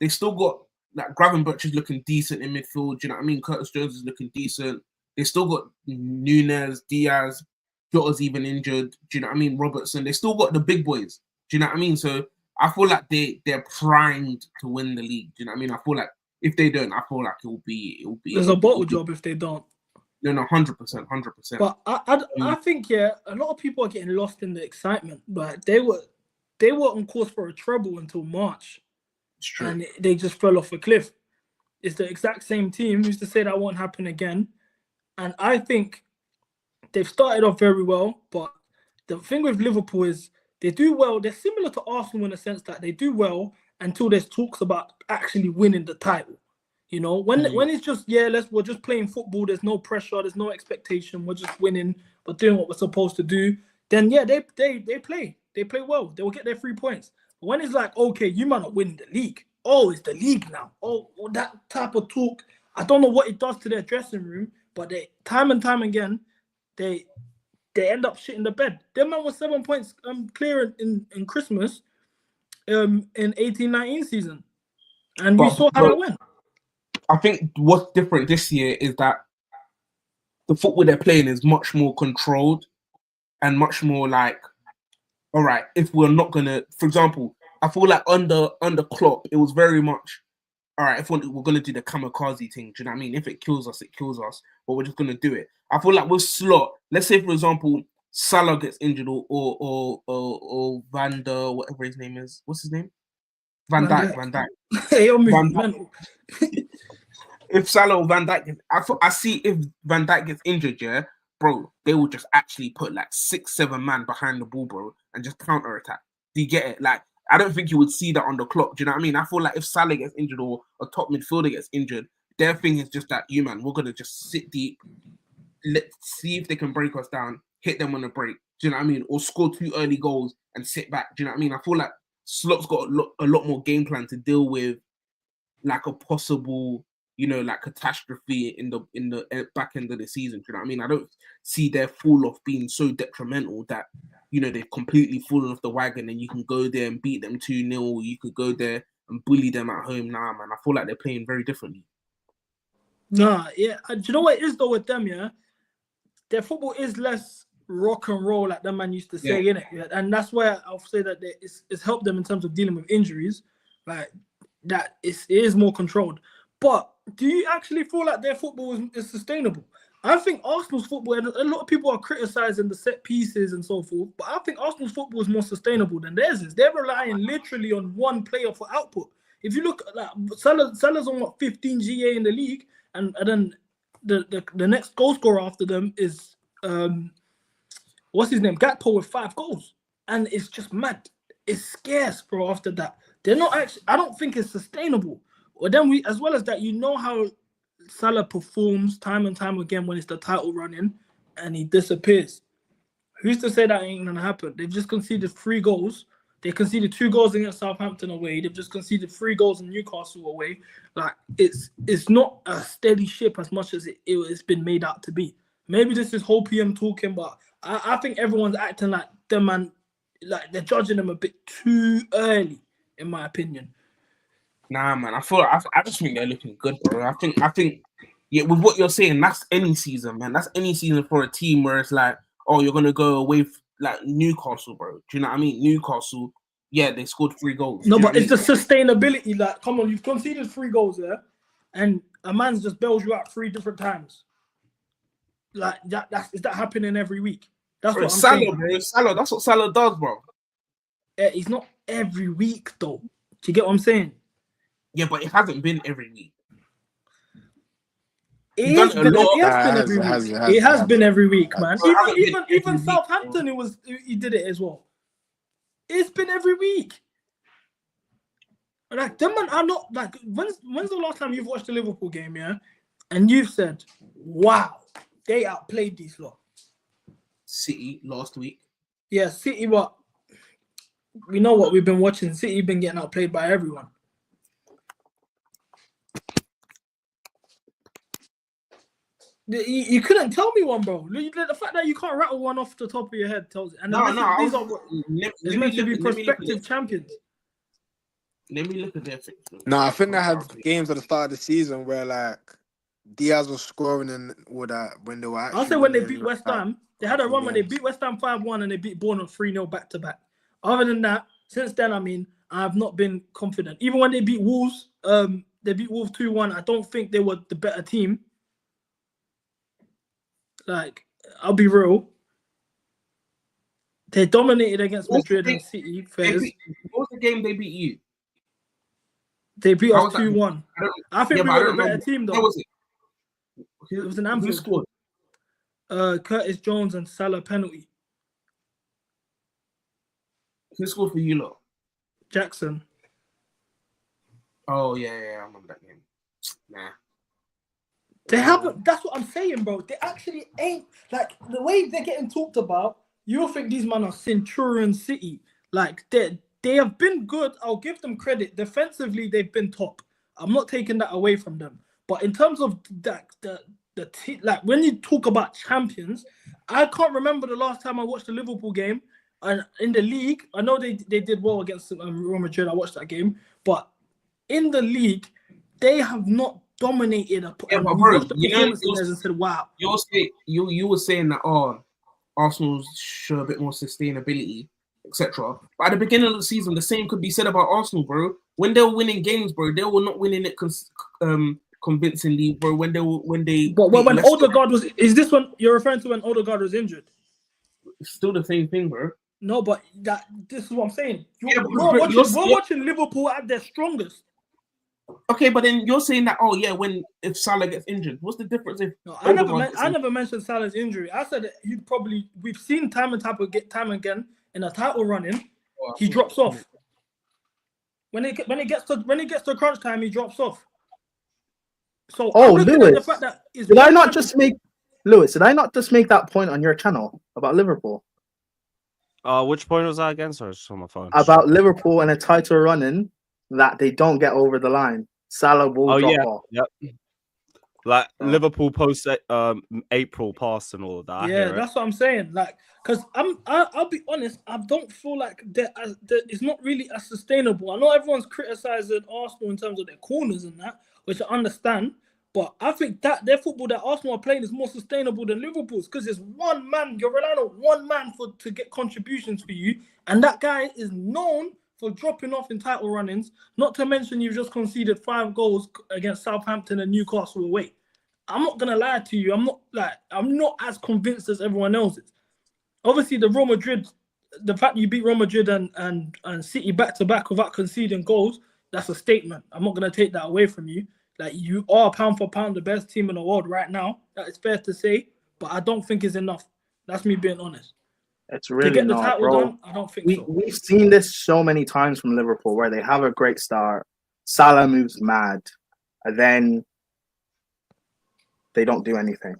They still got like Gravenberch is looking decent in midfield. Do you know what I mean? Curtis Jones is looking decent. They still got Nunes, Diaz, Jota's even injured. Do you know what I mean? Robertson. They still got the big boys. Do you know what I mean? So I feel like they're primed to win the league. Do you know what I mean? I feel like if they don't, I feel like it'll be. There's a bottle job if they don't. No, 100%. But I think, yeah, a lot of people are getting lost in the excitement. But they were on course for a treble until March. It's true. And they just fell off a cliff. It's the exact same team. Who's to say that won't happen again? And I think they've started off very well. But the thing with Liverpool is they do well. They're similar to Arsenal in the sense that they do well until there's talks about actually winning the title. You know, when it's just, we're just playing football, there's no pressure, there's no expectation, we're just winning, we're doing what we're supposed to do, then yeah, they play well, they will get their 3 points. But when it's like, okay, you might not win the league. Oh, it's the league now. Oh, that type of talk. I don't know what it does to their dressing room, but they time and time again, they end up shitting the bed. Their man was 7 points clear in Christmas in 18-19 season. And we saw how it went. I think what's different this year is that the football they're playing is much more controlled and much more like, all right, if we're not gonna, for example, I feel like under Klopp, it was very much, all right, if we're gonna do the kamikaze thing, do you know what I mean? If it kills us, but we're just gonna do it. I feel like with Slot, let's say for example, Salah gets injured or Van der, whatever his name is, what's his name? Van Dijk. Hey, Van Dijk. If Salah or Van Dijk, I see if Van Dijk gets injured, yeah, bro, they will just actually put like 6-7 man behind the ball, bro, and just counter attack. Do you get it? Like, I don't think you would see that on the clock. Do you know what I mean? I feel like if Salah gets injured or a top midfielder gets injured, their thing is just that, we're gonna just sit deep, let's see if they can break us down, hit them on the break. Do you know what I mean? Or score 2 early goals and sit back. Do you know what I mean? I feel like Slot's got a lot more game plan to deal with, like a possible, like catastrophe in the back end of the season. Do you know what I mean? I don't see their fall off being so detrimental that, they've completely fallen off the wagon and you can go there and beat them 2-0. You could go there and bully them at home. Nah, man, I feel like they're playing very differently. Nah, yeah. Do you know what it is though with them, yeah? Their football is less rock and roll, like the man used to say, innit? Yeah? And that's why I'll say that it's helped them in terms of dealing with injuries. Like, that it is more controlled. But do you actually feel like their football is sustainable? I think Arsenal's football, and a lot of people are criticizing the set pieces and so forth, but I think Arsenal's football is more sustainable than theirs is. They're relying literally on one player for output. If you look at that, Salah's on 15 GA in the league, and then the next goal scorer after them is what's his name? Gakpo with 5 goals. And it's just mad. It's scarce, bro, after that. They're not actually, I don't think it's sustainable. But then as well as that, how Salah performs time and time again when it's the title running and he disappears. Who's to say that ain't gonna happen? They've just conceded 3 goals They conceded 2 goals against Southampton away. They've just conceded 3 goals in Newcastle away. Like it's not a steady ship as much as it's been made out to be. Maybe this is whole PM talking, but I think everyone's acting like them, man. Like they're judging them a bit too early, in my opinion. Nah, man. I just think they're looking good, bro. I think. Yeah, with what you're saying, that's any season, man. That's any season for a team where it's like, oh, you're gonna go away like Newcastle, bro. Do you know what I mean? Newcastle, yeah, they scored 3 goals. No, but it's the sustainability. Like, come on, you've conceded 3 goals there, and a man's just bails you out 3 different times. Like is that happening every week? That's bro, what I'm Salah, saying. bro. Salah, that's what Salah does, bro. It's not every week, though. Do you get what I'm saying? Yeah, but it hasn't been every week. It has been every week, man. Even Southampton, he did it as well. It's been every week. Like them man are not like when's the last time you've watched a Liverpool game, yeah? And you've said, wow, they outplayed these lot. City last week. Yeah, City, what we know what we've been watching. City been getting outplayed by everyone. You couldn't tell me one, bro. The fact that you can't rattle one off the top of your head tells it. And these are meant to be prospective champions. Let me look at their fixture. No, I think they had games at the start of the season where like Diaz was scoring and all that when they were actually. I'll say when they beat West Ham, they had a run when they beat West Ham 5-1 and they beat Bournemouth 3-0 back to back. Other than that, since then, I mean, I've not been confident. Even when they beat Wolves, 2-1. I don't think they were the better team. Like, I'll be real. They dominated against Madrid and City. What was the game they beat you? They beat us 2-1. I think we were the better team, though. How was it? It was an Anfield. Who scored? Curtis Jones and Salah penalty. Who scored for you lot? Jackson. Oh, yeah, I remember that game. Nah. They haven't. That's what I'm saying, bro. They actually ain't like the way they're getting talked about. You'll think these men are Centurion City. Like they have been good. I'll give them credit. Defensively, they've been top. I'm not taking that away from them. But in terms of that, like when you talk about champions, I can't remember the last time I watched a Liverpool game. And in the league, I know they did well against Real Madrid. I watched that game, but in the league, they have not dominated. Yeah, but bro, and said, "Wow." You were saying that Arsenal show a bit more sustainability, etc. But at the beginning of the season, the same could be said about Arsenal, bro. When they were winning games, bro, they were not winning it convincingly, bro. When Odegaard is this one you're referring to when Odegaard was injured? It's still the same thing, bro. No, but this is what I'm saying. We're watching Liverpool at their strongest. Okay, but then you're saying that, if Salah gets injured, what's the difference if? No, I never mentioned Salah's injury. I said that we've seen time again in a title running, he drops off. When it gets to crunch time, he drops off. So Lewis, the fact that did I not just make that point on your channel about Liverpool? Which point was that again? Sorry, it's on my phone. About Liverpool and a title running that they don't get over the line. Salah will drop off. Yep. Like Liverpool post April pass and all of that. Yeah, that's what I'm saying. Like, because I'll be honest, I don't feel like it's not really as sustainable. I know everyone's criticizing Arsenal in terms of their corners and that, which I understand. But I think that their football that Arsenal are playing is more sustainable than Liverpool's because it's one man. You're relying on one man to get contributions for you, and that guy is known for dropping off in title run-ins. Not to mention you've just conceded 5 goals against Southampton and Newcastle away. I'm not gonna lie to you. I'm not as convinced as everyone else is. Obviously, the fact you beat Real Madrid and City back to back without conceding goals, that's a statement. I'm not gonna take that away from you. Like, you are pound for pound the best team in the world right now. That is fair to say, but I don't think it's enough. That's me being honest. It's really to get the not, title bro. done, I don't think so. We've seen this so many times from Liverpool where they have a great start. Salah moves mad, and then they don't do anything.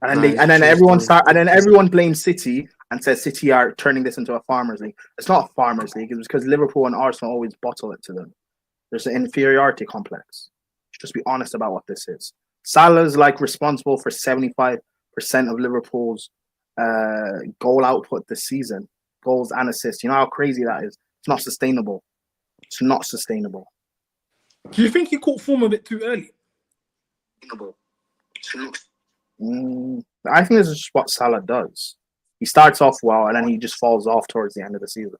And then everyone blames City and says City are turning this into a farmers league. It's not a farmers league. It's because Liverpool and Arsenal always bottle it to them. There's an inferiority complex. Just be honest about what this is. Salah's like responsible for 75% of Liverpool's goal output this season, goals and assists. You know how crazy that is. It's not sustainable. It's not sustainable. Do you think he caught form a bit too early? I think this is just what Salah does. He starts off well and then he just falls off towards the end of the season.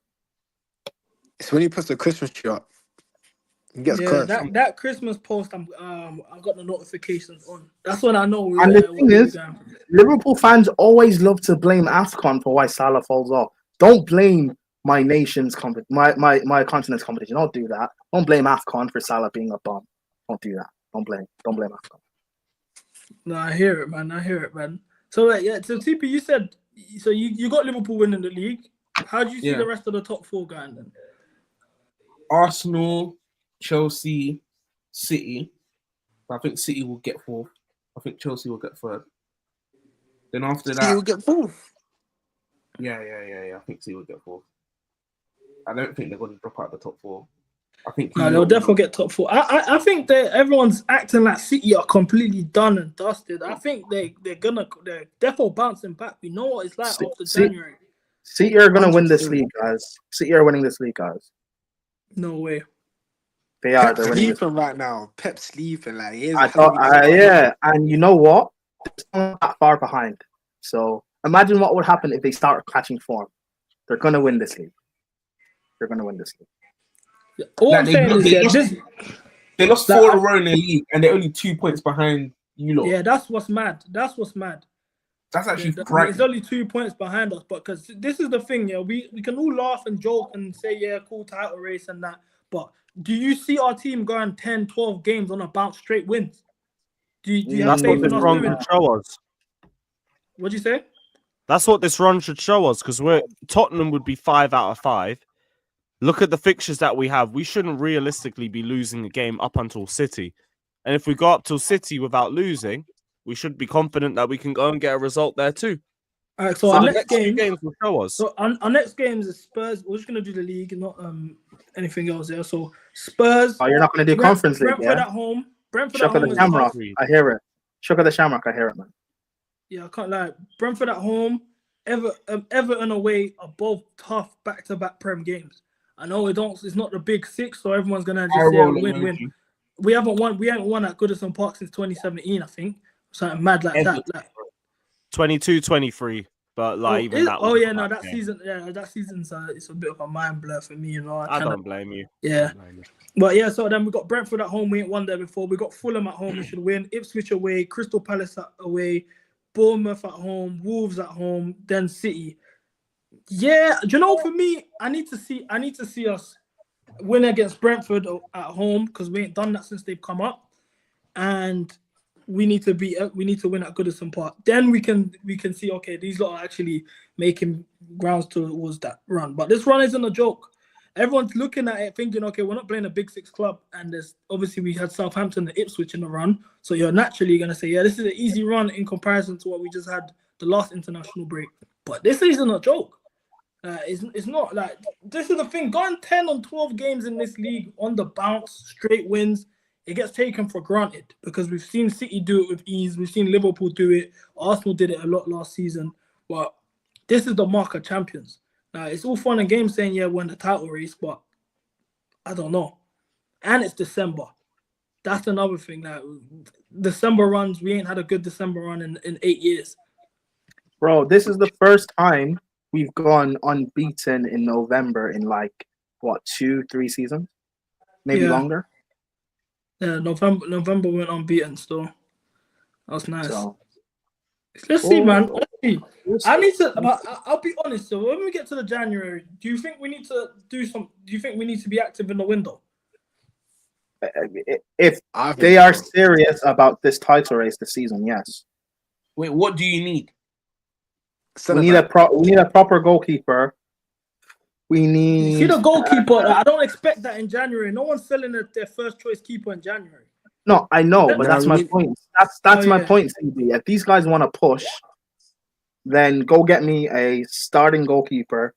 It's when he puts the Christmas tree up. He gets cursed. That Christmas post, I've got the notifications on. That's when I know. And the thing is, Liverpool fans always love to blame AFCON for why Salah falls off. Don't blame my nation's my continent's competition. Don't do that. Don't blame AFCON for Salah being a bum. Don't do that. Don't blame AFCON. No, I hear it, man. So so TP, you said so you got Liverpool winning the league. How do you see the rest of the top four going then? Arsenal, Chelsea, City. I think City will get fourth. I think Chelsea will get third. Then after that, City will get fourth. Yeah. I think City will get fourth. I don't think they're going to drop out the top four. I think they'll definitely get top four. I think that everyone's acting like City are completely done and dusted. I think they're definitely bouncing back. We know what it's like after January. City are gonna win this league, guys. City are winning this league, guys. No way. They are. Pep's sleeping right now. Pep's sleeping. Like and you know what? They're not that far behind. So imagine what would happen if they start catching form. They're gonna win this league. All I'm saying is they lost 4 in a row in the league, and they're only 2 points behind you lot. Yeah, that's what's mad. That's actually frightening. It's only 2 points behind us, but because this is the thing, we can all laugh and joke and say, cool title race and that, but do you see our team going 10, 12 games on a bounce straight wins? Do you have faith in us doing that? Show us. What'd you say? That's what this run should show us, because Tottenham would be 5 out of 5. Look at the fixtures that we have. We shouldn't realistically be losing a game up until City. And if we go up till City without losing, we should be confident that we can go and get a result there too. All right, so our next games will show us. So our next game is Spurs. We're just going to do the league, not anything else there. So Spurs. Oh, you're not going to do conference league, Brentford at home. Brentford Shook at home. The Shamrock. I hear it. Shook of the Shamrock. I hear it, man. Yeah, I can't lie. Brentford at home. Everton away are both tough back-to-back Prem games. I know it's not the big six, so everyone's gonna just win. We haven't won at Goodison Park since 2017, I think. Something mad like that. 22-23, but that season's it's a bit of a mind blur for me, I don't blame you. Yeah. But so then we got Brentford at home, we ain't won there before. We got Fulham at home, we should win. Ipswich away, Crystal Palace away, Bournemouth at home, Wolves at home, then City. Yeah, do you know, for me, I need to see us win against Brentford at home, because we ain't done that since they've come up, and we need to win at Goodison Park. Then we can see, okay, these lot are actually making grounds towards that run. But this run isn't a joke. Everyone's looking at it thinking, okay, we're not playing a big six club, and there's obviously we had Southampton and Ipswich in the run, so you're naturally gonna say, this is an easy run in comparison to what we just had the last international break. But this isn't a joke. It's not like, this is the thing. Going 10 on 12 games in this league on the bounce, straight wins, it gets taken for granted, because we've seen City do it with ease. We've seen Liverpool do it. Arsenal did it a lot last season. But this is the mark of champions. It's all fun and games saying, we're in the title race, but I don't know. And it's December. That's another thing. December runs, we ain't had a good December run in 8 years. Bro, this is the first time we've gone unbeaten in November in 2-3 seasons? Maybe longer? Yeah, November went unbeaten still. That was nice. Let's see, man. Let's see. I'll be honest. So when we get to the January, do you think we need to do you think we need to be active in the window? If they are serious about this title race this season, yes. Wait, what do you need? We need a proper goalkeeper. We need. See the goalkeeper. I don't expect that in January. No one's selling their first choice keeper in January. No, I know, but that's my point. That's my point, CB. If these guys want to push, then go get me a starting goalkeeper,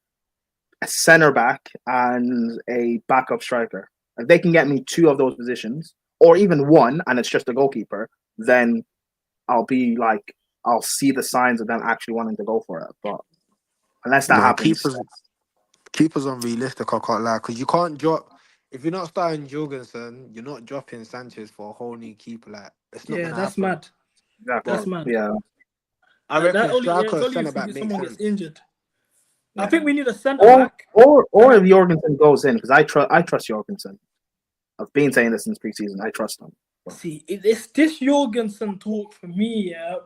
a centre back, and a backup striker. If they can get me 2 of those positions, or even 1, and it's just a goalkeeper, then I'll be like, I'll see the signs of them actually wanting to go for it. But unless that happens, keepers unrealistic. I can't lie, because you can't drop. If you're not starting Jorgensen, you're not dropping Sanchez for a whole new keeper. Like, it's not gonna that's happen. mad. exactly. That's mad. Yeah, I That reckon only, striker it's or only centre if back makes someone sense. gets injured. I Yeah. think we need a centre back. or if Jorgensen goes in, because I trust Jorgensen. I've been saying this since preseason. I trust him. See, it's this Jorgensen talk for me. Yeah,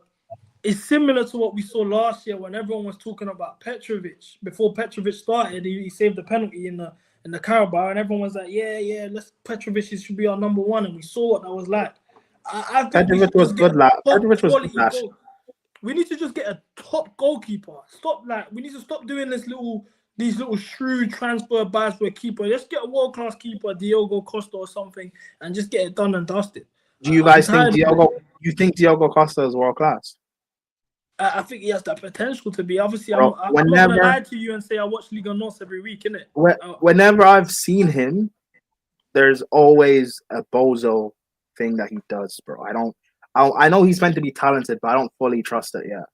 it's similar to what we saw last year when everyone was talking about Petrovic. Before Petrovic started, he saved the penalty in the Carabao, and everyone was like, "Yeah, Petrovic should be our number 1." And we saw what that was like. I think we Petrovic should was just good. get a top Petrovic was good quality last. goal. We need to just get a top goalkeeper. We need to stop doing these little shrewd transfer buys for a keeper. Let's get a world-class keeper, Diogo Costa or something, and just get it done and dusted. Do you guys think Diogo Costa is world class? I think he has that potential to be. Obviously, Bro, I'm not going to lie to you and say I watch Liga NOS every week, innit? Whenever I've seen him, there's always a bozo thing that he does, bro. I know he's meant to be talented, but I don't fully trust it yet.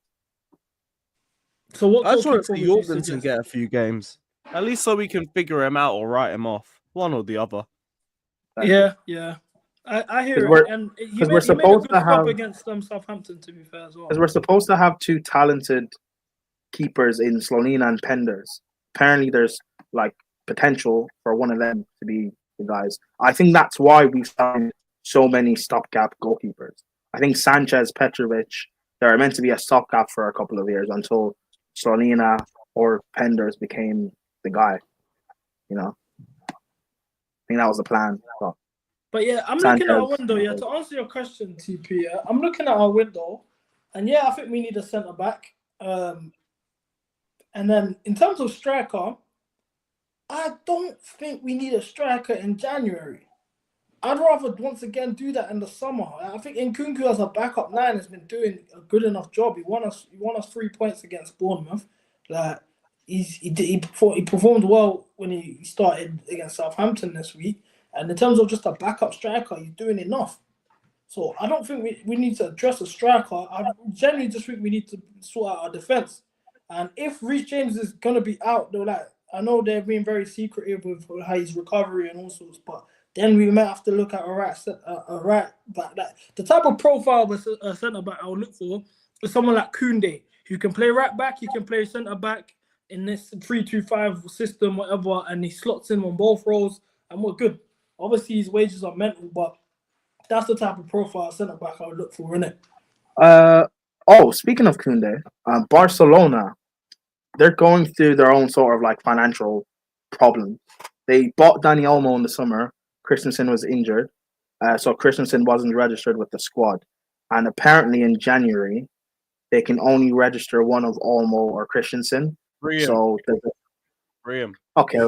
So what I just want to goalkeeper see would you Jorgensen suggest? get a few games, at least so we can figure him out or write him off, one or the other. Yeah. I hear Because it. And he we're made a supposed good to stop have- against Southampton, to be fair, as well. Because we're supposed to have 2 talented keepers in Slonina and Penders. Apparently, there's like potential for one of them to be the guys. I think that's why we've signed so many stopgap goalkeepers. I think Sanchez, Petrovic, they're meant to be a stopgap for a couple of years until Slonina or Penders became the guy. You know, I think that was the plan. But yeah, I'm looking at our window. Yeah, to answer your question, TP. Yeah, I'm looking at our window, and yeah, I think we need a centre back. And then in terms of striker, I don't think we need a striker in January. I'd rather once again do that in the summer. I think Nkunku as a backup 9 has been doing a good enough job. He won us 3 points against Bournemouth. Like he performed well when he started against Southampton this week. And in terms of just a backup striker, he's doing enough. So I don't think we need to address a striker. I generally just think we need to sort out our defense. And if Reece James is gonna be out, though, like I know they've been very secretive with how his recovery and all sorts, but then we might have to look at a right back. Like, the type of profile of a centre back I would look for is someone like Koundé, who can play right back, he can play centre back in this 3-2-5 system, whatever, and he slots in on both roles, and we're good. Obviously, his wages are mental, but that's the type of profile centre back I would look for, innit? Speaking of Koundé, Barcelona, they're going through their own sort of like financial problem. They bought Dani Olmo in the summer. Christensen was injured, so Christensen wasn't registered with the squad. And apparently in January, they can only register one of Olmo or Christensen. So okay,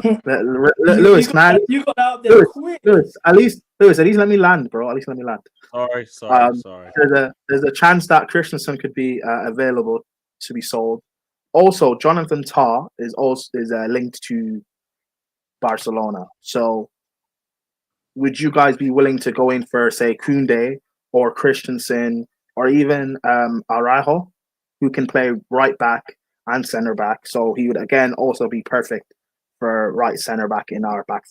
Lewis, man, you got out there quick. Lewis, at least let me land, bro. At least let me land. Sorry. There's a chance that Christensen could be available to be sold. Also, Jonathan Tah is linked to Barcelona. So, would you guys be willing to go in for, say, Koundé or Christensen or even Araujo, who can play right back and centre back? So he would again also be perfect for right centre back in our back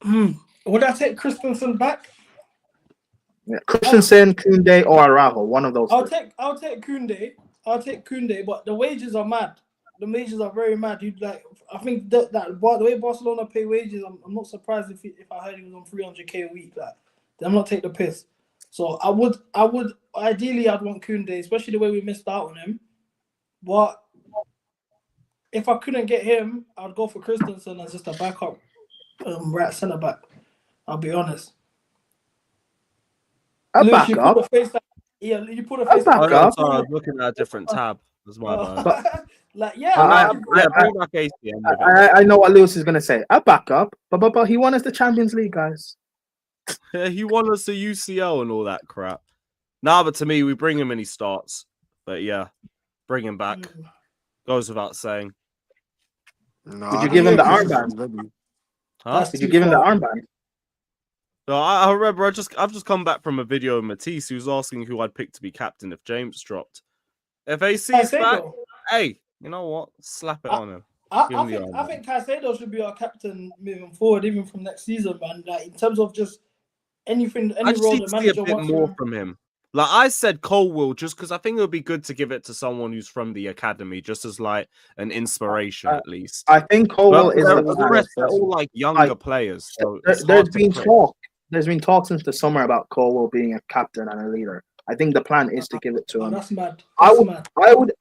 3. Would I take Christensen back? Yeah. Christensen, Koundé, or Araujo, one of those. I'll take Koundé. I'll take Koundé, but the wages are mad. The wages are very mad. I think that the way Barcelona pay wages, I'm not surprised if I heard he was on 300k a week. Like, I'm not take the piss. So I would ideally I'd want Koundé, especially the way we missed out on him. But if I couldn't get him, I'd go for Christensen as just a backup right centre back. I'll be honest. Lewis, You put a face like, you put a face back like, up. I was looking at a different tab. That's my bad. Bring back AC. I know what Lewis is going to say. A backup, but he won us the Champions League, guys. He won us the UCL and all that crap. Nah, but to me, we bring him and he starts. But yeah, bring him back. Goes without saying. No, Did I you don't give him think the he's armband? ready. Huh? That's Did you too give him the far. armband? No, I remember I've just come back from a video of Matisse who's asking who I'd pick to be captain if James dropped. If AC's back, Caicedo. hey, you know what? Slap it on him. Give I him the think armband. Caicedo should be our captain moving forward, even from next season, man. Like in terms of just anything, I any just role need the to see a manager bit wants more him. from him. Like I said, Colwill, just because I think it would be good to give it to someone who's from the academy, just as like an inspiration at least. I think Colwell But is the the rest are person. all like younger players, so it's there's hard to been pick. talk. There's been talk since the summer about Colwell being a captain and a leader. I think the plan is to give it to Oh, him. that's mad. I That's would, mad.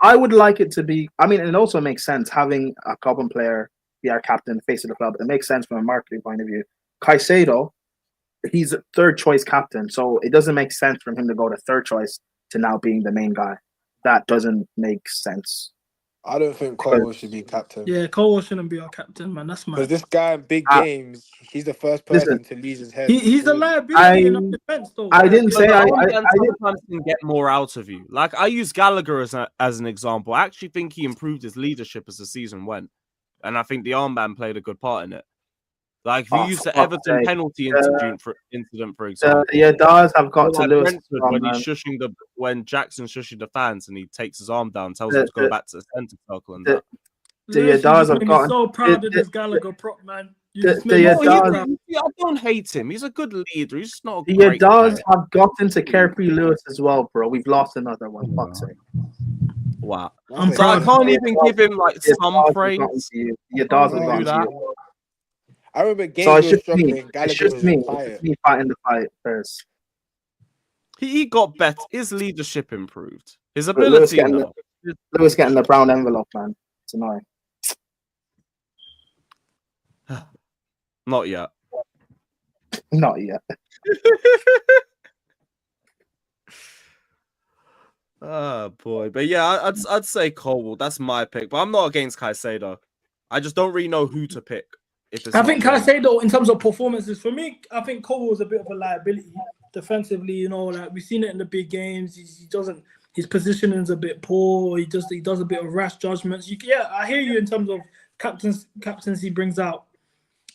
I would like it to be. I mean, it also makes sense having a Cobham player be our captain, face of the club. It makes sense from a marketing point of view. Caicedo, he's a third choice captain, so it doesn't make sense for him to go to third choice to now being the main guy. That doesn't make sense. I don't think Cole should be captain. Yeah, Cole shouldn't be our captain, man. That's Because mad. this guy in big games, he's the first person to lose his head. He's a Surely. liability in our defense, though. I didn't But say the I armband didn't. sometimes can get more out of you. Like I use Gallagher as an example. I actually think he improved his leadership as the season went, and I think the armband played a good part in it. Like if you use the Everton penalty incident, for example. Yeah, Dawes have got to Like Lewis Brentford, when he's shushing when Jackson's shushing the fans and he takes his arm down, tells him to go back to the centre circle and that. Lewis, Dawes you just have made me gotten so proud of this Gallagher prop, man. You the- just made me the- so Dawes- proud. I don't hate him. He's a good leader. He's just not a The great Dawes player. have gotten to Carefree Lewis as well, bro. We've lost another one. Fuck's sake. Wow. I'm So I proud. can't even give him like some praise. The Dawes have Do gotten to that. you. I remember games So it's were just struggling. me. It's Gallagher just was me. on It's fire. just me fighting the fight first. He got better. His leadership improved. His But Lewis ability, getting, no. Lewis getting the brown envelope, man. It's annoying. Not yet. Not yet. Oh boy, but yeah, I'd say Colwell. That's my pick, but I'm not against Caicedo. I just don't really know who to pick. If it's I not think James. Caicedo, in terms of performances, for me, I think Cole was a bit of a liability defensively. You know, like we've seen it in the big games. He doesn't. His positioning's a bit poor. He does a bit of rash judgments. I hear you in terms of captaincy brings out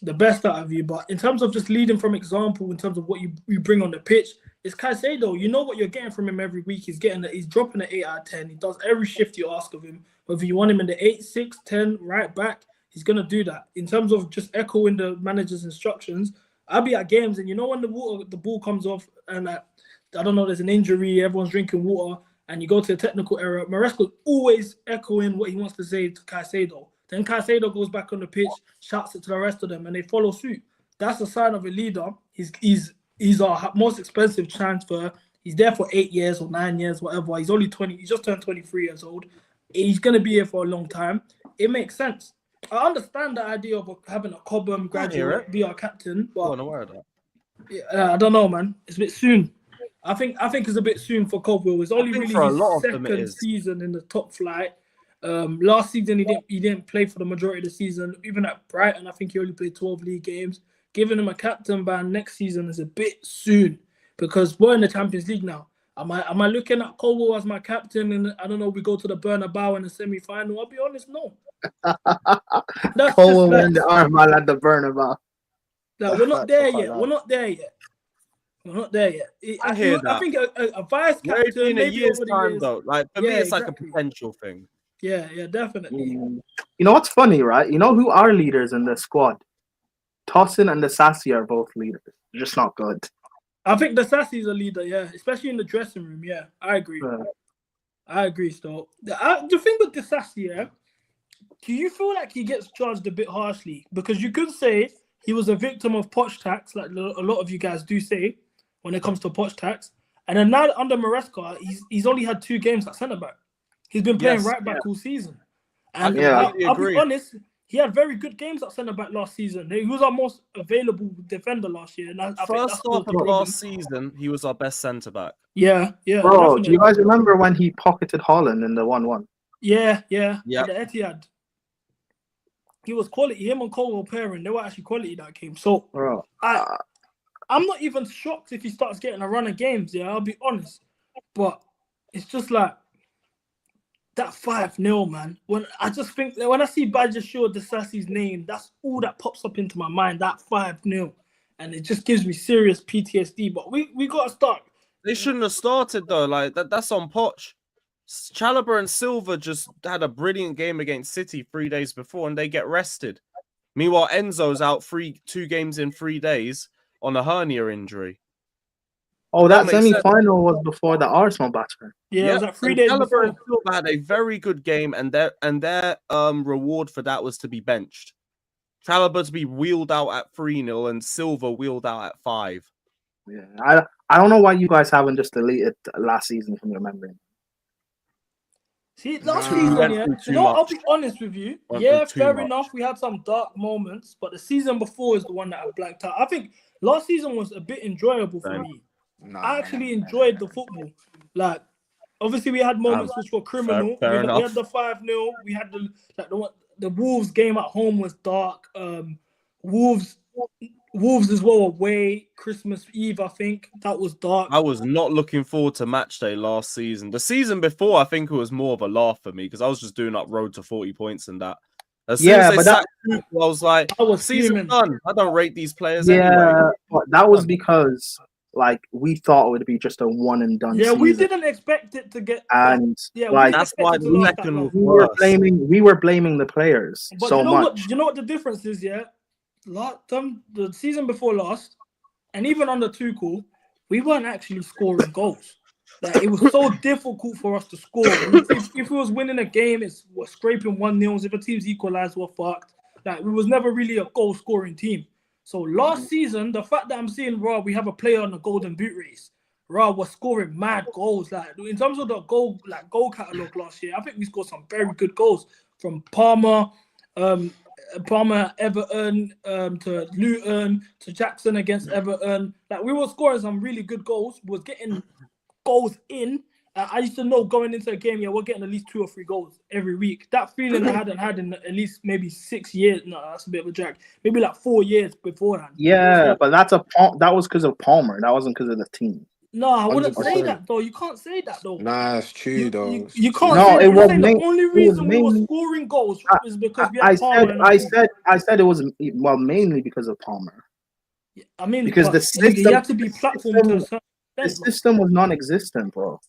the best out of you, but in terms of just leading from example, in terms of what you bring on the pitch, it's Caicedo. You know what you're getting from him every week. He's dropping an 8 out of 10. He does every shift you ask of him. Whether you want him in the 8, 6, 10, right back, he's gonna do that. In terms of just echoing the manager's instructions, I'll be at games and you know when the ball comes off and I don't know, there's an injury, everyone's drinking water, and you go to a technical error, Maresca's always echoing what he wants to say to Caicedo. Then Caicedo goes back on the pitch, shouts it to the rest of them, and they follow suit. That's a sign of a leader. He's our most expensive transfer. He's there for 8 years or 9 years, whatever. He's only 20. He just turned 23 years old. He's gonna be here for a long time. It makes sense. I understand the idea of having a Cobham graduate be our captain, but I don't know, man. It's a bit soon. I think it's a bit soon for Cobham. It's only really his second season in the top flight. Last season he didn't play for the majority of the season. Even at Brighton, I think he only played 12 league games. Giving him a captain ban next season is a bit soon because we're in the Champions League now. Am I looking at Colwell as my captain and I don't know, we go to the Bernabeu in the semi-final? I'll be honest, no. That's Colwell in the armband at the Bernabeu. Like, we're not there yet. We're not there yet. I hear that. I think a vice captain in a maybe year's over the time, years. though. Like for me, it's like a potential thing. Yeah, definitely. You know what's funny, right? You know who are leaders in the squad? Tossin and the Sassy are both leaders. They're just not good. I think the Sassy's a leader, yeah, especially in the dressing room. Yeah, I agree. I agree, still. The thing with the Sassy, yeah, do you feel like he gets judged a bit harshly? Because you could say he was a victim of poch tax, like a lot of you guys do say when it comes to poch tax. And then now under Maresca, he's only had 2 games at centre back. He's been playing right back all season. And I'll be honest, he had very good games at centre back last season. He was our most available defender last year. And I First half of last season, he was our best centre back. Yeah. Bro, definitely. do you guys remember when he pocketed Holland in the 1-1? Yeah. The Etihad. He was quality. Him and Cole were pairing. They were actually quality that game. So I'm not even shocked if he starts getting a run of games. Yeah, I'll be honest. but it's just like that 5-0, man. When I just think that when I see Bajashur Desassi's name, that's all that pops up into my mind. That 5-0, and it just gives me serious PTSD. But we gotta start. They shouldn't have started though. Like that's on Poch. Chalobah and Silva just had a brilliant game against City 3 days before, and they get rested. Meanwhile, Enzo's out 2 games in 3 days on a hernia injury. Oh, that That makes semi-final was before the Arsenal battle. Yeah, it was Yep, like 3 and days Chalobah before. and Silva had a very good game, and their reward for that was to be benched. Chalobah to be wheeled out at 3-0 and Silva wheeled out at 5. Yeah, I don't know why you guys haven't just deleted last season from your memory. See, last Nah. season, Went yeah. through You too know, I'll much. be honest with you. Went Yeah, through too fair much. enough. We had some dark moments, but the season before is the one that I blanked out. I think last season was a bit enjoyable for Same. me. Nah, I actually enjoyed the football. Like, obviously, we had moments which were criminal. fair we had enough. the 5-0. We had the Wolves game at home was dark. Wolves as well away. Christmas Eve, I think that was dark. I was not looking forward to match day last season. The season before, I think it was more of a laugh for me because I was just doing up road to 40 points and that. As soon Yeah, as they but sacked Tuchel, I was like, I was season fuming. done. I don't rate these players Yeah, anyway. but that was because like we thought it would be just a one and done Yeah, season. we didn't expect it to get. And Yeah, like That's why expected the to last that second long. was we were worse. blaming the players But so you know much. what? You know what the difference is, yeah. The season before last, and even under Tuchel, we weren't actually scoring goals. Like, it was so difficult for us to score. If we was winning a game, we're scraping 1-0. If a team's equalized, we're fucked. Like, we was never really a goal scoring team. So last season, the fact that I'm seeing we have a player on the golden boot race. We're scoring mad goals. Like, in terms of the goal catalogue last year, I think we scored some very good goals from Palmer, Everton, to Luton, to Jackson against Everton. Like, we were scoring some really good goals. We was getting goals in. I used to know going into a game, we're getting at least 2 or 3 goals every week. That feeling I hadn't had in at least maybe 6 years. No, that's a bit of a drag. Maybe like 4 years beforehand. Yeah, So, but that was because of Palmer. That wasn't because of the team. no, I wouldn't say 100%. that though. You can't say that though. Nah, it's true though. You It's can't true. No, say that. it You're was saying the only it was reason we were mainly- scoring goals is because we I had Palmer. I said it was mainly because of Palmer. I mean, because but the he system- had to be platformed to a certain The extent, bro. system was non-existent, bro.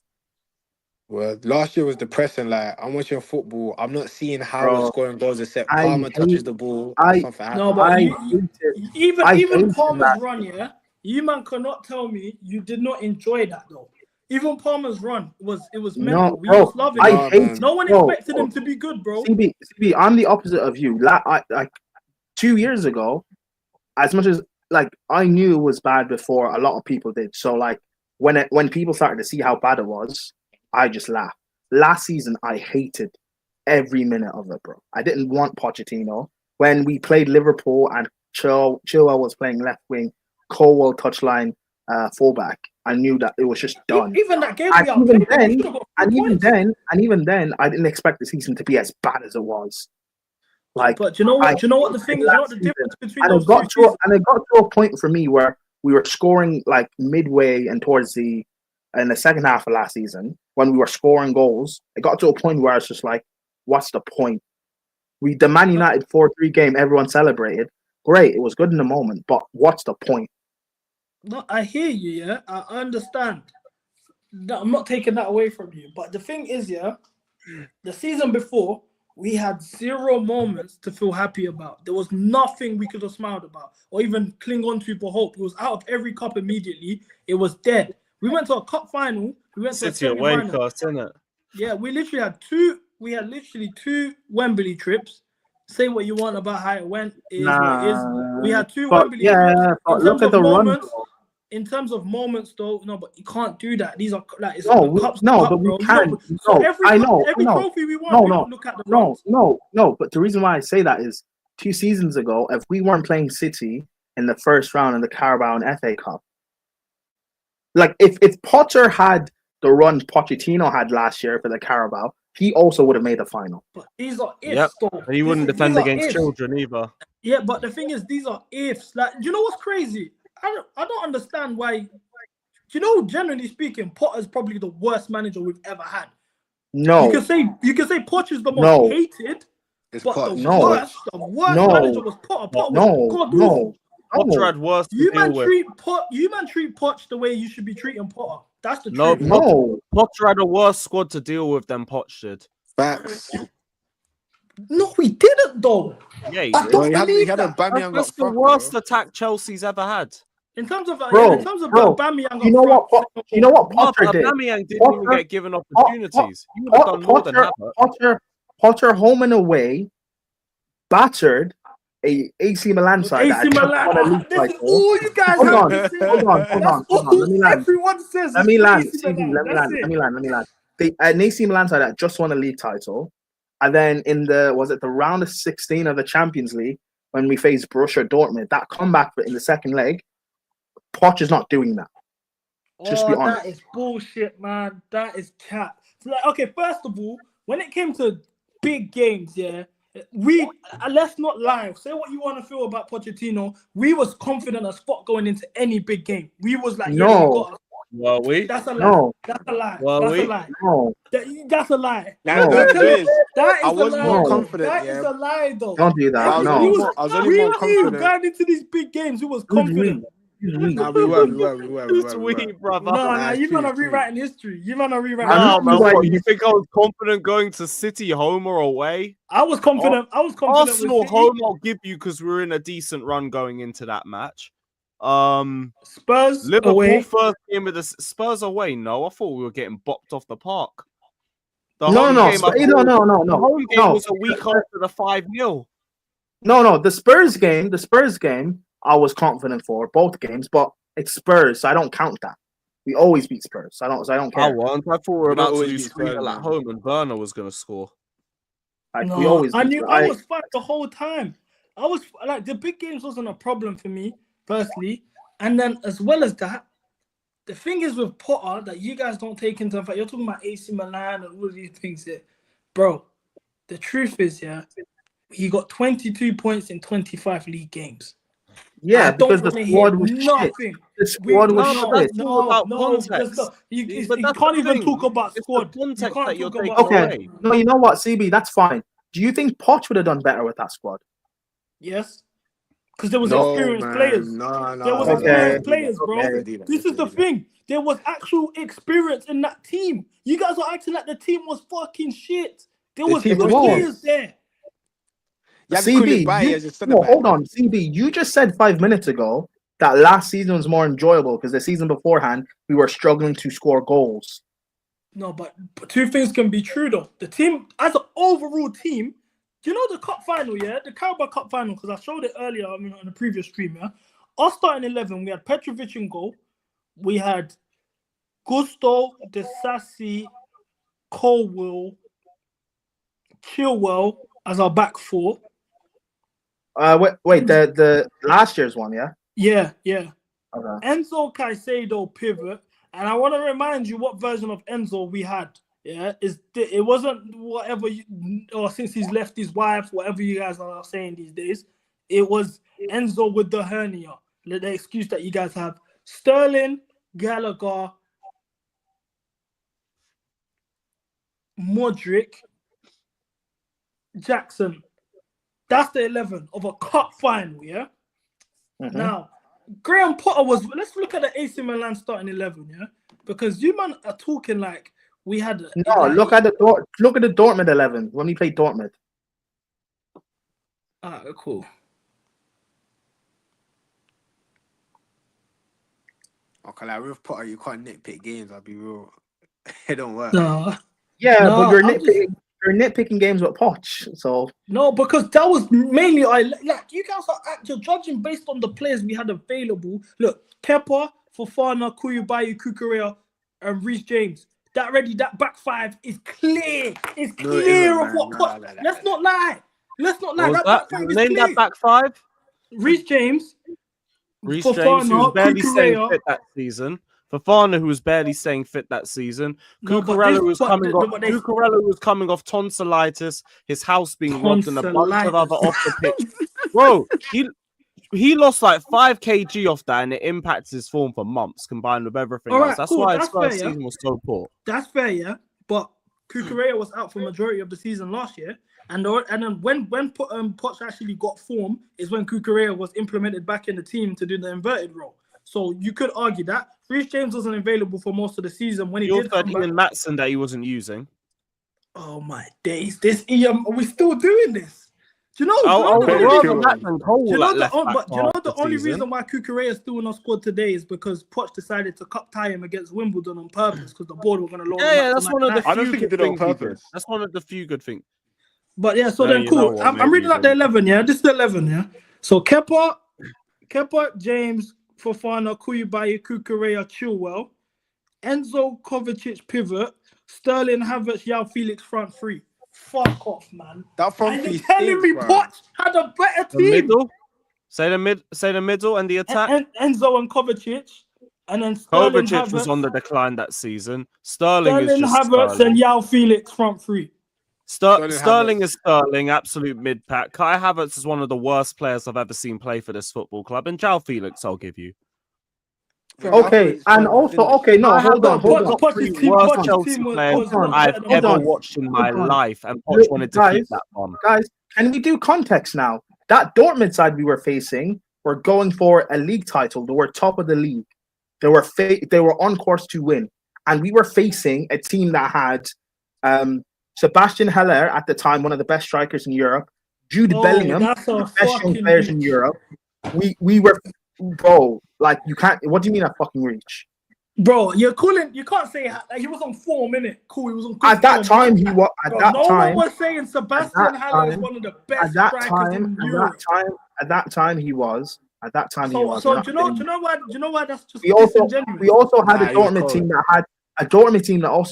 Well, last year was depressing. Like, I'm watching football. I'm not seeing how Bro, we're scoring goals except I Palmer touches hate- the ball. I- And something No, happens. but I you, hated- even I even hated Palmer's that. run, yeah, you man cannot tell me you did not enjoy that though. Even Palmer's run was mental. No, We bro, was loving I it. man. hate. No one bro, expected him to be good, bro. CB, I'm the opposite of you. Like 2 years ago, as much as like I knew it was bad before a lot of people did. So like when people started to see how bad it was, I just laughed. Last season, I hated every minute of it, bro. I didn't want Pochettino. When we played Liverpool and Chilwell was playing left wing, Colwell touchline fullback, I knew that it was just done. Even that game And we even outplayed them, we then, should've got 3 and even points. then, I didn't expect the season to be as bad as it was. Like, But you know what? You know what the thing is? You know what the difference between and those it got two seasons? to a point for me where we were scoring like midway and towards in the second half of last season when we were scoring goals. It got to a point where I was just like, "What's the point?" The Man United 4-3 game, everyone celebrated. Great, it was good in the moment, but what's the point? No, I hear you, yeah. I understand. No, I'm not taking that away from you. But the thing is, yeah, the season before, we had 0 moments to feel happy about. There was nothing we could have smiled about or even cling on to for hope. It was out of every cup immediately. It was dead. We went to a cup final. We went to a City away semi-final. cast, isn't it? Yeah, we literally had 2 Wembley trips. Say what you want about how it went. It is what it is. We had 2 But Wembley trips. yeah, but In look terms at of the run. moments, in terms of moments, though, no, but you can't do that. These are like it's No, the cups, no, cup, but we bro. can. So No, every I know, every I know. trophy we won, No, we no, don't look at the runs. No. But the reason why I say that is 2 seasons ago, if we weren't playing City in the first round in the Carabao and FA Cup, like if Potter had the run Pochettino had last year for the Carabao, he also would have made the final. But these are ifs, Yep. though. And he wouldn't These defend are against ifs. children either. Yeah, but the thing is, these are ifs. Like, you know what's crazy? I don't understand why generally speaking, Potter's probably the worst manager we've ever had. No, You can say Poch is the most No. hated, It's but Poch. No. the worst No. manager was Potter. Potter was no, god no, awful. Potter had worse to You deal man with. treat Poch the way you should be treating Potter. That's the No, truth. no. Potter had a worse squad to deal with than Poch did. Facts. No, he didn't though. Yeah, he I did. don't He had believe a that. Bamiyang That's up the front, worst bro. attack Chelsea's ever had. In terms of Bro, Aubameyang, you know what? You know what No, Potter but did? Aubameyang didn't even Potter- get given opportunities. He would have done more than Havertz. Potter home and away battered a AC Milan side. AC Milan. This is all you guys Hold have on, to say. hold on. That's Let me all land. everyone says. Let me is land. AC CD, Milan. That's it. let me land. An AC Milan side that just won a league title, and then in the round of 16 of the Champions League when we faced Borussia Dortmund, that comeback in the second leg, Poch is not doing that. Just be honest. That is bullshit, man. That is cap. Like, okay, first of all, when it came to big games, yeah, let's not lie. Say what you want to feel about Pochettino. We was confident as fuck going into any big game. We was like, yeah, No. we got us. Were we? That's a lie. No. That's a lie. Well, That's we- a lie. No, That's a lie. No, No. the thing is, That is I a was lie. more No. confident, That yeah. is a lie, though. don't do that. I was No. only more confident. Going into these big games, we was Who's confident. we? Nah, we were. Sweet, brother. No, Nah, you it's man true, are rewriting history. You man are rewriting Nah, history. man, why what, you- you think I was confident going to City home or away? I was confident. Arsenal with City. home I'll give you because we're in a decent run going into that match. Spurs Liverpool away. first game with the Spurs away. No, I thought we were getting bopped off the park. The No. home game, I thought- No. The home game No. was a week after the 5-0. No. The Spurs game, I was confident for both games, but it's Spurs, so I don't count that. We always beat Spurs, so I don't I care. want. I thought we were We don't about to always do beat 3-0 Spurs, at man. home and Werner was going to score. Like, No, we always I beat knew Spurs. I was fine the whole time. I was like the big games wasn't a problem for me personally, and then as well as that, the thing is with Potter that you guys don't take into account. You're talking about AC Milan and all these things here, bro. The truth is, yeah, he got 22 points in 25 league games. Yeah, I don't because the wanna squad hear was shit. nothing. The squad was No, but shit. that's all about There's context. no, you But that's can't the even thing. talk about It's the squad. You context can't that you're talk taking about away. Okay. No, you know what, CB, that's fine. Do you think Poch would have done better with that squad? Yes, because there was No, experienced man. players. No. There was Okay. experienced players, bro. Okay. This is the thing. There was actual experience in that team. You guys are acting like the team was fucking shit. There The was team good was players shit. there. CB, hold on, CB. You just said 5 minutes ago that last season was more enjoyable because the season beforehand we were struggling to score goals. No, but two things can be true though. The team, as an overall team, you know the cup final, yeah, the Carabao Cup final, because I showed it earlier. I mean, on the previous stream, yeah. Our starting 11, we had Petrovic in goal. We had Gusto, Desassi, Colwell, Chilwell as our back four. Wait, the last year's one, yeah. Yeah. Okay. Enzo Caicedo pivot, and I want to remind you what version of Enzo we had. Yeah, it wasn't whatever or since he's left his wife, whatever you guys are saying these days. It was Enzo with the hernia. The excuse that you guys have. Sterling, Gallagher, Modric, Jackson. That's the 11 of a cup final, yeah? Mhm. Now, Graham Potter was... Let's look at the AC Milan starting 11, yeah? Because you man are talking like we had... No, look at the Dortmund 11 when we played Dortmund. Cool. Okay, like with Potter, you can't nitpick games. I'll be real. It don't work. No. Yeah, No, but you're I'm you're nitpicking games with Poch. So No, because that was mainly like you guys are you're judging based on the players we had available. Look, Kepa, Fofana, Koulibaly, Kukurea, and Reece James. That back five is clear. It's No, it clear isn't, of what man. Poch. Nah. Let's not lie. What was That that? back five is Name clear. that back five. Reece James, Reece Fofana, James, who was barely staying Kukurea. fit that season. Fofana, who was barely staying fit that season. No, but Cucurella, this- who was but coming the- off. but they- Cucurella was coming off tonsillitis, his house being robbed, and a bunch of other Tonsillitis. off the pitch. Bro, he lost like 5 kg off that, and it impacts his form for months, combined with everything All else. right, That's cool. why his That's first fair, yeah. season was so poor. That's fair, yeah. But Cucurella was out for majority of the season last year, and then when Poch actually got form is when Cucurella was implemented back in the team to do the inverted role. So you could argue that Reece James wasn't available for most of the season when he You did also come had back. Ian Maatson that he wasn't using. Oh my days! This are we still doing this? Do you know? I would the only rather reason- that than Cole Do you know at left back but do you for know half the the only season? reason why Cucurella is still in our squad today is because Poch decided to cup tie him against Wimbledon on purpose because the board were going to loan him Yeah, out that's to one of Man the United. I don't few think he good did it on things he did. purpose. That's one of the few good things. But yeah, so No, then you cool. know what, I'm maybe reading you out the didn't. 11. Yeah, this is the 11. Yeah. So Kepa, James, Fofana, Koulibaly, Cucurella, Chilwell, Enzo, Kovacic, pivot, Sterling, Havertz, Yao, Felix, front three. Fuck off, man. That front And three you're telling stinks, me bro. Poch had a better The team. middle. Say the middle and the attack. Enzo and Kovacic, and then Sterling, Kovacic was Havertz, on the decline that season. Sterling is just Havertz, Sterling. and Yao, Felix, front three. Sterling Havertz. is Sterling, absolute mid pack. Kai Havertz is one of the worst players I've ever seen play for this football club, and João Felix, I'll give you. Okay, and also, okay, no, I hold have on, the hold on. top Poch's three team- worst Poch's Chelsea team was players not I've better than ever Poch. watched in my Hold on. life, and Poch Look, wanted to guys, keep that bomb. Guys, can we do context now? That Dortmund side we were facing were going for a league title. They were top of the league. They were on course to win, and we were facing a team that had Sebastian Haller at the time, one of the best strikers in Europe. Jude Bellingham, that's a one of the best young fucking players in reach. Europe. We were, bro. Like you can't. What do you mean a fucking reach? Bro, you can't say he was on form, innit? Cool, he was on good At that form. time, he was. At Bro, that no time, one was saying Sebastian Haller is time- one of the at best that strikers time, in Europe. at that time, he was. At that time, he So, was. so We're do not you know why that's just We also disingenuous? we also had Nah, a he was Dortmund cold. team that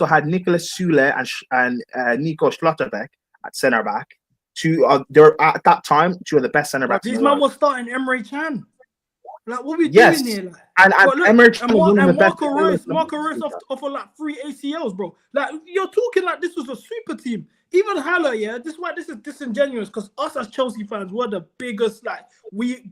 had Nicolas Sule and Nico Schlotterbeck at centre back. They're at that time two of the best centre Bro, backs in these the man world. was starting Emre Can. Like, what are we Yes. doing here? Like? And But look, Emre Can was one of the and best. Marco Reus off of like 3 ACLs, bro. Like you're talking like this was a super team. Even Haller, yeah. This is why this is disingenuous because us as Chelsea fans, we're the biggest. Like we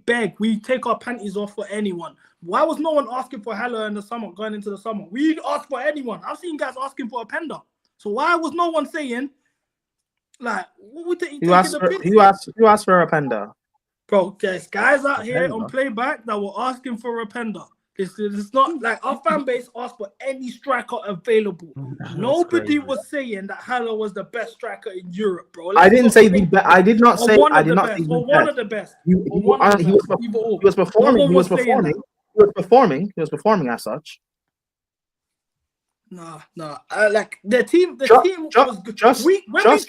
take our panties off for anyone. Why was no one asking for Haller in the summer, going into the summer? We asked for anyone. I've seen guys asking for a Pender. So why was no one saying like what we taking Who asked for a Pender? Bro, there's guys out here Pender. on playback that were asking for a Pender. It's not like our fan base asked for any striker available. Nobody was saying that Haller was the best striker in Europe, bro. I didn't say the best. I did not say. I did not say or the one best. of the best. He Or one of the was best. Either or. He was performing. No one He was was saying performing. He was performing as such. Nah. Like the team was good.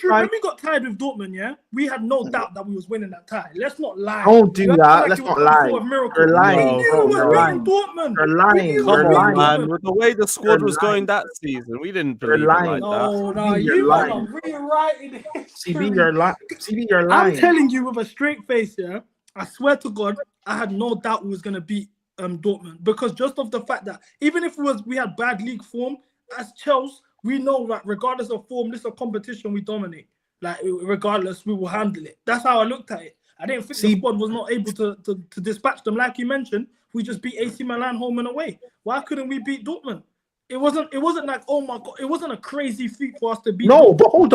When we got tied with Dortmund, yeah, we had no doubt that we was winning that tie. Let's not lie. Don't do that. Let's it not was some lie. sort of miracle. You're lying, We knew bro. we You're were lying. beating Dortmund. You're lying. We knew Come we were on, beating man. Dortmund. With the way the squad You're was going lying. that season, we didn't You're believe it lying. like that. No, you're you man lying. are rewriting history. CB, you're lying. CB, you're lying. I'm telling you with a straight face, yeah. I swear to God, I had no doubt we was gonna beat Dortmund because just of the fact that even if we had bad league form as Chelsea, we know that regardless of form, this is a competition we dominate. Like regardless, we will handle it. That's how I looked at it. I didn't think the squad was not able to dispatch them. Like you mentioned, we just beat AC Milan home and away. Why couldn't we beat Dortmund? It wasn't like, oh my God, it wasn't a crazy feat for us to beat. No, but hold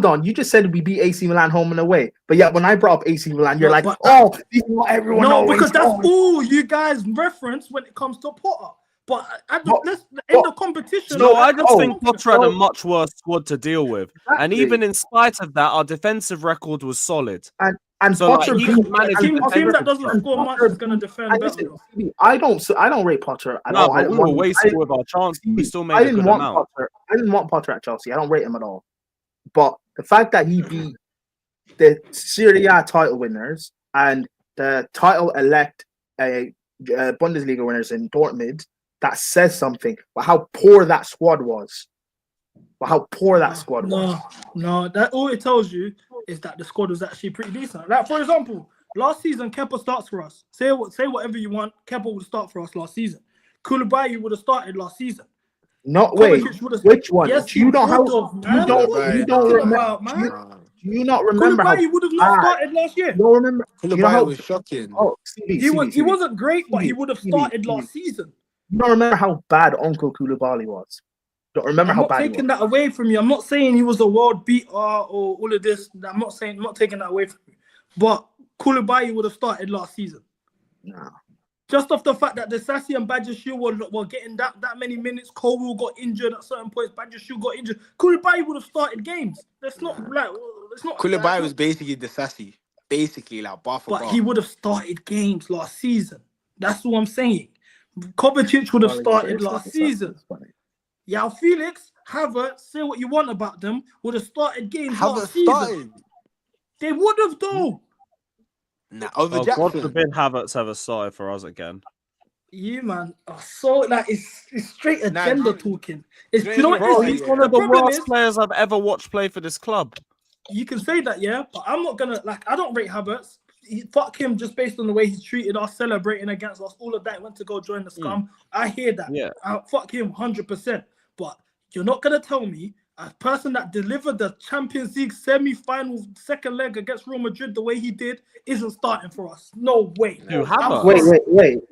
on. You just said we beat AC Milan home and away. But yet when I brought up AC Milan, you're this is what everyone No, always because that's knows. all you guys reference when it comes to Potter. But in the competition, No, I just think Potter had a much worse squad to deal with. Exactly. And even in spite of that, our defensive record was solid. And So, Potter, he could manage a team that doesn't and score much Potter- is going to defend and better. listen, I don't rate Potter at No, all. but we were wasteful with our chances. We still made a good amount. I didn't want Potter at Chelsea. I don't rate him at all. But the fact that he beat the Serie A title winners and the title elect Bundesliga winners in Dortmund, that says something about how poor that squad was. No, that all it tells you is that the squad was actually pretty decent. Like for example, last season Kepa starts for us. Say whatever you want. Kepa would start for us last season. Koulibaly would have started last season. No, wait. Which one? Yes, you don't have. you don't remember. Do you not remember how Koulibaly would have not bad- started last year. You don't remember? Do you know Koulibaly how? was shocking. Oh, CB, He wasn't great, but he would have CB, started last season. You don't remember how bad Uncle Koulibaly was? Don't remember I'm how not bad he taking was. that away from you. I'm not saying he was a world beater or all of this. I'm not taking that away from you. But Koulibaly would have started last season. Nah. Just off the fact that the Sassy and Bajashil were getting that many minutes. Cole got injured at certain points. Bajashil got injured. Koulibaly would have started games. That's not like it's not. Koulibaly was basically the sassy. Basically, like bar for But bar. he would have started games last season. That's what I'm saying. Kovacic would have started last season. Yao Felix, Havertz, say what you want about them, would have started games last season. They would have though. Nah, over God Jackson. forbid Havertz ever started for us again. Yeah, man. So like it's straight agenda talking. It's Straight you know what agenda, it is? He's yeah. one The of the problem worst is players I've ever watched play for this club. you can say that, yeah, but I'm not gonna I don't rate Havertz. Fuck him just based on the way he's treated us, celebrating against us, all of that. Went to go join the scum. I hear that. Yeah. Fuck him 100%. But you're not gonna tell me a person that delivered the Champions League semi-final second leg against Real Madrid the way he did isn't starting for us. No way. Who, Havertz?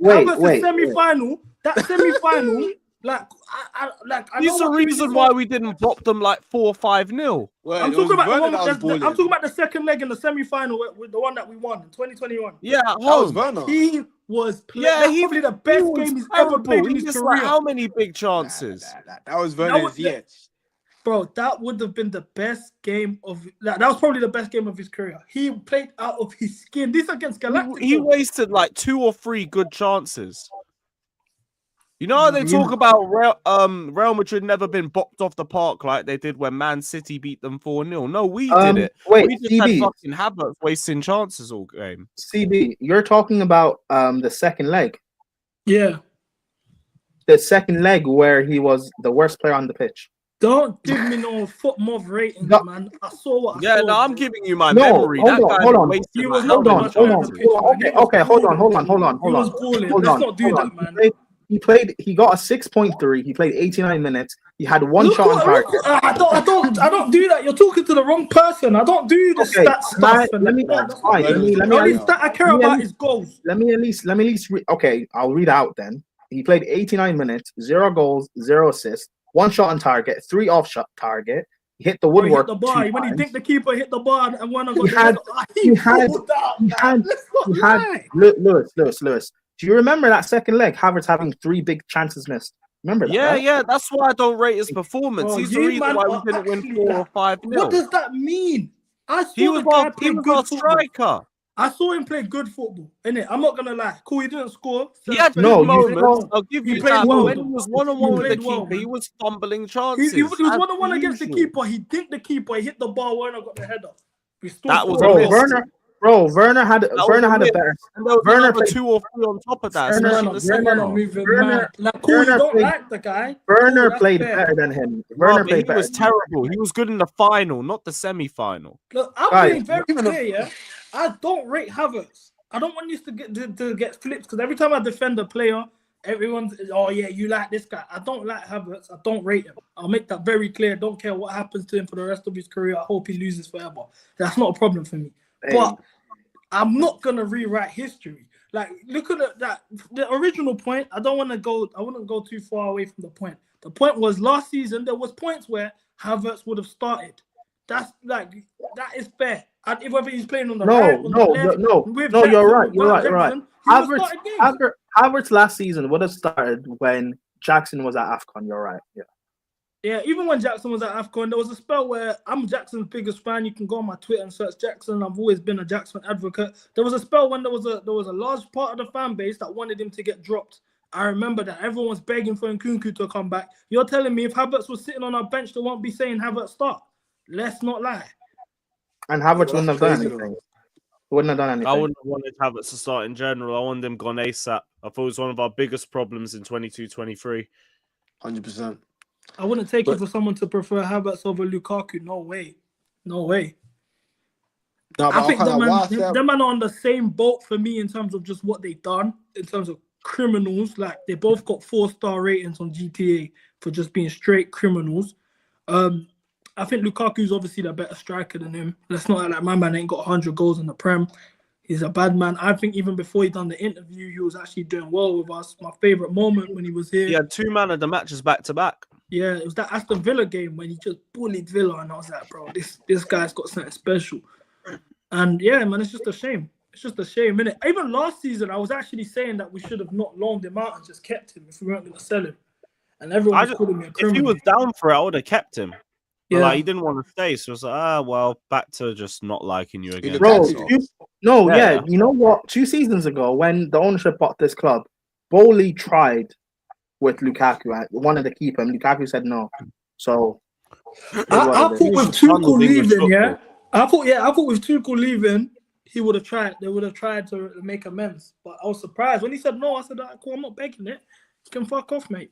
Havertz semi-final. That semi-final. I He's know the reason why we didn't bop them like 4-5-0. I'm talking about I'm talking about the second leg in the semi-final with the one that we won in 2021. Yeah, at That was home. Werner. He was playing. Yeah, That's probably the best game he's ever played in He his missed career. like how many big chances? That was Werner's Bro, that would have been the best game of that was probably the best game of his career. He played out of his skin. This against Galactico. He wasted like 2 or 3 good chances. You know how they talk about Real Madrid never been bopped off the park like they did when Man City beat them 4-0. No, we did it. We just had fucking Havertz wasting chances all game. CB, you're talking about the second leg. Yeah. The second leg where he was the worst player on the pitch. Don't give me no foot mob ratings, man. I saw what I saw. Yeah, no, I'm giving you my No, memory. hold That on, guy hold on. wasted He was like not how many much Hold on chances? the pitch, man. Okay, hold on. He was balling. Hold Let's on, not do hold that, on. man. He got a 6.3. He played 89 minutes. He had one shot on target. I don't do that. You're talking to the wrong person. I don't do the stat stuff. The only stat I care about is goals. Let me at least okay, I'll read out then. He played 89 minutes, 0 goals, 0 assists, 1 shot on target, 3 off shot target. He hit the woodwork. He hit the bar. When he dinked the keeper, hit the bar, and when I got Lewis. Do you remember that second leg? Havertz having 3 big chances missed. Remember that? Yeah, right? yeah. That's why I don't rate his performance. Bro, He's the you reason man why we are didn't win actually 4 or like- 5-0. What does that mean? I saw He the was guy our play good our football. striker. I saw him play good football, innit? I'm not gonna lie. Cool, he didn't score. He had No, good you moments. I'll give he you played that. well, When though. he was one-on-one He with the played well, keeper, he man. was fumbling He chances. was one-on-one as against the usual. keeper. He dinked the keeper. He hit the bar. Werner got the header. That was Bro, a miss. Werner had a better. And there was Werner another played- 2 or 3 on top of that. Werner- especially in the second Werner half. moving Werner- mad. Like, cool, Werner you don't played- like the guy. Werner Cool, played that's fair. better than him. No, Werner but played he better. was terrible. He was good in the final, not the semi-final. Look, I'm Guys, being very clear, yeah. I don't rate Havertz. I don't want you to get flipped because every time I defend a player, everyone's you like this guy. I don't like Havertz. I don't rate him. I'll make that very clear. Don't care what happens to him for the rest of his career. I hope he loses forever. That's not a problem for me. Hey. But I'm not gonna rewrite history. Like, look at that. The original point. I wouldn't go too far away from the point. The point was last season there was points where Havertz would have started. That is fair. And whether he's playing on the right, on the left, with Jackson, you're right. without Jackson, he would have started games. Havertz last season would have started when Jackson was at AFCON. You're right. Yeah. Yeah, even when Jackson was at AFCON, there was a spell where I'm Jackson's biggest fan. You can go on my Twitter and search Jackson. I've always been a Jackson advocate. There was a spell when there was a large part of the fan base that wanted him to get dropped. I remember that everyone was begging for Nkunku to come back. You're telling me if Havertz was sitting on our bench, they won't be saying Havertz start. Let's not lie. And Havertz wouldn't have done anything. Wouldn't have done anything. I wouldn't have wanted Havertz to start in general. I wanted him gone ASAP. I thought it was one of our biggest problems in 22-23. 100%. I wouldn't take it for someone to prefer Havertz over Lukaku. No way. No way. No, I think them man are on the same boat for me in terms of just what they've done, in terms of criminals. Like, they both got 4-star ratings on GTA for just being straight criminals. I think Lukaku's obviously the better striker than him. Let's not act like my man ain't got 100 goals in the Prem. He's a bad man. I think even before he done the interview, he was actually doing well with us. My favourite moment when he was here. He had 2 man of the matches back to back. Yeah, it was that Aston Villa game when he just bullied Villa, and I was like, bro, this guy's got something special. And yeah, man, it's just a shame. It's just a shame, innit? Even last season, I was actually saying that we should have not loaned him out and just kept him if we weren't going to sell him. And everyone was calling me a criminal. If he was down for it, I would have kept him. But Yeah. like, he didn't want to stay, so it's like, well, back to just not liking you again. Bro, Yeah. you know what? 2 seasons ago, when the ownership bought this club, Bowley tried with Lukaku, one of the keeper, and Lukaku said no. So I thought with Tuchel leaving, yeah. I thought with Tuchel leaving, he would have tried. They would have tried to make amends. But I was surprised when he said no. I said, "Cool, I'm not begging it. You can fuck off, mate."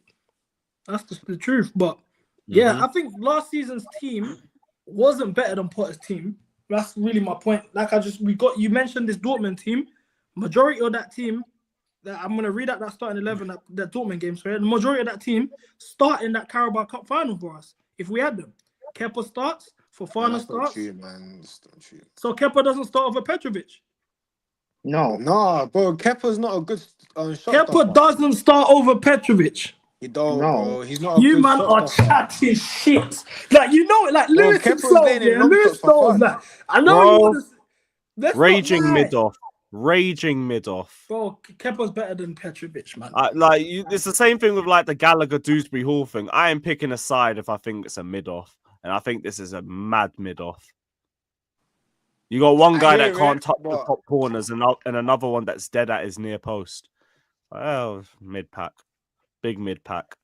That's just the truth. But yeah, I think last season's team wasn't better than Potter's team. That's really my point. Like you mentioned this Dortmund team. Majority of that team, I'm gonna read out that starting 11 that Dortmund game. Sorry, the majority of that team start in that Carabao Cup final for us. If we had them, Kepa starts, Fofana starts. True, man. That's not true. So Kepa doesn't start over Petrovic. No, bro. Kepa's not a good shot Kepa stopper. doesn't start over Petrovic. He don't, No. bro. He's not a You good man shot are stopper. chatting shit. Like you know it, like Bro, Lewis Kepa's himself, laying in yeah. long Lewis shots for knows fun. that. I know Bro, you want to. Raging mid-off. Raging mid-off. Bro, Kepa's better than Petrovic, man. It's the same thing with like the Gallagher-Dewsbury Hall thing. I am picking a side if I think it's a mid-off. And I think this is a mad mid-off. You got one guy that can't touch the top corners and another one that's dead at his near post. Well, mid-pack. Big mid-pack.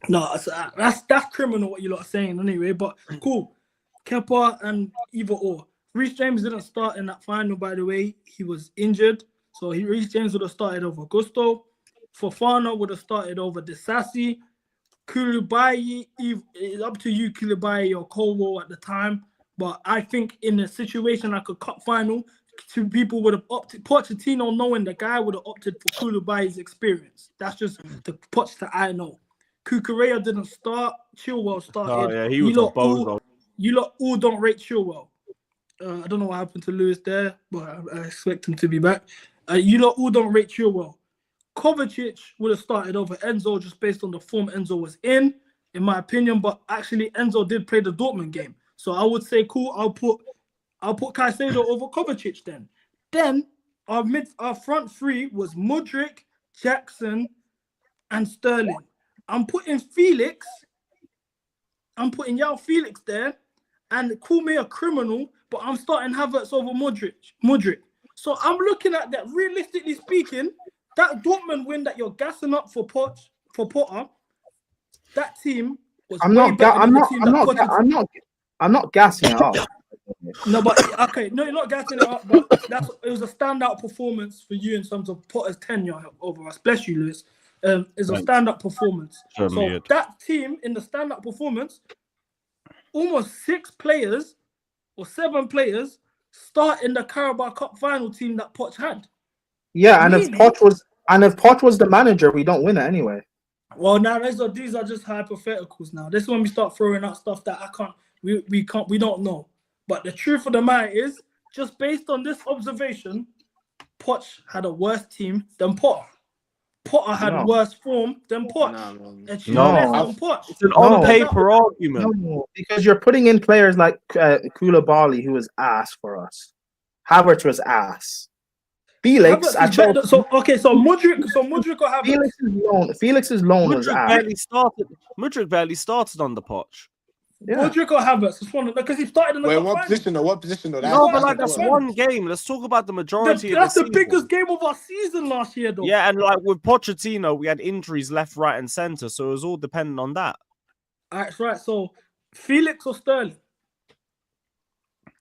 No, that's criminal what you lot are saying anyway, but cool. Kepa and either or. Reece James didn't start in that final, by the way. He was injured. So Reece James would have started over Gusto. Fofana would have started over Disasi. Koulibaly, it's up to you, Koulibaly or Colwell at the time. But I think in a situation like a cup final, 2 people would have opted. Pochettino, knowing the guy, would have opted for Koulibaly's experience. That's just the Poch that I know. Kukurea didn't start. Chilwell started. Oh, yeah, he was a bozo. You lot all don't rate Chilwell. I don't know what happened to Lewis there, but I expect him to be back. You lot all don't rate Chilwell. Kovacic would have started over Enzo just based on the form Enzo was in my opinion. But actually, Enzo did play the Dortmund game, so I would say, cool. I'll put Caicedo over Kovacic then. Then our front 3 was Mudryk, Jackson, and Sterling. I'm putting Yao Felix there, and call me a criminal, but I'm starting Havertz over Mudryk. So I'm looking at that. Realistically speaking, that Dortmund win that you're gassing up for Potter, that team was I'm not gassing it up. No, but okay, no, you're not gassing it up, but it was a standout performance for you in terms of Potter's tenure over us. Bless you, Lewis. It's a stand-up performance. So that team in the stand-up performance, almost 6 players or 7 players start in the Carabao Cup final team that Poch had. Yeah, and if Poch was the manager, we don't win it anyway. Well, now these are just hypotheticals. Now this is when we start throwing out stuff that we don't know. But the truth of the matter is, just based on this observation, Poch had a worse team than Potter. Potter had worse form than Poch. It's an on-paper argument. No, because you're putting in players like Koulibaly, who was ass for us. Havertz was ass. Felix, so Mudryk or Havertz? Felix's loan was ass. Mudryk barely started on the Poch. Yeah. Mudryk or Havertz? Just wondering because he started in the cup final. What position though? No, but like that's one game. Let's talk about the majority. That's of the biggest game of our season last year, though. Yeah, and like with Pochettino, we had injuries left, right, and center, so it was all dependent on that. That's right. So Felix or Sterling?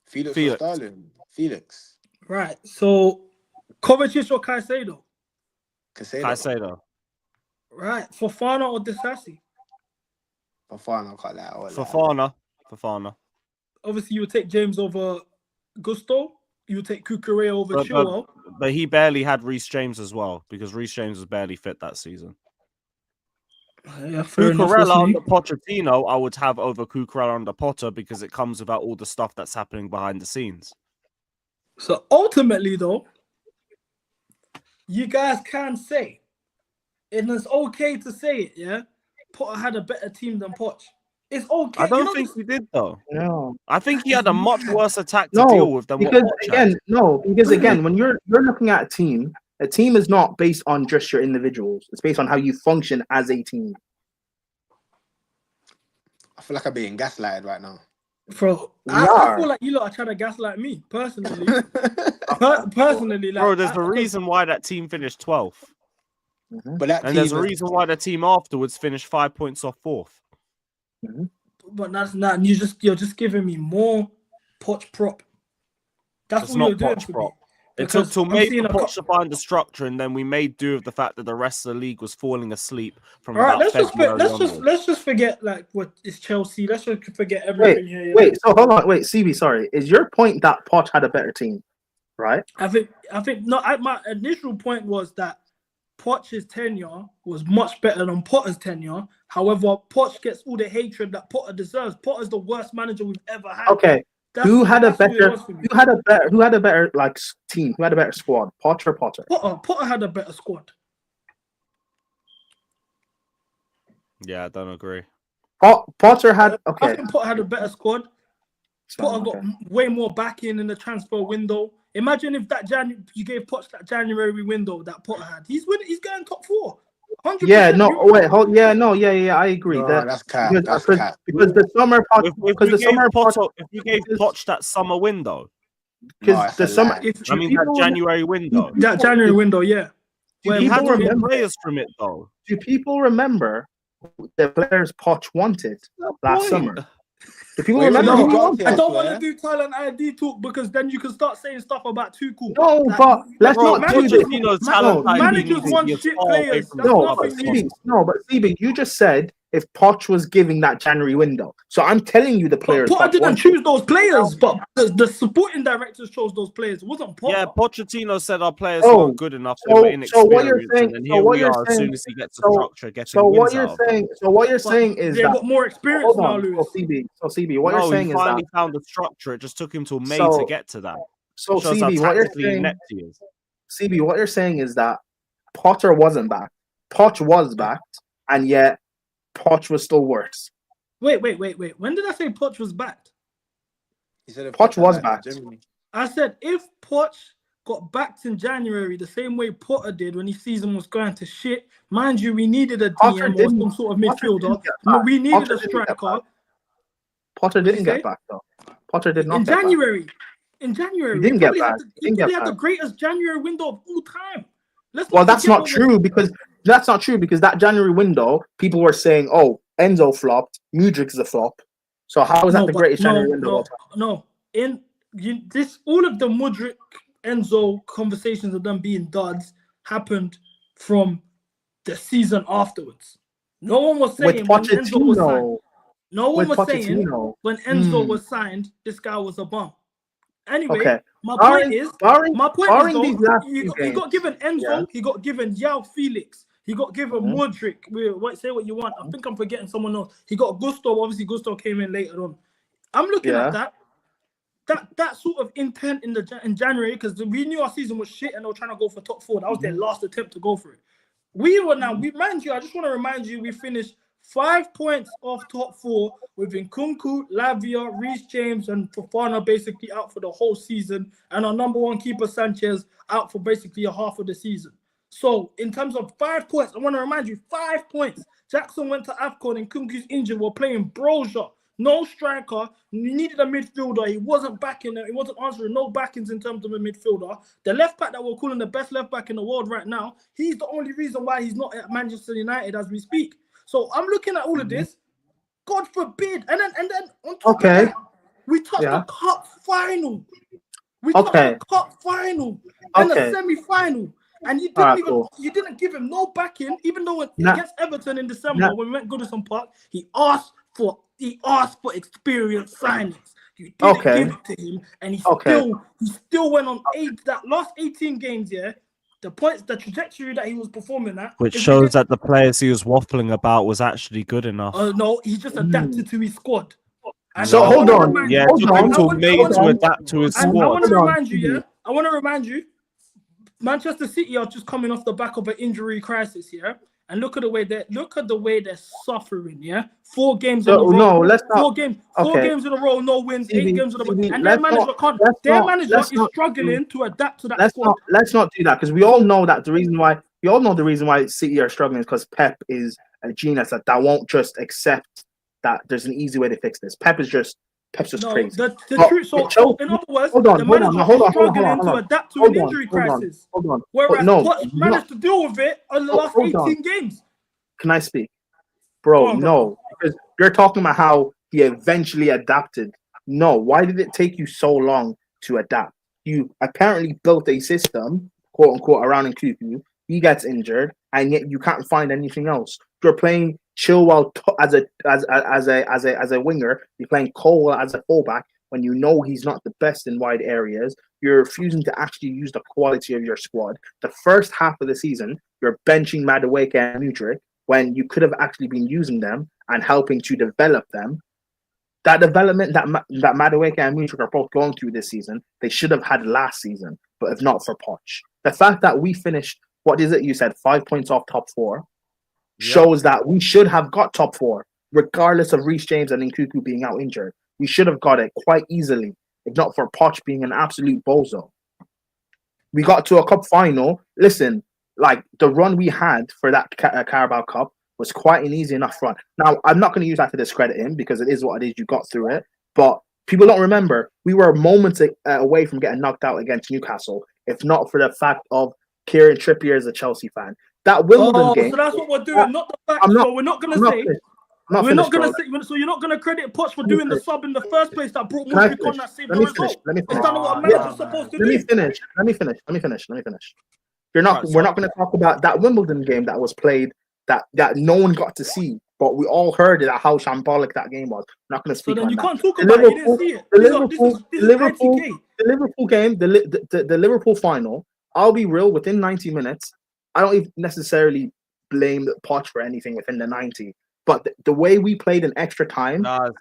Felix or Sterling? Felix. Right. So Kovacic or Caicedo? Caicedo. Right. Fofana or Disasi? Fofana, can't lie. Fofana. Obviously, you would take James over Gusto. You would take Kukurea over Chilwell. But he barely had Reece James as well because Reece James was barely fit that season. Yeah, fair enough. Cucurella That's me. under Pochettino, I would have over Cucurella under Potter because it comes without all the stuff that's happening behind the scenes. So ultimately, though, you guys can say, and it's okay to say it, yeah, Potter had a better team than Poch. It's okay. I don't you know, think he did, though. No, I think he had a much worse attack to no, deal with than what because Poch had. again, when you're looking at a team is not based on just your individuals. It's based on how you function as a team. I feel like I'm being gaslighted right now. bro, We I are. feel like you lot are trying to gaslight me personally. Personally, like, Bro, there's a reason why that team finished 12th. But that And there's a team is- reason why the team afterwards finished 5 points off 4th. But that's not. You're just giving me more Poch prop. That's It's all not you're doing Poch for prop. me. It took Because till I'm May seeing for a Poch to find the structure, and then we made do with the fact that the rest of the league was falling asleep from All right, about February onwards. let's just forget like what is Chelsea. Let's just forget everything here. you know? Wait. So hold on. Wait, CB. Sorry. Is your point that Poch had a better team, right? I think no. My initial point was that Poch's tenure was much better than Potter's tenure. However, Poch gets all the hatred that Potter deserves. Potter's the worst manager we've ever had. Okay. That's Who had a all it better? was for me. Who had a better like team? Who had a better squad? Poch or Potter? Potter had a better squad. Yeah, I don't agree. Potter had I okay. think Potter had a better squad. Potter got way more backing in the transfer window. Imagine if you gave Poch that January window that Potter had. He's going top 4. 100%. Yeah, no, wait, hold, yeah, no, yeah, I agree. No, that that's cap. because, That's because, cap. because the summer pot, If because we the gave summer pot, Potter, if we gave Poch that summer window, No, because that's the a summer. lie. If I mean that January window, that January window, yeah. Do Where he had people to get remember? players from it though. Do people remember the players Poch wanted last Point. summer? Do people Wait, remember wait, who wait, he got wanted? to I don't swear. want to do talent ID talk because then you can start saying stuff about Tuchel. No, Like, but let's Bro, not do this. Pochettino's Man- talent no, ID managers means want he is shit far away players. from That's the No, club but as nothing new. possible. no, but CB, you just said if Poch was giving that January window, so I'm telling you the But players Potter Poch didn't wanted. choose those players, but the supporting directors chose those players. It wasn't Potter. Yeah, Pochettino said our players Oh, weren't good enough. They were so what you're inexperienced, saying? and then So here what we you're are. As saying? soon as he gets a So structure, getting So wins what you're out of them. saying? So what you're But saying is they've that got more experience hold now, on. Lewis. So CB, what No, you're saying he is that finally found the structure. It just took him till May So- to get to that. so Shows how CB, what you're tactically saying, inept he is. CB, what you're saying is that Potter wasn't back. Poch was backed, and yet Poch was still worse. Wait. When did I say Poch was backed? He said if Poch was had backed. Germany. I said if Poch got backed in January the same way Potter did when his season was going to shit. Mind you, we needed a Potter DM or didn't- some sort of Potter midfielder. didn't get back. We needed Potter a didn't get striker. back. Potter What'd you didn't say? get back though. Potter did not In get back. January. In January, He didn't get back. He probably had the greatest January window of all time. Let's Well, that's forget not what true because that January window, people were saying, "Oh, Enzo flopped, Mudryk is a flop." So how is that the greatest January window? of all time? No. All of the Mudryk, Enzo conversations of them being duds happened from the season afterwards. No one was saying With when Enzo was signed. Pochettino, No one with was saying Pochettino. when Enzo was signed, this guy was a bum. Anyway, Okay. my Barring- point is, barring though, these last he few got games, given Enzo, yeah. he got given Yao Felix, he got given Mhm. Mudryk. Say what you want. I think I'm forgetting someone else. He got Gusto. Obviously, Gusto came in later on. I'm looking Yeah. at that sort of intent in January because we knew our season was shit and they were trying to go for top 4. That was their last attempt to go for it. Mind you, I just want to remind you, we finished 5 points off top 4 with Nkunku, Lavia, Reece James, and Fofana basically out for the whole season, and our number 1 keeper Sanchez out for basically a half of the season. So in terms of 5 points, I want to remind you, 5 points. Jackson went to AFCON and Nkunku's injured. We're playing Broja. No striker. You needed a midfielder. He wasn't backing it. He wasn't answering. No backings in terms of a midfielder. The left back that we're calling the best left back in the world right now, he's the only reason why he's not at Manchester United as we speak. So I'm looking at all of this. God forbid. And then on top of that, we touched the cup final. We touched the cup final and the semi-final. And you didn't give him no backing, even though against Everton in December when we went Goodison Park, he asked for experience signings. You didn't give it to him, and he still went on that last 18 games, the trajectory that he was performing at, Which if we shows get- that the players he was waffling about was actually good enough. no, he just adapted to his squad. And So I hold wanna on. remind Yeah, you- it Hold took on, him till hold May on. to adapt to his And I squad. want to Hold on. remind you, yeah. I want to remind you, Manchester City are just coming off the back of an injury crisis, yeah. And look at the way they're suffering, yeah. 4 games in a row. No, let's not. 4 games Okay. in a row, no wins. 8 CB, games in a row, CB, and their let's manager not- can't. let's Their not- manager let's is not- struggling to adapt to that squad. Let's not do that because we all know that the reason why City are struggling is because Pep is a genius that won't just accept that there's an easy way to fix this. Pep's just No, crazy. the But truth. So, Chelsea- in other words, hold on, the hold on, manager hold on, is struggling hold to on. adapt to Hold an on, injury hold on, crisis. hold on. Whereas No, Poch managed to deal with it in the last hold on. 18 games. Can I speak? Go Bro, on, no. Because you're talking about how he eventually adapted. No, why did it take you so long to adapt? You apparently built a system, quote unquote, around Nkunku. He gets injured, and yet you can't find anything else. You're playing Chilwell as a winger. You're playing Cole as a fullback when you know he's not the best in wide areas. You're refusing to actually use the quality of your squad. The first half of the season, you're benching Madueke and Mudryk when you could have actually been using them and helping to develop them. That development that Madueke and Mudryk are both going through this season, they should have had last season, but if not for Poch. The fact that we finished, what is it you said, 5 points off top 4, shows that we should have got top 4, regardless of Reece James and Nkunku being out injured. We should have got it quite easily, if not for Poch being an absolute bozo. We got to a cup final. Listen, like the run we had for that Carabao Cup was quite an easy enough run. Now, I'm not going to use that to discredit him because it is what it is. You got through it. But people don't remember, we were moments away from getting knocked out against Newcastle, if not for the fact of Kieran Trippier as a Chelsea fan. That Wimbledon game. So that's what we're doing, not the fact. So we're not going to say. We're not going to say. So you're not going to credit Poch for doing the sub in the first place that brought Mudryk on that saved the result. Let me Is finish. that not what a manager's supposed to do? Let me finish. We're not going to talk about that Wimbledon game that was played that no one got to see, but we all heard it, how shambolic that game was. We're not going to speak So then on you that. can't talk about it. You didn't see it. This is ITK. The Liverpool game, the Liverpool final. I'll be real. Within 90 minutes, I don't even necessarily blame Poch for anything within the 90. But the way we played in extra time, the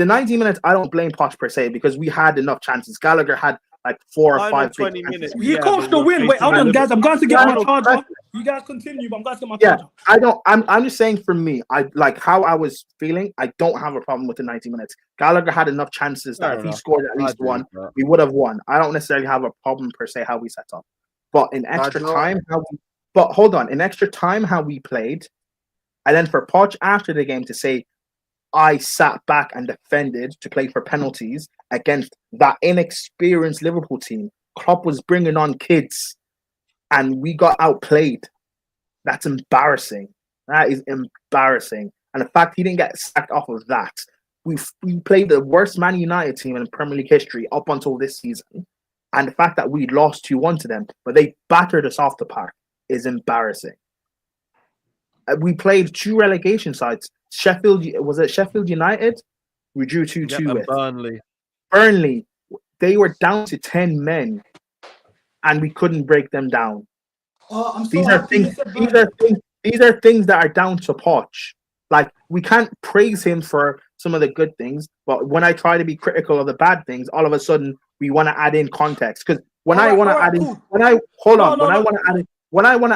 90 minutes, I don't blame Poch per se because we had enough chances. Gallagher had like 4 or 5 20 big minutes. chances. He coached the win. Wait, hold on, guys. I'm going to get my charger. You guys continue, but I'm going to get my charger. I'm just saying for me, I like how I was feeling. I don't have a problem with the 90 minutes. Gallagher had enough chances that if he scored at least one, we would have won. I don't necessarily have a problem per se how we set up. But in extra time, in extra time, how we played, and then for Poch after the game to say, I sat back and defended to play for penalties against that inexperienced Liverpool team. Klopp was bringing on kids, and we got outplayed. That's embarrassing. That is embarrassing. And the fact he didn't get sacked off of that, we played the worst Man United team in Premier League history up until this season. And the fact that we lost 2-1 to them, but they battered us off the park, is embarrassing. We played 2 relegation sides. Sheffield United? We drew 2-2 with. Burnley. They were down to 10 men, and we couldn't break them down. These are things that are down to Poch. Like, we can't praise him for some of the good things, but when I try to be critical of the bad things, all of a sudden we want to add in context. Because when I want to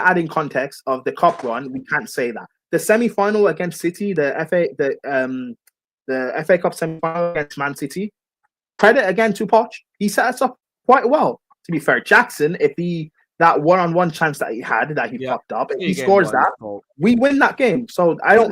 add in context of the cup run, we can't say that. The semi-final against City, the FA Cup semi-final against Man City, credit again to Poch. He set us up quite well. To be fair, Jackson, that one-on-one chance that he had, that he popped up, if he scores that, we win that game. So there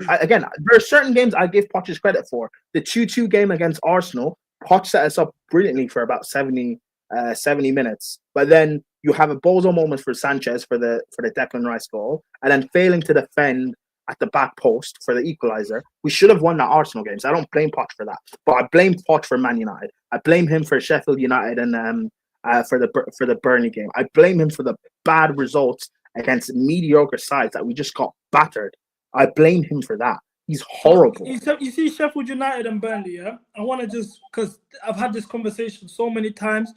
are certain games I give Poch's credit for. The 2-2 game against Arsenal, Poch set us up brilliantly for about 70 minutes. But then you have a bozo moment for Sanchez for the Declan Rice goal, and then failing to defend at the back post for the equalizer. We should have won that Arsenal game. So I don't blame Poch for that. But I blame Poch for Man United. I blame him for Sheffield United and for the Burnley game. I blame him for the bad results against mediocre sides that we just got battered. I blame him for that. He's horrible. You see Sheffield United and Burnley, yeah? I want to just, because I've had this conversation so many times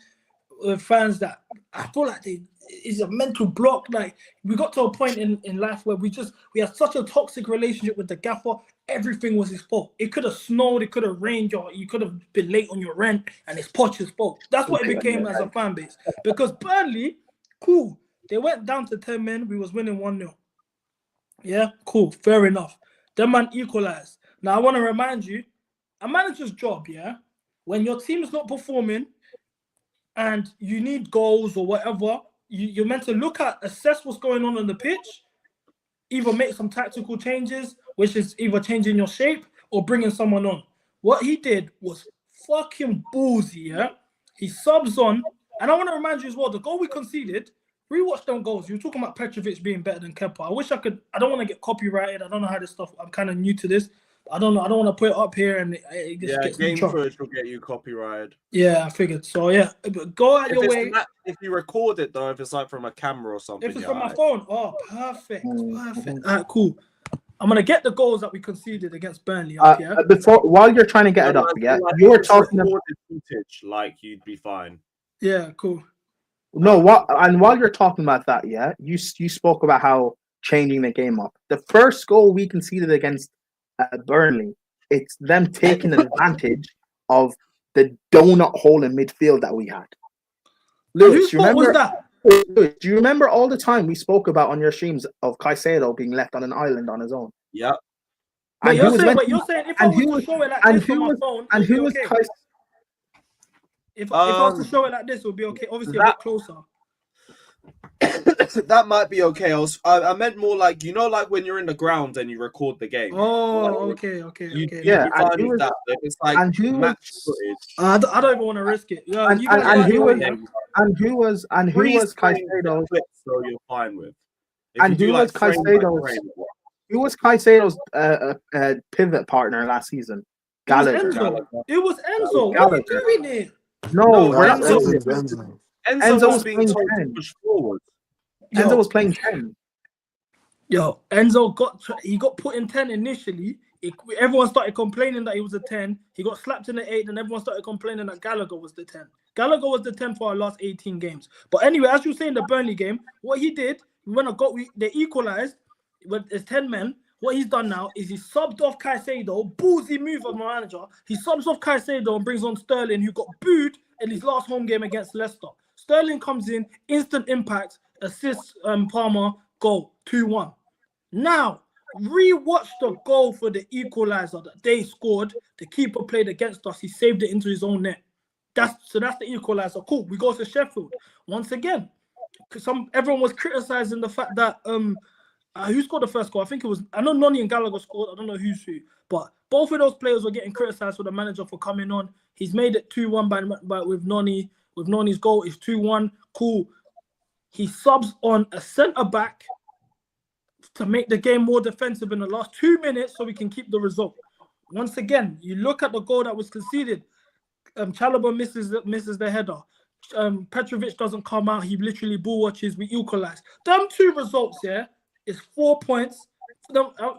with fans that I feel like it's a mental block. Like we got to a point in life where we had such a toxic relationship with the gaffer. Everything was his fault. It could have snowed, it could have rained, or you could have been late on your rent, and it's Poch's fault. That's what it became as a fan base. Because Burnley, cool, they went down to 10 men. We was winning 1-0. Yeah, cool, fair enough. Then man equalized. Now I want to remind you, a manager's job, yeah, when your team is not performing and you need goals or whatever, you're meant to assess what's going on the pitch, either make some tactical changes, which is either changing your shape or bringing someone on. What he did was fucking ballsy, yeah? He subs on, and I want to remind you as well, the goal we conceded, rewatch them goals. You were talking about Petrovic being better than Kepa. I don't want to get copyrighted. I don't know how this stuff, I'm kind of new to this. I don't know. I don't want to put it up here and it just gets game footage will get you copyrighted. Yeah, I figured. So yeah, go out your way. If you record it though, if it's like from a camera or something. If it's from my phone, perfect. All right, cool. I'm gonna get the goals that we conceded against Burnley up, yeah. While you're trying to get it up, yeah, you were talking about footage, like you'd be fine. Yeah, cool. No, while you're talking about that, yeah, you spoke about how changing the game up. The first goal we conceded against Burnley, it's them taking advantage of the donut hole in midfield that we had. Lewis, do you remember all the time we spoke about on your streams of Caicedo being left on an island on his own? Yeah. But you're saying if I was to show it like this on my phone, and who was Caicedo? If I was to show it like this, it would be okay. Obviously, a bit closer. That might be okay. I meant more like, you know, like when you're in the ground and you record the game. Oh, like, okay. Yeah, it's like match footage. I don't even want to risk it. Yeah, who was Caicedo? So you're fine with. And who was Caicedo's? Who was Caicedo's pivot partner last season? Gallagher. It was Enzo. What are you doing here? No, Enzo was being told to push forward. Enzo was playing 10. Yo, Enzo got put in 10 initially. Everyone started complaining that he was a 10. He got slapped in the 8, and everyone started complaining that Gallagher was the 10. Gallagher was the 10 for our last 18 games. But anyway, as you were saying, the Burnley game, what he did, they equalized with his 10 men. What he's done now is he subbed off Caicedo, ballsy move of my manager. He subs off Caicedo and brings on Sterling, who got booed in his last home game against Leicester. Sterling comes in, instant impact, assists Palmer, goal, 2-1. Now, rewatch the goal for the equalizer that they scored. The keeper played against us. He saved it into his own net. That's the equalizer. Cool. We go to Sheffield once again. Everyone was criticizing the fact that who scored the first goal? I think it was. I know Noni and Gallagher scored. I don't know who's who, but both of those players were getting criticized for the manager for coming on. He's made it 2-1 by with Noni. With Noni's goal, it's 2-1. Cool. He subs on a centre back to make the game more defensive in the last 2 minutes, so we can keep the result. Once again, you look at the goal that was conceded. Chalobah misses the header. Petrovic doesn't come out. He literally ball watches. We equalize. Them 2 results, yeah, is 4 points.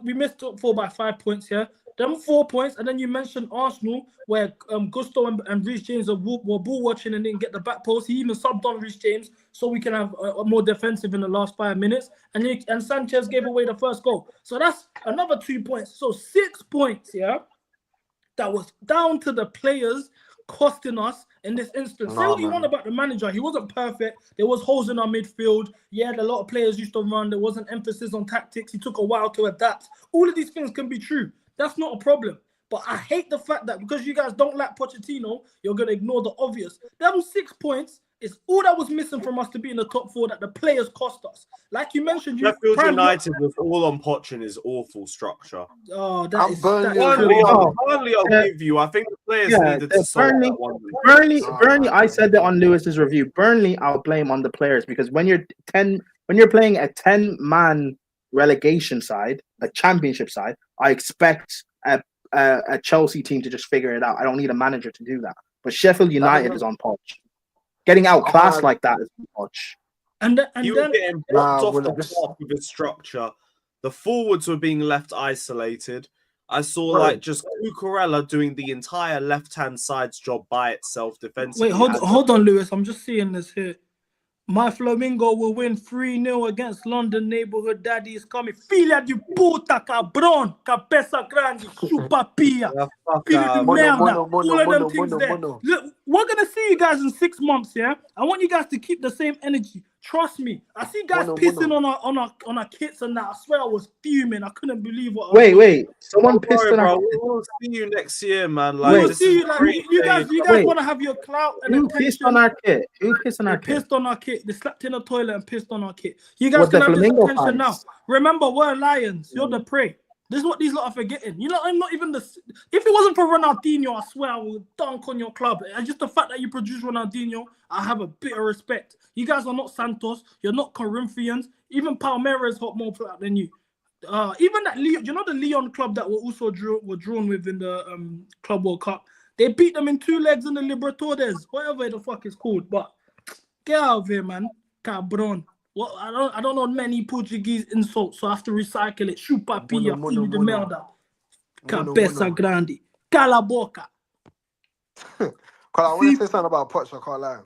We missed 4 by 5 points, yeah. Them 4 points, and then you mentioned Arsenal, where Gusto and Reece James were ball watching and didn't get the back post. He even subbed on Reece James so we can have a more defensive in the last 5 minutes. And Sanchez gave away the first goal. So that's another 2 points. So 6 points, yeah, that was down to the players costing us in this instance. Say what you want about the manager. He wasn't perfect. There was holes in our midfield. Yeah, a lot of players used to run. There wasn't emphasis on tactics. He took a while to adapt. All of these things can be true. That's not a problem. But I hate the fact that because you guys don't like Pochettino, you're going to ignore the obvious. Them 6 points is all that was missing from us to be in the top 4 that the players cost us. Like you mentioned, Sheffield United with all on Poch in his awful structure. Oh, that is Burnley, I'll give you. I think the players needed to solve that one. Burnley, I said that on Lewis's review. Burnley, I'll blame on the players because when you're playing a 10-man relegation side, a championship side, I expect a Chelsea team to just figure it out. I don't need a manager to do that. But Sheffield United is on Poch. Getting outclassed like that is Poch. And you were getting blocked off the park with his structure. The forwards were being left isolated. I saw just Cucurella doing the entire left-hand side's job by itself defensively. Wait, hold on, Lewis. I'm just seeing this here. My Flamingo will win 3-0 against London Neighborhood Daddy is coming. Filha de puta, cabrón, cabeça grande, chupa pia, Yeah, fuck filho de out, Mono, merda. mono, mono, All of them mono, things mono, there. mono. Look, we're gonna see you guys in 6 months, yeah? I want you guys to keep the same energy. Trust me. I see guys Mono, pissing mono. on our kits and that. I swear I was fuming. I couldn't believe what I was Wait, watching. wait. Someone Don't pissed worry, on our. bro. We'll see you next year, man. We Like, will this see is you like great. you guys Wait. want to have your clout and Who attention. pissed on our kit? Who pissed on They our kit? pissed on our kit. They slept in the toilet and pissed on our kit. You guys What, can the have this Flamingo attention now. fans? Remember, we're lions. You're the prey. This is what these lot are forgetting. You know, I'm not even the. If it wasn't for Ronaldinho, I swear I would dunk on your club. And just the fact that you produce Ronaldinho, I have a bit of respect. You guys are not Santos. You're not Corinthians. Even Palmeiras got more flat than you. Even that Leon, you know the Leon club that were also drawn with in the Club World Cup. They beat them in 2 legs in the Libertadores, whatever the fuck it's called. But get out of here, man, cabron. Well, I don't know many Portuguese insults, so I have to recycle it. Chupa pia, Mono, filho de mono. merda, Mono, cabeça mono. grande, cala a boca. Cause I want to say something about Poch. I can't lie.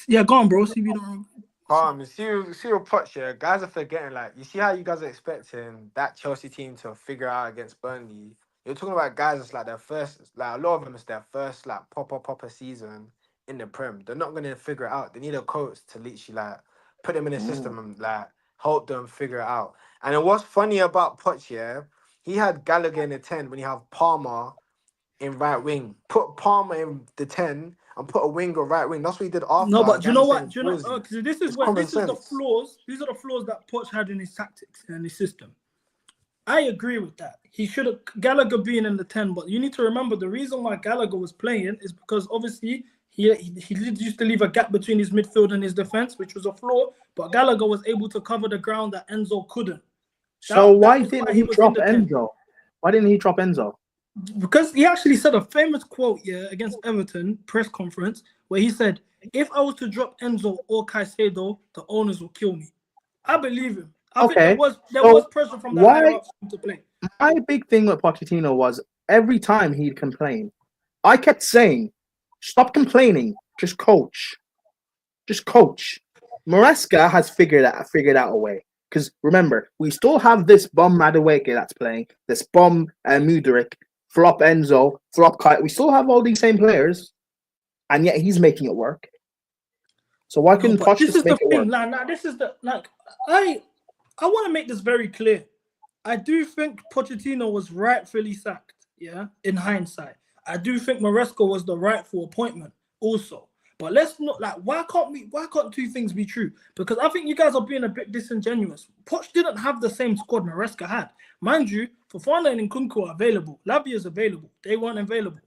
Yeah, go on, bro. See if you don't. See your Poch, yeah. Guys are forgetting, like, you see how you guys are expecting that Chelsea team to figure out against Burnley. You're talking about guys that's like their first, like a lot of them is their first like proper season in the Prem. They're not gonna figure it out. They need a coach to literally like put them in a system and like help them figure it out. And then what's funny about Poch, yeah, he had Gallagher in the 10 when you have Palmer in right wing. Put Palmer in the 10 and put a winger right wing. That's what he did after. No, but do you know what? against Do you know? Wolsey. Because this is It's where common this is the sense. flaws. These are the flaws that Poch had in his tactics and his system. I agree with that. He should have Gallagher being in the 10, but you need to remember the reason why Gallagher was playing is because obviously he used to leave a gap between his midfield and his defense, which was a flaw. But Gallagher was able to cover the ground that Enzo couldn't. So why is didn't why he was drop in the 10. Enzo? Why didn't he drop Enzo? Because he actually said a famous quote against Everton press conference where he said, "If I was to drop Enzo or Caicedo, the owners will kill me." I believe him. I think there was pressure from the higher ups to play. My big thing with Pochettino was every time he'd complain, I kept saying, "Stop complaining, just coach, just coach." Maresca has figured out a way. Because remember, we still have this bum Madueke that's playing, this bum Mudryk, flop Enzo, flop Kai. We still have all these same players, and yet he's making it work. So why couldn't Poch just make it work? This is the I want to make this very clear. I do think Pochettino was rightfully sacked. Yeah, in hindsight, I do think Maresca was the rightful appointment also. But let's not why can't 2 things be true? Because I think you guys are being a bit disingenuous. Poch didn't have the same squad Maresca had. Mind you, Fofana and Nkunku are available. Lavia is available. They weren't available.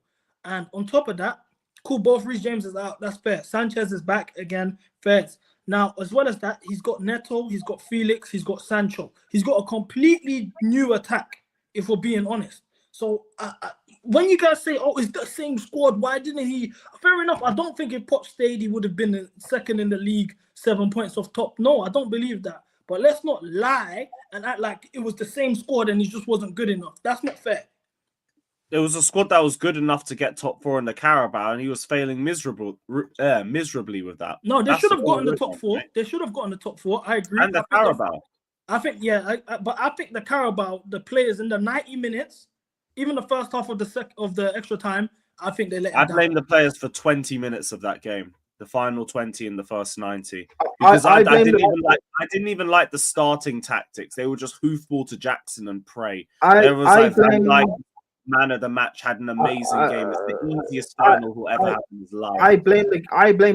And on top of that, cool, both Reece James is out. That's fair. Sanchez is back again. Fair. Now, as well as that, he's got Neto, he's got Felix, he's got Sancho. He's got a completely new attack, if we're being honest. So when you guys say, "Oh, it's the same squad," why didn't he? Fair enough. I don't think if Poch stayed, he would have been second in the league, 7 points off top. No, I don't believe that. But let's not lie and act like it was the same squad and he just wasn't good enough. That's not fair. It was a squad that was good enough to get top 4 in the Carabao, and he was failing miserably with that. No, they should have gotten the top 4. They should have gotten the top 4. I agree. And the Carabao. I think, but I think the Carabao, the players in the 90 minutes, even the first half of the extra time, I think they let him down. I blame the players for 20 minutes of that game, the final 20 in the first 90, because I didn't even like the starting tactics. They were just hoofball to Jackson and pray. Man of the match had an amazing game. It's the easiest final who'll ever have in his life. I blame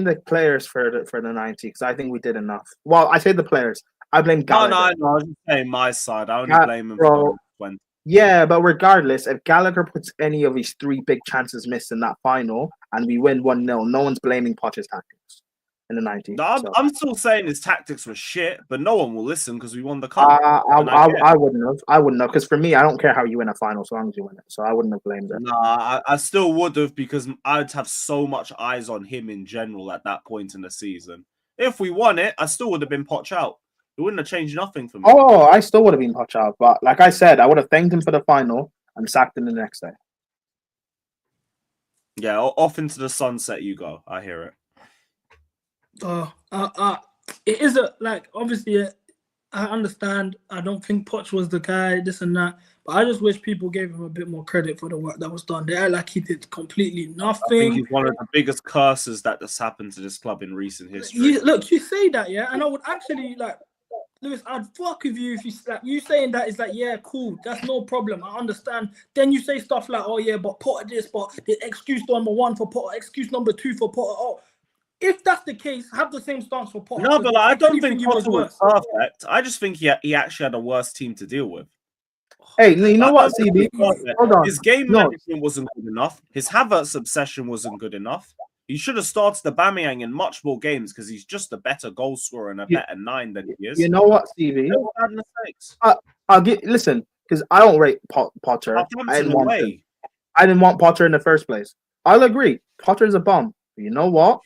the players for the 90 because I think we did enough. Well, I say the players. I blame Gallagher. No, I was just saying my side. I only blame him for 20. Yeah, but regardless, if Gallagher puts any of these 3 big chances missed in that final and we win 1-0, no one's blaming Poch's tactics in the 90s. No, I'm still saying his tactics were shit, but no one will listen because we won the cup. I wouldn't have because for me, I don't care how you win a final so long as you win it. So I wouldn't have blamed it. No, I still would have because I'd have so much eyes on him in general at that point in the season. If we won it, I still would have been Poch out. It wouldn't have changed nothing for me. Oh, I still would have been Poch out. But like I said, I would have thanked him for the final and sacked him the next day. Yeah, off into the sunset you go. I hear it. It is obviously I understand. I don't think Poch was the guy, this and that, but I just wish people gave him a bit more credit for the work that was done. They act like he did completely I think nothing. he's one of the biggest curses that has happened to this club in recent history. You say that, yeah, and I would actually Lewis, I'd fuck with you if you saying that is yeah, cool, that's no problem. I understand. Then you say stuff like, oh yeah, but Potter this, but the excuse number 1 for Potter, excuse number 2 for Potter. Oh, if that's the case, have the same stance for Potter. No, but I don't think he Potter was perfect. I just think he actually had a worse team to deal with. Hey, you know what, CB? Hold on. His game management wasn't good enough. His Havertz obsession wasn't good enough. He should have started Aubameyang in much more games because he's just a better goal scorer and a better 9 than he is. You know what, CB? No bad mistakes. I'll listen, because I don't rate Potter. I didn't want Potter in the first place. I'll agree. Potter's a bum. But you know what?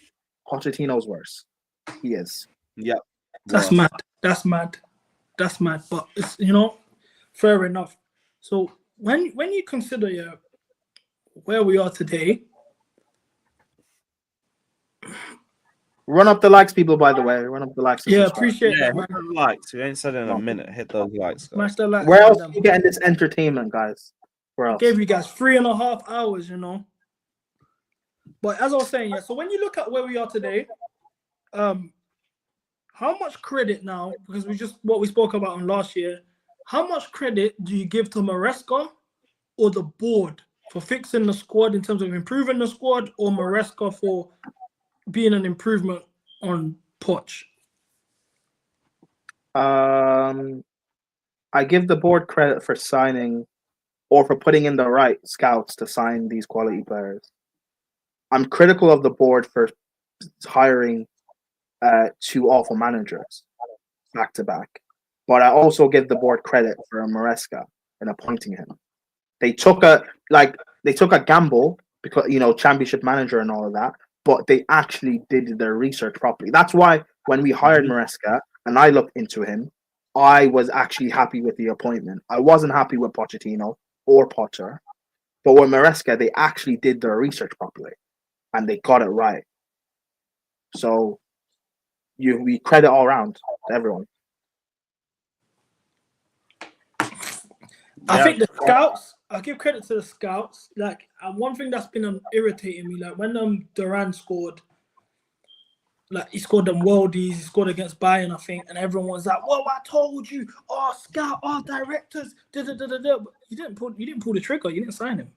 Pochettino's worse. He is. Yeah. That's mad. That's mad. But it's fair enough. So when you consider where we are today. Run up the likes, people, by the way. Run up the likes. Yeah, appreciate that, man. Hit those likes. We ain't said in a minute. Hit those likes, guys. Smash the likes. Where else are you getting this entertainment, guys? Where else? Gave you guys 3.5 hours, But as I was saying, so when you look at where we are today, how much credit now, because what we spoke about on last year, how much credit do you give to Maresca or the board for fixing the squad in terms of improving the squad, or Maresca for being an improvement on Poch? I give the board credit for signing or for putting in the right scouts to sign these quality players. I'm critical of the board for hiring 2 awful managers back to back, but I also give the board credit for Maresca in appointing him. They took a gamble because championship manager and all of that, but they actually did their research properly. That's why when we hired Maresca and I looked into him, I was actually happy with the appointment. I wasn't happy with Pochettino or Potter, but with Maresca, they actually did their research properly and they got it right. So we credit all around to everyone. I think the scouts, I give credit to the scouts. One thing that's been irritating me, when Duran scored, he scored them worldies, he scored against Bayern, I think, and everyone was like, "Whoa, I told you, scout, directors, But you didn't pull the trigger, you didn't sign him.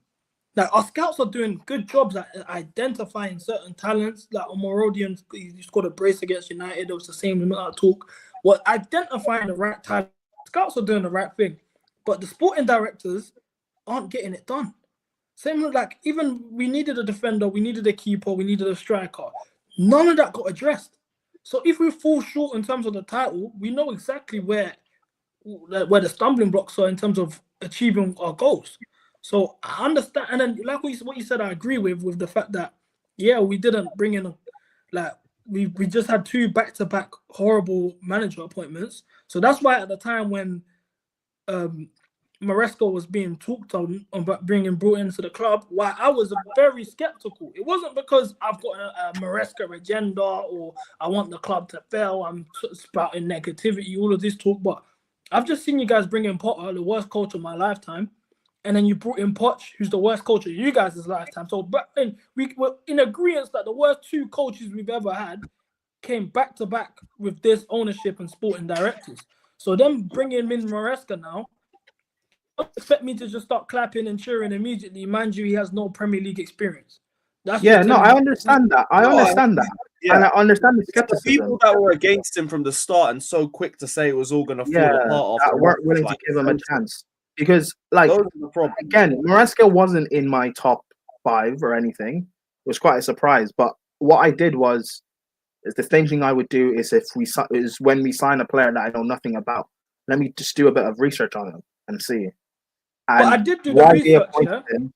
Our scouts are doing good jobs at identifying certain talents. Omorodian, he scored a brace against United. It was the same amount of talk. Well, identifying the right talent, scouts are doing the right thing, but the sporting directors aren't getting it done. Same with even we needed a defender, we needed a keeper, we needed a striker. None of that got addressed. So if we fall short in terms of the title, we know exactly where the stumbling blocks are in terms of achieving our goals. So I understand, and then what you said, I agree with the fact that we didn't bring in we just had 2 back-to-back horrible manager appointments. So that's why at the time when Maresca was being talked on about brought into the club, why I was very skeptical. It wasn't because I've got a Maresca agenda or I want the club to fail. I'm spouting negativity, all of this talk, but I've just seen you guys bring in Potter, the worst coach of my lifetime, and then you brought in Poch, who's the worst coach of you guys' lifetime. So we were in agreement that the worst 2 coaches we've ever had came back to back with this ownership and sporting directors. So them bringing in Maresca now, don't expect me to just start clapping and cheering immediately. Mind you, he has no Premier League experience. I understand that. I understand that. Yeah. And I understand the skepticism. The people that were against him from the start and so quick to say it was all going to fall apart. That weren't willing to give him a chance. Because, again, Maresca wasn't in my top 5 or anything. It was quite a surprise. But what I did is the same thing I would do is when we sign a player that I know nothing about, let me just do a bit of research on him and see. And I did do the research,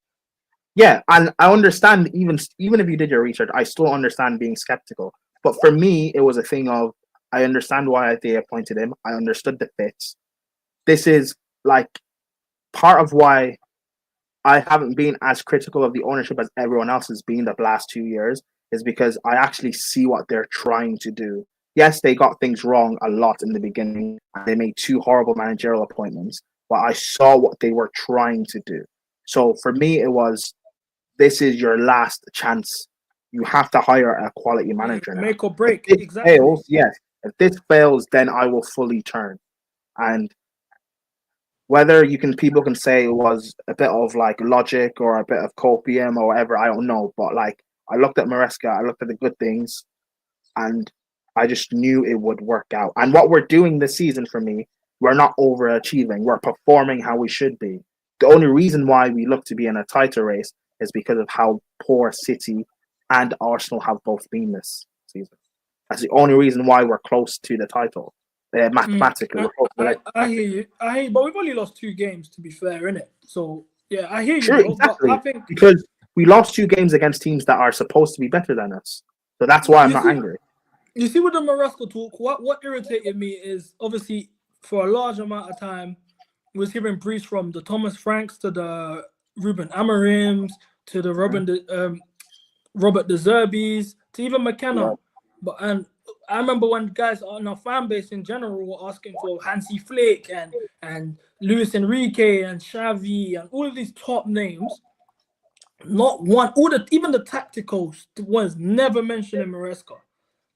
yeah, and I understand even if you did your research, I still understand being skeptical. But for me, it was a thing of I understand why they appointed him. I understood the fits. This is part of why I haven't been as critical of the ownership as everyone else has been the last 2 years is because I actually see what they're trying to do. Yes, they got things wrong a lot in the beginning, and they made 2 horrible managerial appointments, but I saw what they were trying to do. So for me, it was, this is your last chance. You have to hire a quality manager now. Make or break. If this Exactly. fails, yes. If this fails, then I will fully turn. And whether people can say it was a bit of like logic or a bit of copium or whatever, I don't know. But like, I looked at Maresca, I looked at the good things, and I just knew it would work out. And what we're doing this season, for me, we're not overachieving. We're performing how we should be. The only reason why we look to be in a title race is because of how poor City and Arsenal have both been this season. That's the only reason why we're close to the title. Mathematically, I hear you. But we've only lost 2 games, to be fair, innit? So yeah, I hear you. Sure, Bro, exactly. but I think because we lost 2 games against teams that are supposed to be better than us. So that's why I'm not angry. You see, with the Maresca talk, what irritated me is, obviously, for a large amount of time, we was hearing briefs from the Thomas Franks to the Ruben Amarims to the Robert De Zerbis to even McKenna. And I remember when guys on our fan base in general were asking for Hansi Flick and Luis Enrique and Xavi and all of these top names. Not one, even the tactical ones never mentioned in Maresca.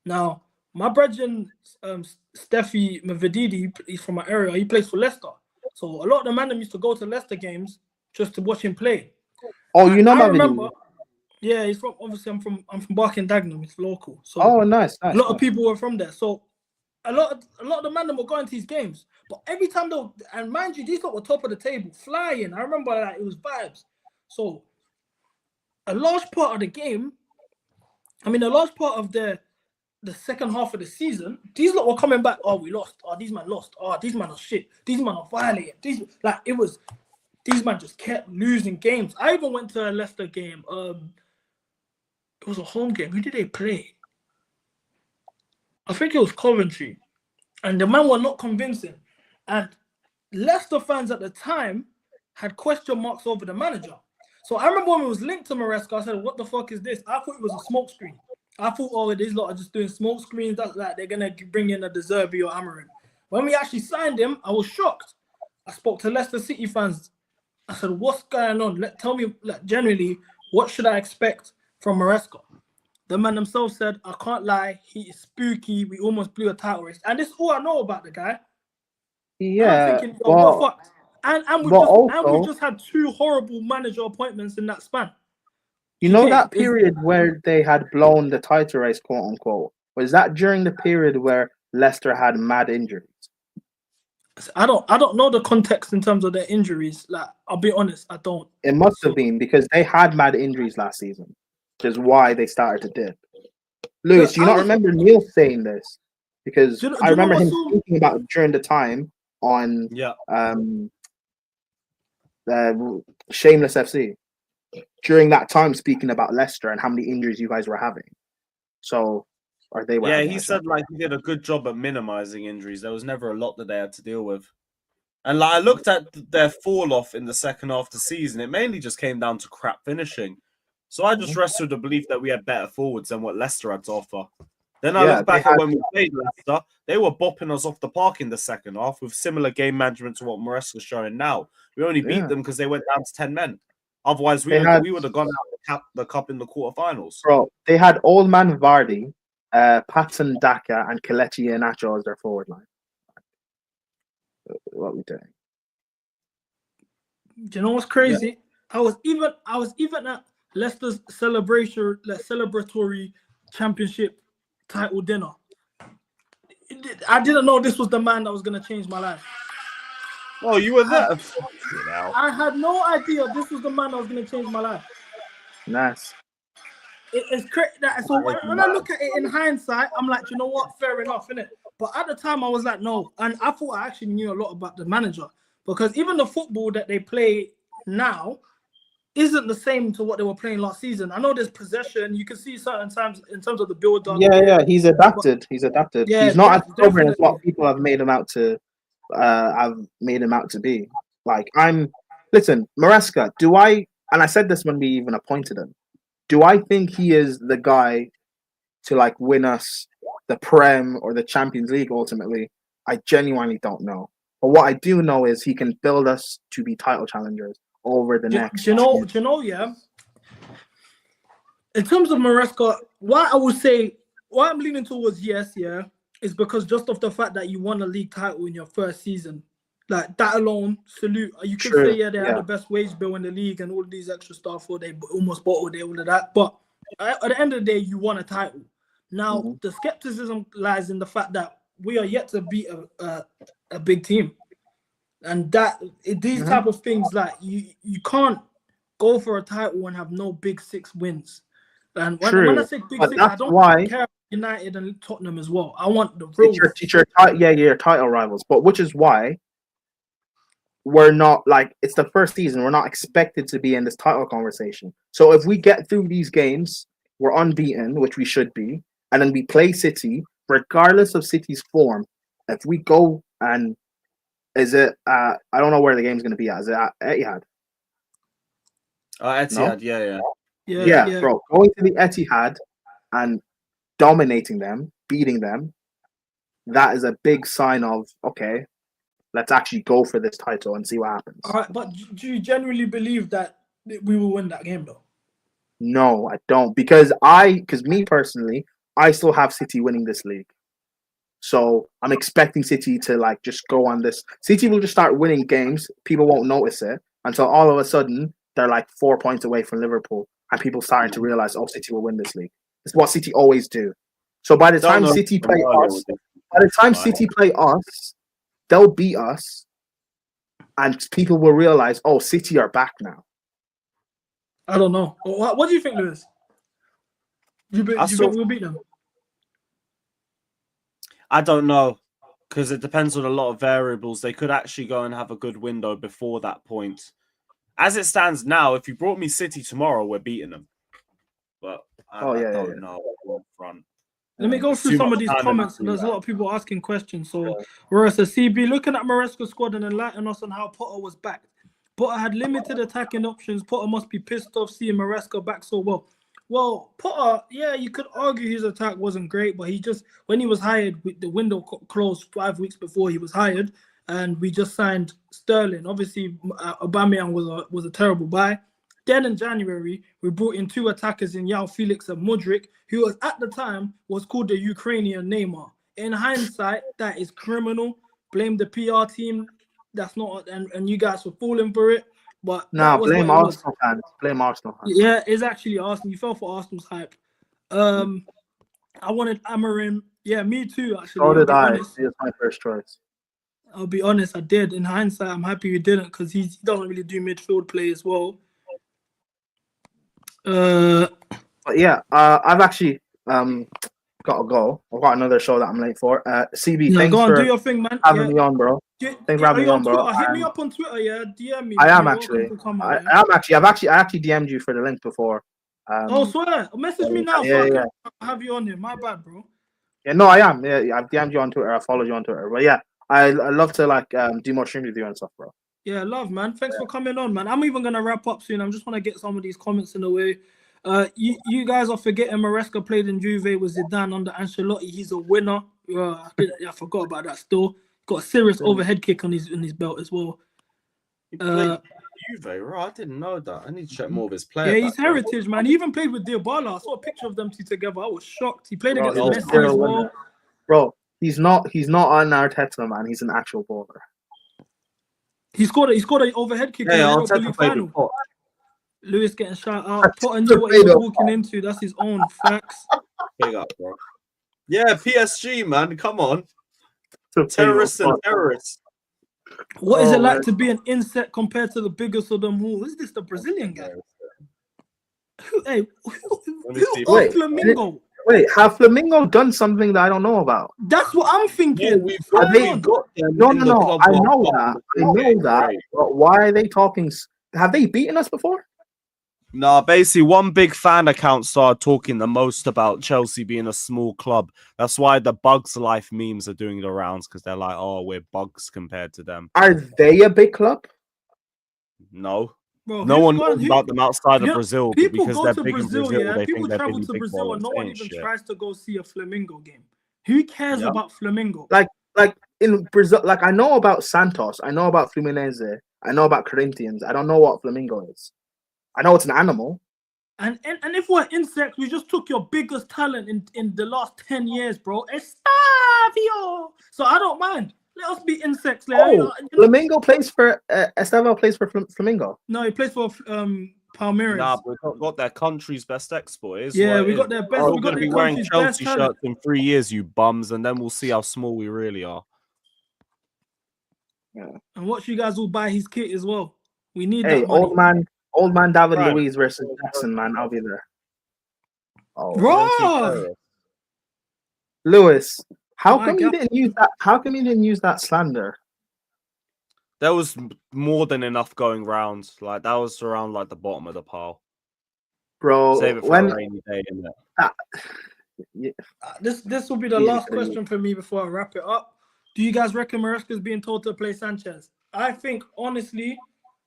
Now, my brethren, Steffi Mavididi, he's from my area. He plays for Leicester. So a lot of the man used to go to Leicester games just to watch him play. Oh, you know I Mavididi? remember. Yeah, he's from. Obviously, I'm from Barking Dagenham. It's local. So nice. a lot of people were from there. So a lot of the men were going to these games. But every time though, and mind you, these lot were top of the table, flying. I remember that it was vibes. So a large part of the game, a large part of the second half of the season, these lot were coming back. Oh, we lost. Oh, these men lost. Oh, these men are shit. These men are violating. These men just kept losing games. I even went to a Leicester game. It was a home game. Who did they play? I think it was Coventry. And the men were not convincing. And Leicester fans at the time had question marks over the manager. So I remember when it was linked to Maresca, I said, what the fuck is this? I thought it was a smoke screen. I thought, oh, these lot are just doing smoke screens. That's like they're going to bring in a De Zerbi or Amarin. When we actually signed him, I was shocked. I spoke to Leicester City fans. I said, what's going on? Tell me, generally, what should I expect from Maresca? The man himself said, I can't lie, he is spooky. We almost blew a title race. And this is all I know about the guy. Yeah. And I'm thinking, what fuck? And we just had 2 horrible manager appointments in that span. You know that period where they had blown the title race, quote unquote, was that during the period where Leicester had mad injuries? I don't know the context in terms of their injuries. Like, I'll be honest, I don't. It must have been because they had mad injuries last season, which is why they started to dip. Lewis, do you not remember Neil saying this? Because I remember him speaking about it during the time on Shameless FC. During that time, speaking about Leicester and how many injuries you guys were having. So, he said like he did a good job at minimizing injuries. There was never a lot that they had to deal with. And like I looked at their fall off in the second half of the season, it mainly just came down to crap finishing. So I just rested with the belief that we had better forwards than what Leicester had to offer. Then I look back at when we played Leicester, they were bopping us off the park in the second half with similar game management to what Maresca's showing now. We only beat them because they went down to 10 men. Otherwise, we would have gone out the cup in the quarterfinals. Bro, they had old man Vardy, Patson Daka, and Kelechi Iheanacho as their forward line. What are we doing? Do you know what's crazy? Yeah. I was even at Leicester's celebratory championship title dinner. I didn't know this was the man that was going to change my life. Oh, you were there? I had no idea this was the man that was going to change my life. Nice. It's crazy. So when I look at it in hindsight, I'm like, you know what? Fair enough, innit? But at the time, I was like, no. And I thought I actually knew a lot about the manager. Because even the football that they play now isn't the same to what they were playing last season. I know there's possession. You can see certain times in terms of the build-up. Yeah, he's adapted. Yeah, he's not as stubborn as what people have made him out to be. Like, listen, Maresca, and I said this when we even appointed him, Do I think he is the guy to like win us the Prem or the Champions League ultimately? I genuinely don't know. But what I do know is he can build us to be title challengers over the next. Do you know, yeah. In terms of Maresca, why I would say why I'm leaning towards yes, yeah, is because just of the fact that you won a league title in your first season. Like that alone, salute. You could say, yeah, they had the best wage bill in the league and all these extra stuff, or they almost bottled it, all of that. But at the end of the day, you won a title. Now, the skepticism lies in the fact that we are yet to beat a big team. And that these type of things, like you can't go for a title and have no big six wins. And when I say big six, I don't care about United and Tottenham as well. I want the real your title rivals. But which is why we're not like it's the first season. We're not expected to be in this title conversation. So if we get through these games, we're unbeaten, which we should be, and then we play City, regardless of City's form. If we go and is it? I don't know where the game's going to be at. Is it at Etihad? Etihad, no? Yeah, bro. Going to the Etihad and dominating them, beating them, that is a big sign of okay. Let's actually go for this title and see what happens. All right, but do you genuinely believe that we will win that game, though? No, I don't. Because me personally, I still have City winning this league. So I'm expecting City to like just go on this. City will just start winning games. People won't notice it until all of a sudden they're like 4 points away from Liverpool, and people starting to realize, oh, City will win this league. It's what City always do. So by the time City play us, they'll beat us, and people will realize, oh, City are back now. I don't know. What do you think, Lewis? Do you think we'll beat them? I don't know, because it depends on a lot of variables. They could actually go and have a good window before that point. As it stands now, if you brought me City tomorrow, we're beating them. But I don't know. Front. Let me go through some of these comments. There's a lot of people asking questions. So, Roy says, CB, looking at Maresca's squad and enlighten us on how Potter was backed. Potter had limited attacking options. Potter must be pissed off seeing Maresca back so well. Well, Potter, yeah, you could argue his attack wasn't great, but he just, when he was hired, the window closed 5 weeks before he was hired, and we just signed Sterling. Obviously, Aubameyang was a terrible buy. Then in January, we brought in 2 attackers in João Felix and Mudryk, who was at the time was called the Ukrainian Neymar. In hindsight, that is criminal. Blame the PR team. That's not, and you guys were falling for it. But blame Arsenal fans. Blame Arsenal fans. Yeah, it's actually Arsenal. You fell for Arsenal's hype. I wanted Amarim. Yeah, me too, actually. So did I. He was my first choice. I'll be honest, I did. In hindsight, I'm happy we didn't because he doesn't really do midfield play as well. But yeah, I've actually got to go. I've got another show that I'm late for. CB, no, thanks go on, for do your thing, man. having me on, bro. Thanks for having me on, bro. Hit me up on Twitter, yeah. DM me. I am actually. I actually DM'd you for the link before. Swear. Message me now so I can have you on here. My bad, bro. Yeah, no, I am. Yeah, I've DM'd you on Twitter. I followed you on Twitter. But yeah, I love to like do more streams with you and stuff, bro. Yeah, love, man. Thanks for coming on, man. I'm even gonna wrap up soon. I just want to get some of these comments in the way. You guys are forgetting Maresca played in Juve with Zidane under Ancelotti. He's a winner. I forgot about that. Still got a serious overhead kick on his belt as well. He played Juve, right? I didn't know that. I need to check more of his player. Yeah, he's heritage, man. He even played with Dybala. I saw a picture of them two together. I was shocked. He played against Messi as well. Bro, he's not on Arteta, man. He's an actual baller. He scored an overhead kick in the Europa League final. Lewis getting shout out. Potter knew what he was walking into. That's his own facts. Big up, bro. Yeah, PSG, man. Come on. Terrorists and terrorists. What is it like to be an insect compared to the biggest of them all? Is this the Brazilian guy? Who are Flamingo? Wait, have Flamingo done something that I don't know about? That's what I'm thinking. No, I know that. But why are they talking? Have they beaten us before? No, basically, one big fan account started talking the most about Chelsea being a small club. That's why the Bugs Life memes are doing the rounds, because they're like, oh, we're bugs compared to them. Are they a big club? No. Bro, No who's one gone? knows about them outside of You know, Brazil, but people because go they're to big in Brazil, Brazil, yeah. they People think they're travel really to big Brazil and ballers no one saying even shit. tries to go see a Flamingo game. Who cares Yeah. about Flamingo? Like in Brazil, like I know about Santos, I know about Fluminense, I know about Corinthians. I don't know what Flamingo is. I know it's an animal. And if we're insects, we just took your biggest talent in the last 10 years, bro. Estavio. So I don't mind. Let us be insects. Like, Oh, Flamingo plays for Estevao plays for Flamingo. No, he plays for Palmeiras. Nah, but we've got their country's best export. It's Yeah, what we it got is. their best. We're We all got going to their be wearing country's best Chelsea talent. shirts in 3 years, you bums, and then we'll see how small we really are. And watch you guys all buy his kit as well. We need Hey, that money. old man David Right. Luiz versus Jackson, man. I'll be there. Oh, Bro, Lewis, how My come you God. didn't use that? How come you didn't use that slander? There was more than enough going round. Like that was around like the bottom of the pile. Bro, Save it for when a rainy day, innit? This will be the Easy last for you. question for me before I wrap it up. Do you guys reckon Maresca's being told to play Sanchez? I think honestly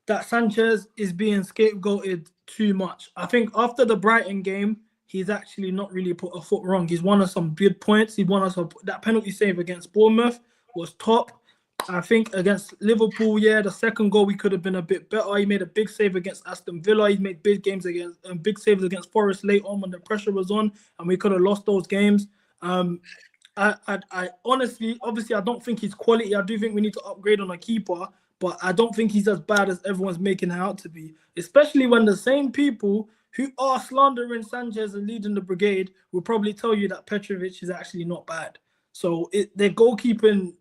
that Sanchez is being scapegoated too much. I think after the Brighton game, he's actually not really put a foot wrong. He's won us some good points. He won us that penalty save against Bournemouth was top. I think against Liverpool, yeah, the second goal we could have been a bit better. He made a big save against Aston Villa. He made big saves against Forest late on when the pressure was on, and we could have lost those games. I honestly, obviously, I don't think he's quality. I do think we need to upgrade on a keeper, but I don't think he's as bad as everyone's making him out to be. Especially when the same people who are slandering Sanchez and leading the brigade will probably tell you that Petrovic is actually not bad. So their goalkeeping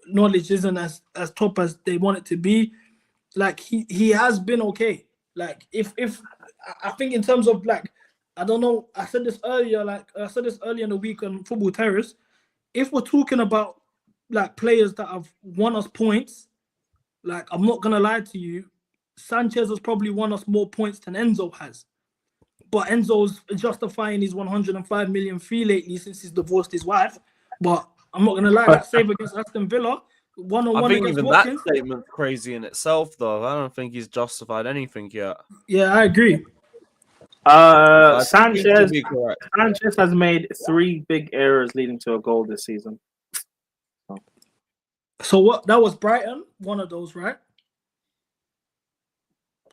knowledge isn't as top as they want it to be. Like he has been okay. Like if I think in terms of like, I don't know, I said this earlier in the week on Football Terrace. If we're talking about like players that have won us points, like I'm not gonna lie to you, Sanchez has probably won us more points than Enzo has. But Enzo's justifying his 105 million fee lately since he's divorced his wife. But I'm not gonna lie, that save against Aston Villa, I one-on-one think against even Watkins. that statement's crazy in itself, though. I don't think he's justified anything yet. Yeah, I agree. I think he Sanchez should be correct. Sanchez has made 3 big errors leading to a goal this season. So what? That was Brighton, one of those, right?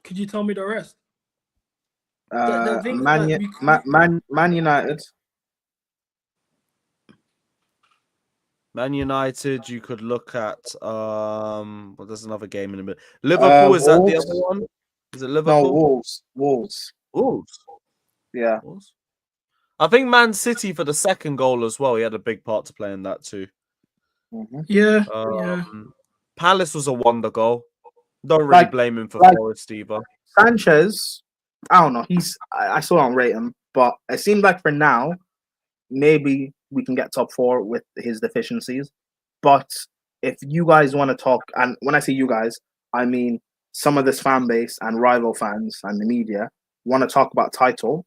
Could you tell me the rest? The thing is that Man United. Man United, you could look at well, there's another game in a minute. Liverpool, is that the Wolves. other one? Is it No, Liverpool? Wolves. Wolves. Yeah. Wolves. I think Man City for the second goal as well. He had a big part to play in that too. Mm-hmm. Yeah. Palace was a wonder goal. Don't really blame him for Forest either. Sanchez, I don't know. I still don't rate him, but it seems like for now, maybe we can get top 4 with his deficiencies. But if you guys want to talk, and when I say you guys, I mean some of this fan base and rival fans and the media want to talk about title,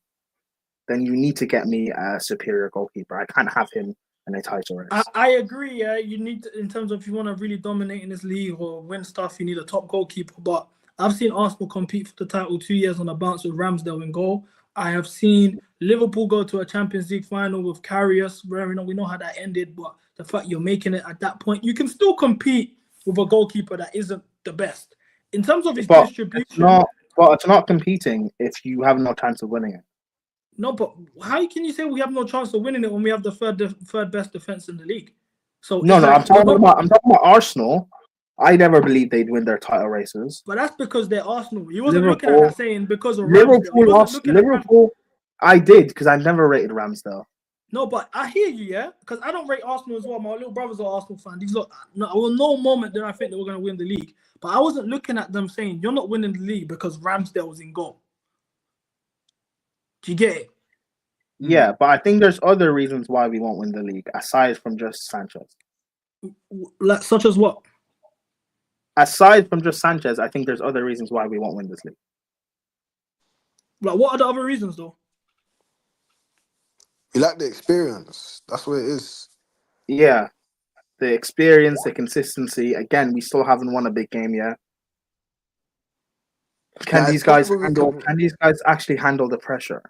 then you need to get me a superior goalkeeper. I can't have him in a title race. I agree. Yeah, you need to, in terms of if you want to really dominate in this league or win stuff, you need a top goalkeeper. But I've seen Arsenal compete for the title 2 years on a bounce with Ramsdale in goal. I have seen Liverpool go to a Champions League final with Karius, where we know how that ended. But the fact you're making it at that point, you can still compete with a goalkeeper that isn't the best in terms of his distribution. It's not competing if you have no chance of winning it. No, but how can you say we have no chance of winning it when we have the third best defense in the league? So I'm talking about Arsenal. I never believed they'd win their title races. But that's because they're Arsenal. You wasn't looking at that saying because of Liverpool. I did because I never rated Ramsdale. No, but I hear you, yeah, because I don't rate Arsenal as well. My little brother's an Arsenal fan. He's like, no moment did I think they were going to win the league. But I wasn't looking at them saying you're not winning the league because Ramsdale was in goal. Do you get it? Yeah, but I think there's other reasons why we won't win the league aside from just Sanchez. Like such as what? Aside from just Sanchez, I think there's other reasons why we won't win this league. Like what are the other reasons though? You lack the experience. That's what it is. Yeah. The experience, the consistency. Again, we still haven't won a big game yet. Can Like, these it's guys possible we handle? can. Can these guys actually handle the pressure?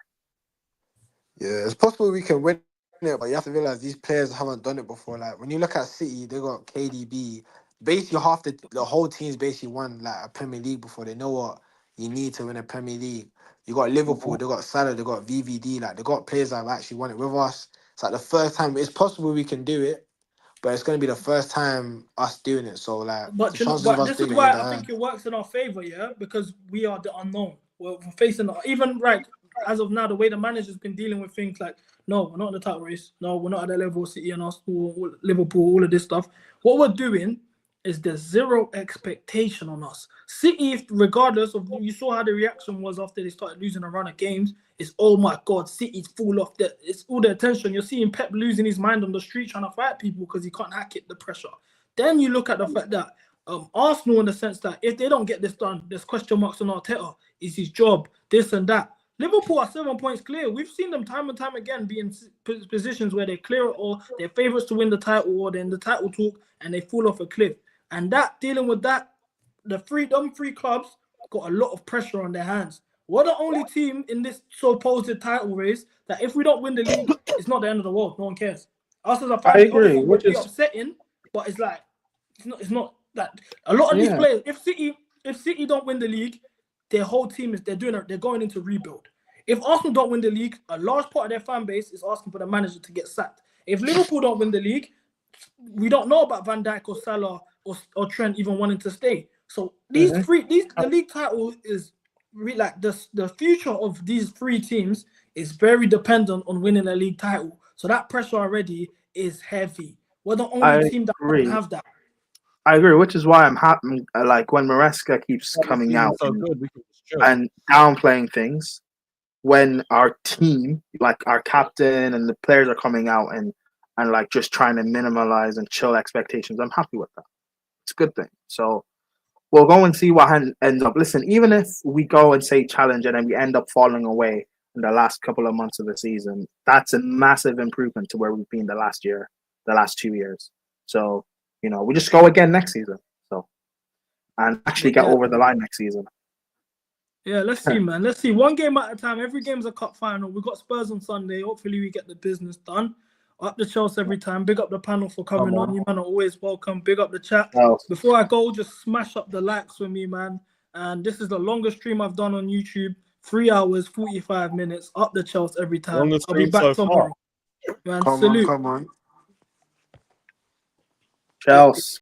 Yeah, it's possible we can win it, but you have to realize these players haven't done it before. Like when you look at City, they got KDB. Basically, half the whole team's basically won like a Premier League before. They know what you need to win a Premier League. You got Liverpool, they got Salah, they got VVD. Like they got players that have actually won it with us. It's like the first time. It's possible we can do it, but it's going to be the first time us doing it. So like But the you know, chances of but us this is doing it why ain't I that high. think it works in our favor, yeah, because we are the unknown. We're facing even right as of now the way the manager's been dealing with things like, no, we're not in the title race. No, we're not at the level of City and Arsenal, Liverpool, all of this stuff. What we're doing is there's zero expectation on us. City, regardless of, you saw how the reaction was after they started losing a run of games. It's, oh my God, City's full off. It's all the attention. You're seeing Pep losing his mind on the street trying to fight people because he can't hack it, the pressure. Then you look at the fact that Arsenal, in the sense that if they don't get this done, there's question marks on Arteta. Is his job, this and that. Liverpool are 7 points clear. We've seen them time and time again be in positions where they're clear or they're favourites to win the title or they're in the title talk and they fall off a cliff. And that, dealing with that, them three clubs got a lot of pressure on their hands. We're the only team in this supposed title race that if we don't win the league, it's not the end of the world. No one cares. Us as a I family, agree, obviously, which would be is upsetting, but it's like it's not that a lot of these yeah. players. If City don't win the league, their whole team they're going into rebuild. If Arsenal don't win the league, a large part of their fan base is asking for the manager to get sacked. If Liverpool don't win the league, we don't know about Van Dijk or Salah or Trent even wanting to stay. So the league title is really like the future of these three teams is very dependent on winning a league title. So that pressure already is heavy. We're the only team that don't have that. I agree, which is why I'm happy. Like when Maresca keeps coming out so good, we can just chill. and downplaying things, when our team, like our captain and the players, are coming out and like just trying to minimize and chill expectations, I'm happy with that. It's a good thing. So we'll go and see what ends up. Listen, even if we go and say challenge and then we end up falling away in the last couple of months of the season, that's a massive improvement to where we've been the last 2 years. So, we just go again next season. So, and actually get over the line next season. Yeah, let's see, man. Let's see. One game at a time. Every game's a cup final. We've got Spurs on Sunday. Hopefully we get the business done. Up the Chelsea every time. Big up the panel for coming on. You man are always welcome. Big up the chat. Before I go, just smash up the likes for me, man. And this is the longest stream I've done on YouTube. 3 hours, 45 minutes. Up the Chelsea every time. Longest I'll be stream back so tomorrow. far. Man, Come salute. on. Chelsea.